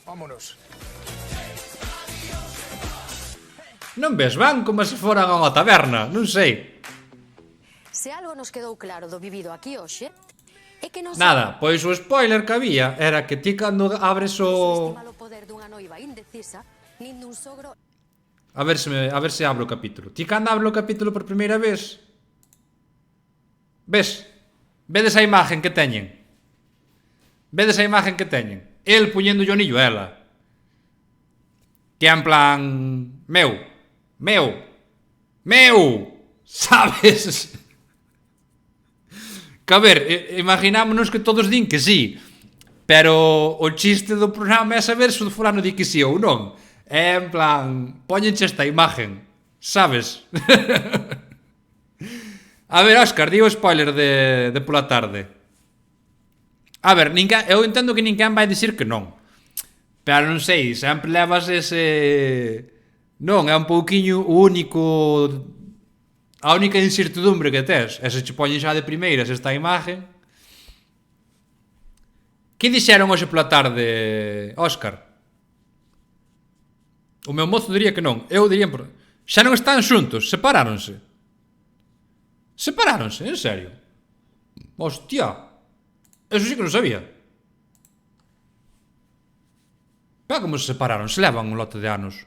Vámonos. Non ves, van como se foran a unha taberna, non sei. Se algo nos quedou claro do vivido aquí hoxe, é que non... Nada, pois o spoiler que había era que ti cando abres o... o poder dunha noiva indecisa, nin dun sogro... A ver se abro o capítulo. Ti cando abro o capítulo por primeira vez... Ves? Vedes a imagen que teñen? Vedes a imagen que teñen? El puñendo o anillo a ela. Que en plan... Meu! Sabes? Que a ver, imaginámonos que todos din que sí. Pero o chiste do programa é saber se o fulano di que sí ou non. É en plan... Póñenche esta imagen. Sabes? A ver, Óscar, di o spoiler de pola tarde. A ver, eu entendo que ninguén vai dicir que non. Pero non sei, sempre levas ese... Non, é un pouquiño o único... A única incertidumbre que tes. E se che poñen xa de primeiras esta imagen... Que dixeron hoxe pola tarde, Óscar? O meu mozo diría que non. Eu diría... Xa non están xuntos, separáronse. Separáronse, en serio? Hostia. Eso sí que non sabía. Pero como se separaron? Se levan un lote de anos.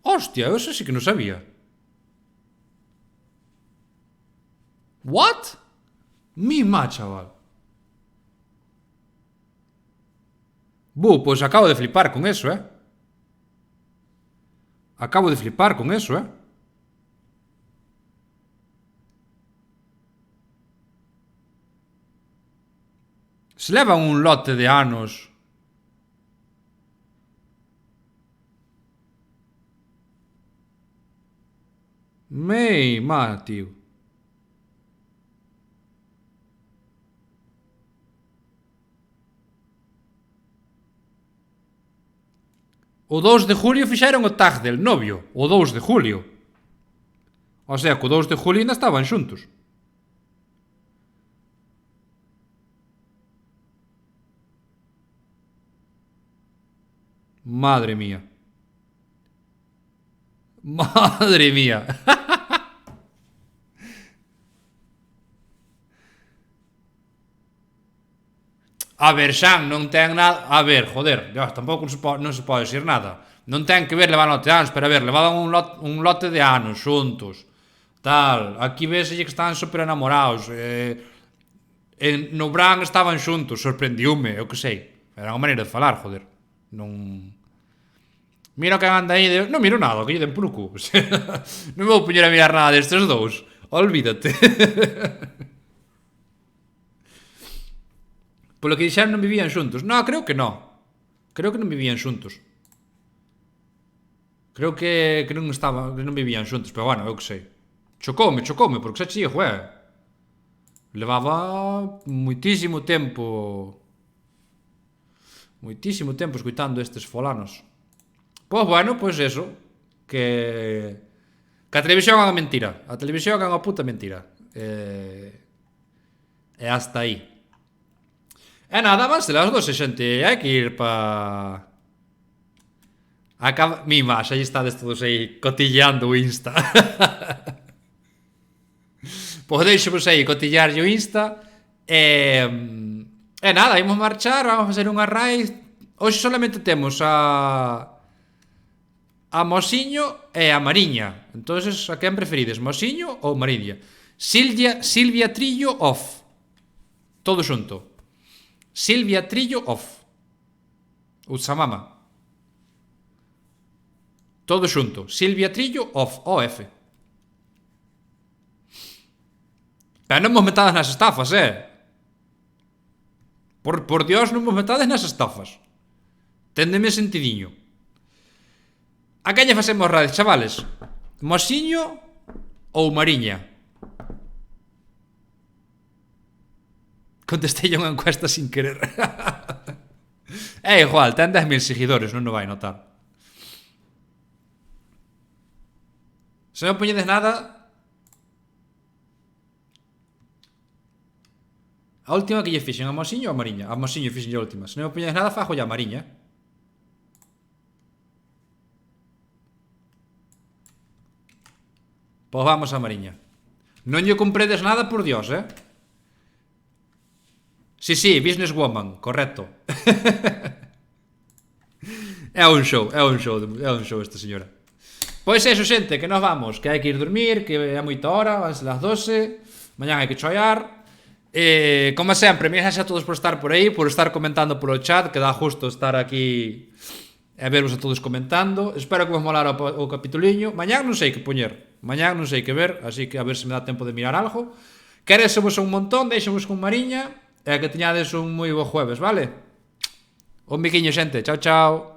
Hostia, eso sí que non sabía. What? Mima, chaval. Pois acabo de flipar con eso, Acabo de flipar con eso, Se levan un lote de anos. Tío. O 2 de julio fixeron o tag del novio. O 2 de julio. O sea, que o 2 de julio ainda estaban xuntos. Madre mía. Madre mía. A ver, Xan, non ten nada... A ver, joder, tampouco non se pode decir nada. Non ten que ver levar lote de anos, pero a ver, levaban un lote de anos xuntos. Tal, aquí veselle que están super enamorados. No Bran estaban xuntos, sorprendiume, eu que sei. Era unha maneira de falar, joder. Non... Mira que anda aí de... Non miro nada, que lle den polo cu. Non vou poñer a mirar nada destes dous. Olvídate. Polo que dixeron non vivían xuntos. No, creo que non. Creo que non vivían xuntos. Creo que non vivían xuntos, pero bueno, eu que sei. Chocoume, porque xa chía, levaba moitísimo tempo escoitando estes folanos. Pois bueno, pois eso, que a televisión é unha mentira. A televisión é unha puta mentira. E hasta aí. E nada, vanse las dos, xente, hai que ir pa... Mima, xa estades todos aí cotilleando o Insta. Pois deixo-vos aí cotillar o Insta. E nada, imos marchar, vamos facer unha raid. Hoxe solamente temos a Mosiño e a Mariña. Entonces, a quen preferides, Mosiño ou Mariña? Silvia Trillo off. Todo xunto. Silvia Trillo off. Utsamama. Todo xunto. Silvia Trillo off. OF. Pero non vos metades nas estafas, Por Dios, non vos metades nas estafas. Téndeme sentidiño. A quen lle facemos raids, chavales? Mosiño ou Mariña? Contestei unha encuesta sin querer. É igual, ten 10.000 seguidores, non o vai notar. Se non poñedes nada... A última que lle fixen, a Mosiño ou a Mariña? A Mosiño fixen a última. Se non poñedes nada, fajo a Mariña. Pois vamos a Mariña. Non lle compredes nada, por Dios, Sí, businesswoman, correcto. É un show esta señora. Pois eso, xente, que nos vamos, que hai que ir dormir, que é moita hora, vanse las 12, mañán hai que choiar. Como sempre, gracias a todos por estar por aí, por estar comentando polo chat, que dá justo estar aquí e vervos a todos comentando. Espero que vos molara o capituliño. Mañán non sei que poñer, mañán non sei que ver, así que a ver se me dá tempo de mirar algo. Queresevos un montón, deixemos con Mariña. E que teñades un moi bo jueves, vale? Un biquiño, xente. Chao, chao.